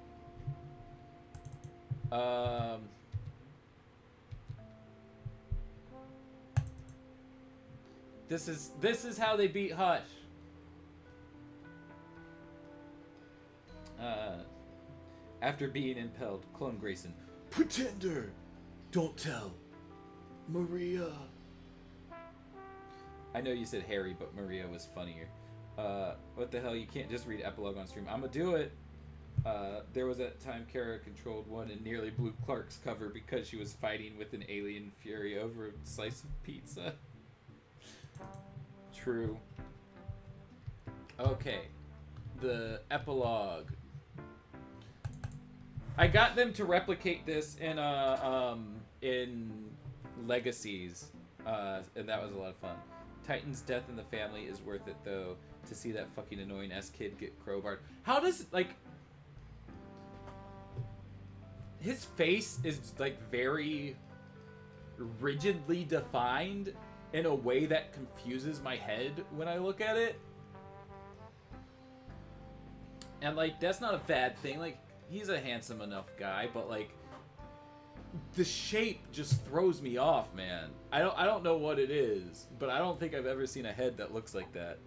This is how they beat Hush. After being impelled, Clone Grayson. Pretender! Don't tell. Maria. I know you said Harry, but Maria was funnier. What the hell? You can't just read epilogue on stream. I'm gonna do it. There was that time Kara controlled one and nearly blew Clark's cover because she was fighting with an alien fury over a slice of pizza. True. Okay. The epilogue. I got them to replicate this in Legacies, and that was a lot of fun. Titan's death in the family is worth it though, to see that fucking annoying ass kid get crowbarred. How does, like, his face is like very rigidly defined in a way that confuses my head when I look at it. And like, that's not a bad thing. Like, he's a handsome enough guy, but like, the shape just throws me off, man. I don't know what it is, but I don't think I've ever seen a head that looks like that.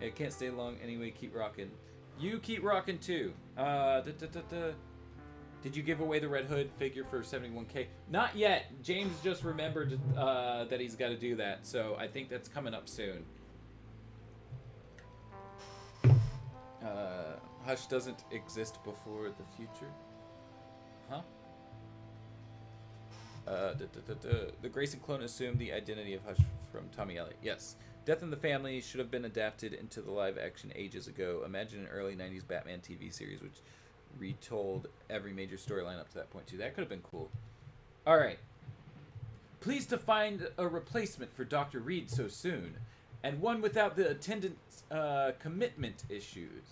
It can't stay long anyway. Keep rocking. You keep rocking too. Did you give away the Red Hood figure for 71K? Not yet. James just remembered that he's got to do that, so I think that's coming up soon. Hush doesn't exist before the future. Huh? The Grayson clone assumed the identity of Hush from Tommy Elliott. Yes. Death in the Family should have been adapted into the live action ages ago. Imagine an early 90s Batman TV series which retold every major storyline up to that point too. That could have been cool. Alright. Pleased to find a replacement for Dr. Reed so soon. And one without the attendance commitment issues.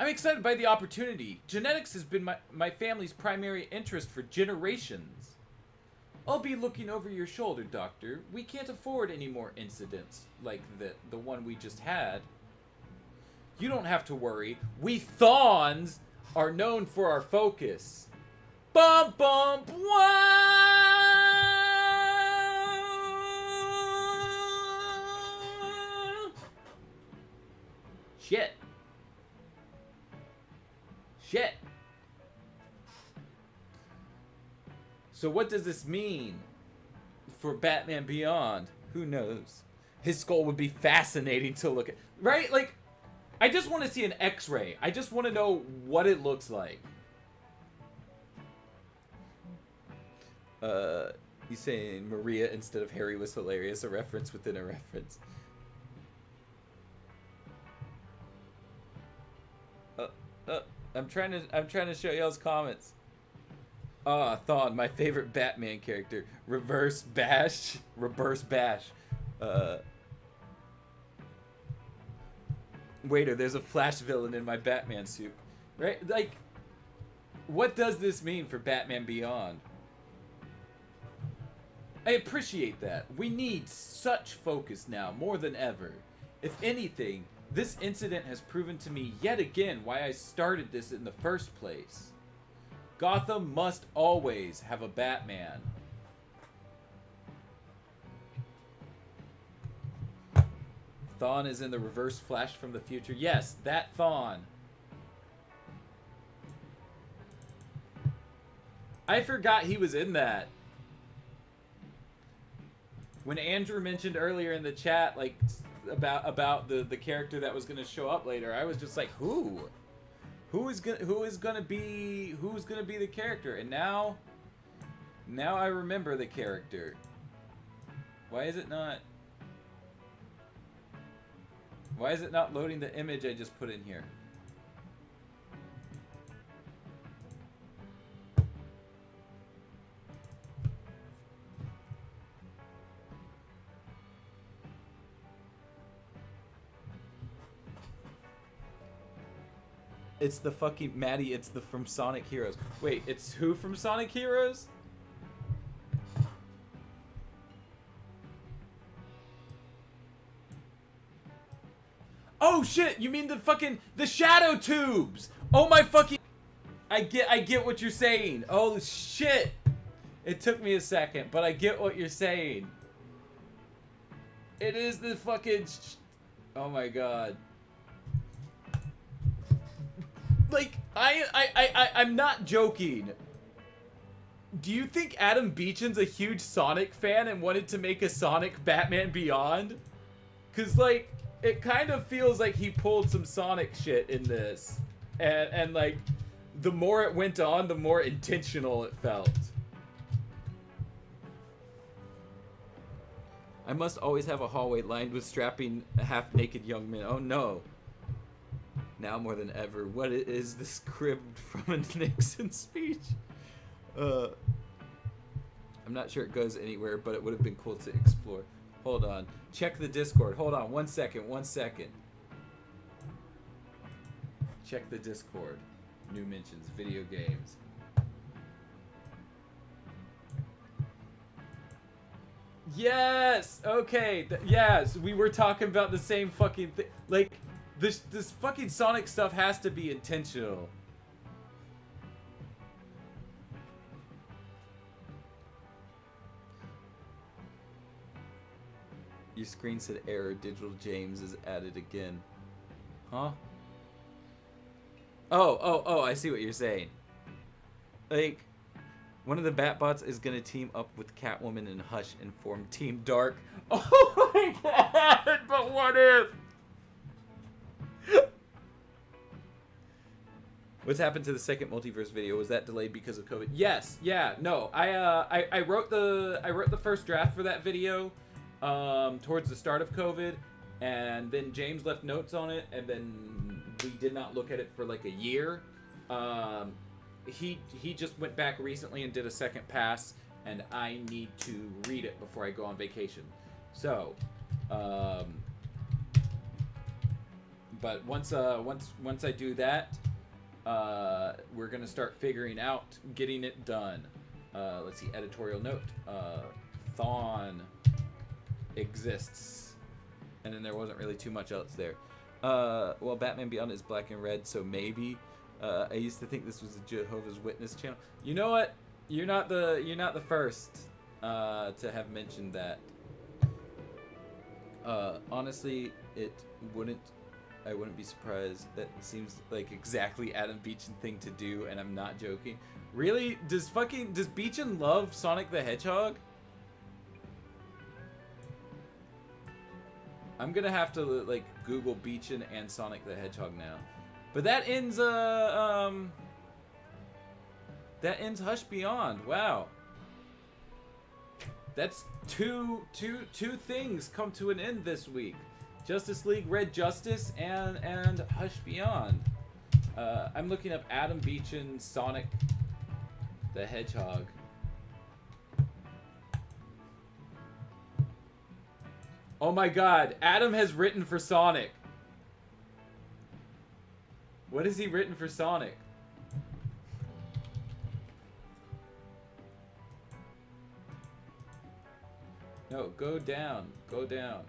I'm excited by the opportunity. Genetics has been my family's primary interest for generations. I'll be looking over your shoulder, Doctor. We can't afford any more incidents like the one we just had. You don't have to worry. We Thawns are known for our focus. Bum bum Shit. Shit. So what does this mean for Batman Beyond? Who knows? His skull would be fascinating to look at. Right? Like, I just want to see an X-ray. I just want to know what it looks like. He's saying Maria instead of Harry was hilarious. A reference within a reference. I'm trying to show y'all's comments. Thawne, my favorite Batman character. Reverse Bash. Waiter, there's a Flash villain in my Batman suit. Right? Like, what does this mean for Batman Beyond? I appreciate that. We need such focus now, more than ever. If anything, this incident has proven to me yet again why I started this in the first place. Gotham must always have a Batman. Thawne is in the Reverse Flash from the future. Yes, that Thawne. I forgot he was in that. When Andrew mentioned earlier in the chat, like, about the character that was going to show up later, I was just like, who is gonna be the character? And now I remember the character. Why is it not loading the image I just put in here? It's the fucking Mattie. It's the from Sonic Heroes. Wait, it's who from Sonic Heroes? Oh shit! You mean the shadow tubes? Oh my fucking! I get what you're saying. Oh shit! It took me a second, but I get what you're saying. It is the fucking. Oh my god. Like I'm not joking. Do you think Adam Beecham's a huge Sonic fan and wanted to make a Sonic Batman Beyond? Cause like it kind of feels like he pulled some Sonic shit in this, and like the more it went on, the more intentional it felt. I must always have a hallway lined with strapping half-naked young men. Oh no. Now more than ever, what is this cribbed from a Nixon speech? I'm not sure it goes anywhere, but it would have been cool to explore. Hold on. Check the Discord. Hold on. 1 second. 1 second. Check the Discord. New mentions. Video games. Yes! Okay. Yes, we were talking about the same fucking thing. Like, this fucking Sonic stuff has to be intentional. Your screen said error. Digital James is added again. Huh? Oh, I see what you're saying. Like, one of the Batbots is gonna team up with Catwoman and Hush and form Team Dark. Oh my god, but what if? What's happened to the second multiverse video? Was that delayed because of COVID? Yes, yeah, no. I wrote the first draft for that video towards the start of COVID, and then James left notes on it, and then we did not look at it for like a year. He just went back recently and did a second pass, and I need to read it before I go on vacation. So, but once I do that, we're gonna start figuring out getting it done. Let's see, editorial note. Thawne exists, and then there wasn't really too much else there. Well, Batman Beyond is black and red, so maybe. I used to think this was a Jehovah's Witness channel. You know what? You're not the first to have mentioned that. Honestly, I wouldn't be surprised. That seems like exactly Adam Beechan thing to do, and I'm not joking. Really? Does Beechan love Sonic the Hedgehog? I'm gonna have to like Google Beechan and Sonic the Hedgehog now. But that ends Hush Beyond. Wow. That's two things come to an end this week. Justice League Red Justice and Hush Beyond. I'm looking up Adam Beechan, Sonic the Hedgehog. Oh my god, Adam has written for Sonic. What has he written for Sonic? No, go down. Go down.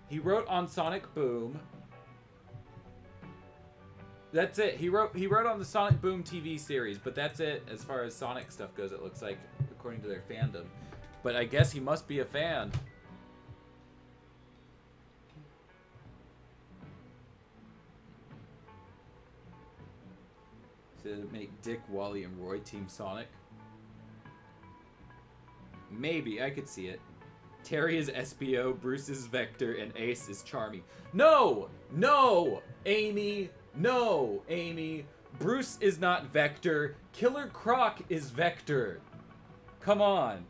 He wrote on Sonic Boom. That's it. He wrote on the Sonic Boom TV series, but that's it as far as Sonic stuff goes, it looks like, according to their fandom. But I guess he must be a fan. To make Dick, Wally, and Roy Team Sonic. Maybe, I could see it. Terry is SBO, Bruce is Vector, and Ace is Charmy. No! No! Amy! No, Amy! Bruce is not Vector. Killer Croc is Vector. Come on.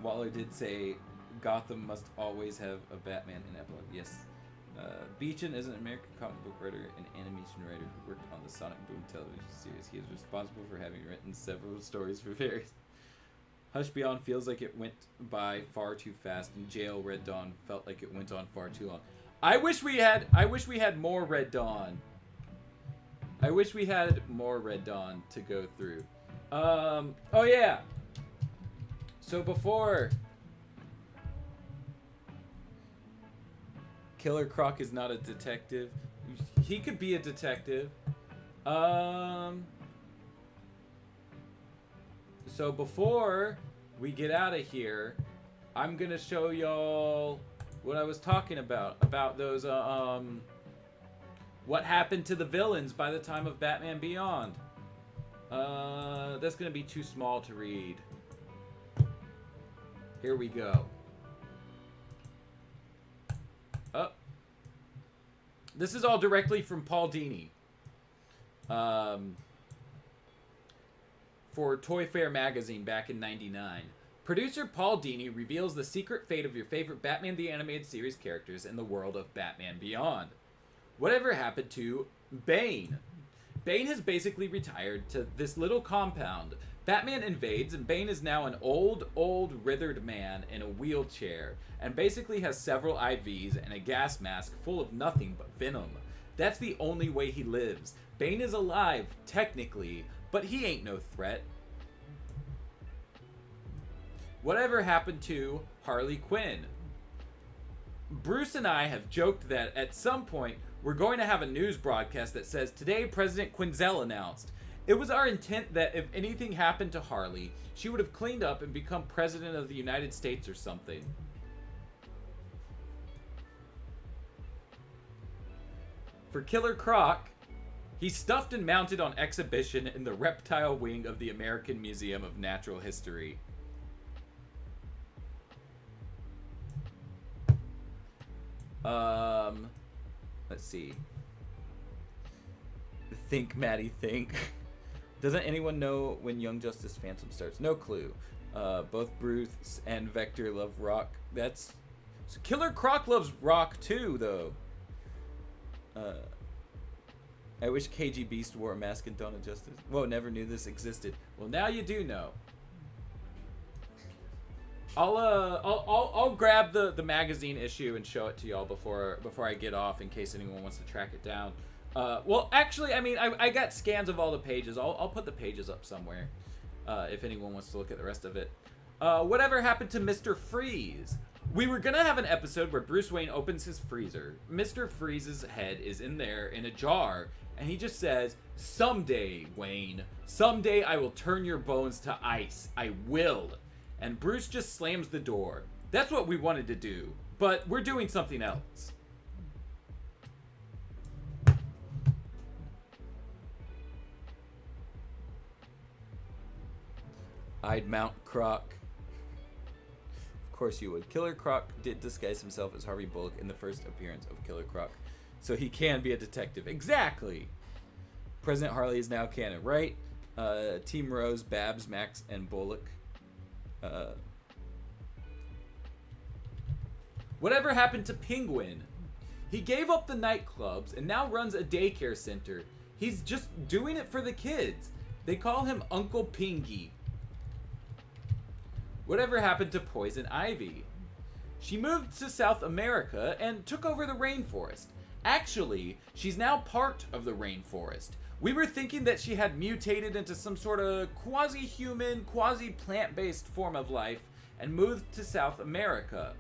Waller did say Gotham must always have a Batman in epilogue. Yes. Beechan is an American comic book writer and animation writer who worked on the Sonic Boom television series. He is responsible for having written several stories for various... Hush Beyond feels like it went by far too fast, and Jail Red Dawn felt like it went on far too long. I wish we had more Red Dawn. I wish we had more Red Dawn to go through. Oh yeah. So before Killer Croc is not a detective. He could be a detective. So before we get out of here, I'm gonna show y'all what I was talking about those what happened to the villains by the time of Batman Beyond. That's gonna be too small to read. Here we go. Oh. This is all directly from Paul Dini. For Toy Fair magazine back in '99. Producer Paul Dini reveals the secret fate of your favorite Batman the Animated Series characters in the world of Batman Beyond. Whatever happened to Bane? Bane has basically retired to this little compound. Batman invades, and Bane is now an old, withered man in a wheelchair, and basically has several IVs and a gas mask full of nothing but venom. That's the only way he lives. Bane is alive, technically, but he ain't no threat. Whatever happened to Harley Quinn? Bruce and I have joked that at some point we're going to have a news broadcast that says, "Today President Quinzel announced." It was our intent that if anything happened to Harley, she would have cleaned up and become President of the United States or something. For Killer Croc, he's stuffed and mounted on exhibition in the reptile wing of the American Museum of Natural History. Let's see. Think, Mattie, think. Doesn't anyone know when Young Justice Phantom starts? No clue. Both Bruce and Vector love rock. That's... So Killer Croc loves rock too, though. I wish KG Beast wore a mask in Dawn of Justice. Whoa, never knew this existed. Well, now you do know. I'll grab the magazine issue and show it to y'all before I get off, in case anyone wants to track it down. Well, actually, I mean, I got scans of all the pages. I'll put the pages up somewhere, if anyone wants to look at the rest of it. Whatever happened to Mr. Freeze? We were gonna have an episode where Bruce Wayne opens his freezer. Mr. Freeze's head is in there in a jar, and he just says, "Someday, Wayne, someday I will turn your bones to ice. I will." And Bruce just slams the door. That's what we wanted to do, but we're doing something else. I'd mount Croc. Of course you would. Killer Croc did disguise himself as Harvey Bullock in the first appearance of Killer Croc, so he can be a detective. Exactly! President Harley is now canon, right? Team Rose, Babs, Max, and Bullock. Whatever happened to Penguin? He gave up the nightclubs and now runs a daycare center. He's just doing it for the kids. They call him Uncle Pingy. Whatever happened to Poison Ivy? She moved to South America and took over the rainforest. Actually, she's now part of the rainforest. We were thinking that she had mutated into some sort of quasi-human, quasi-plant-based form of life and moved to South America.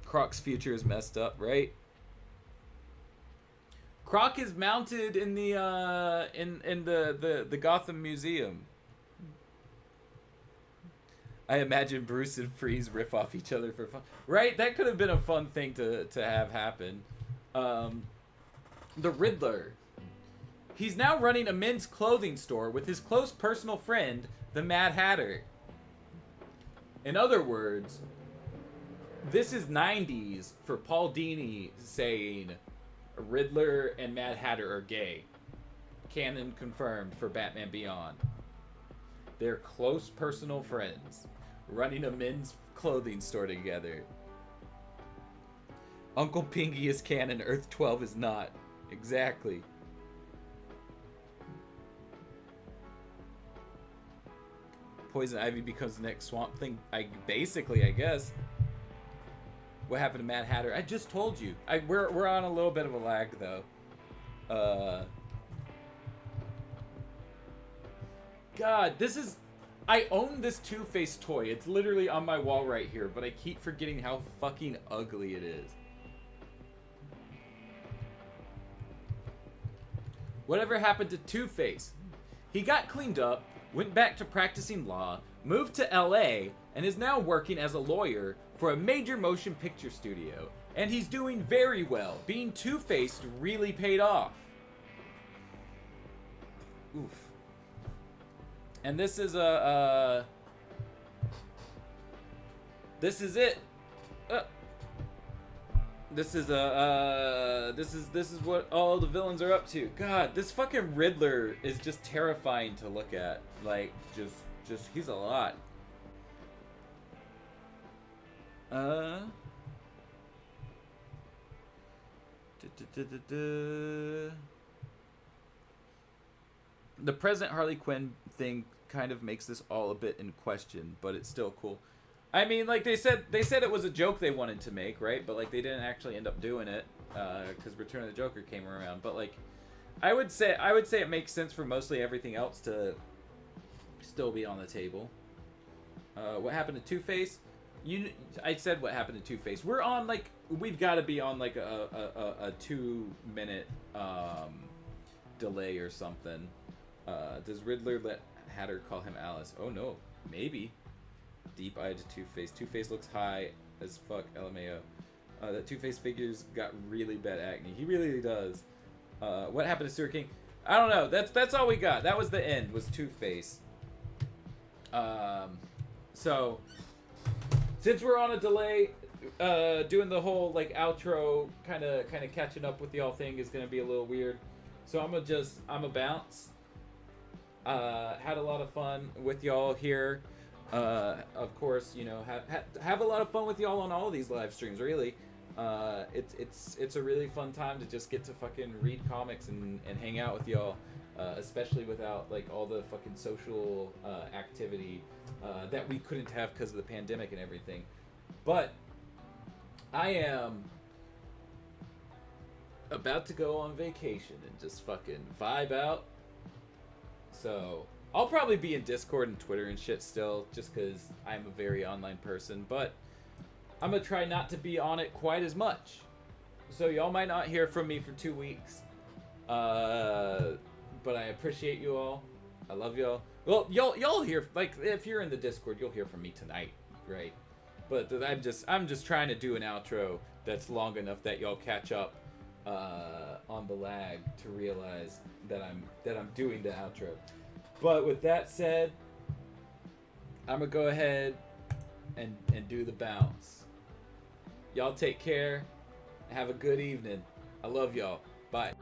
Croc's future is messed up, right? Croc is mounted in the the Gotham Museum. I imagine Bruce and Freeze riff off each other for fun. Right? That could have been a fun thing to have happen. The Riddler. He's now running a men's clothing store with his close personal friend, the Mad Hatter. In other words, this is 90s for Paul Dini saying Riddler and Mad Hatter are gay. Canon confirmed for Batman Beyond. They're close personal friends, running a men's clothing store together. Uncle Pingy is canon, Earth 12 is not. Exactly. Poison Ivy becomes the next Swamp Thing. I guess. What happened to Mad Hatter? I just told you. We're on a little bit of a lag though. God, this is. I own this Two-Face toy. It's literally on my wall right here, but I keep forgetting how fucking ugly it is. Whatever happened to Two-Face? He got cleaned up, went back to practicing law, moved to LA, and is now working as a lawyer for a major motion picture studio. And he's doing very well. Being Two-Faced really paid off. Oof. And this is this is it. This is what all the villains are up to. God, this fucking Riddler is just terrifying to look at. Like, just he's a lot. The present Harley Quinn thing kind of makes this all a bit in question, but it's still cool. I mean, like they said it was a joke they wanted to make, right? But like they didn't actually end up doing it because Return of the Joker came around. But like, I would say it makes sense for mostly everything else to still be on the table. What happened to Two-Face? I said what happened to Two-Face. We're on like we've got to be on like a 2-minute delay or something. Does Riddler let Hatter call him Alice? Oh no, maybe. Deep-eyed Two-Face. Two-Face looks high as fuck, LMAO. That Two-Face figure's got really bad acne. He really does. What happened to Sewer King? I don't know. That's all we got. That was the end, was Two-Face. So, since we're on a delay, doing the whole, like, outro, kind of catching up with y'all thing is going to be a little weird. So I'm a bounce. Had a lot of fun with y'all here. Of course, you know, have a lot of fun with y'all on all of these live streams, really. It's a really fun time to just get to fucking read comics and hang out with y'all, especially without, like, all the fucking social activity that we couldn't have because of the pandemic and everything. But I am about to go on vacation and just fucking vibe out. So I'll probably be in Discord and Twitter and shit still, just because I'm a very online person, but I'm going to try not to be on it quite as much. So y'all might not hear from me for 2 weeks. But I appreciate you all. I love y'all. Well, y'all hear, like, if you're in the Discord, you'll hear from me tonight, right? But I'm just trying to do an outro that's long enough that y'all catch up on the lag to realize that I'm doing the outro. But with that said, I'm gonna go ahead and do the bounce. Y'all take care. Have a good evening. I love y'all. Bye.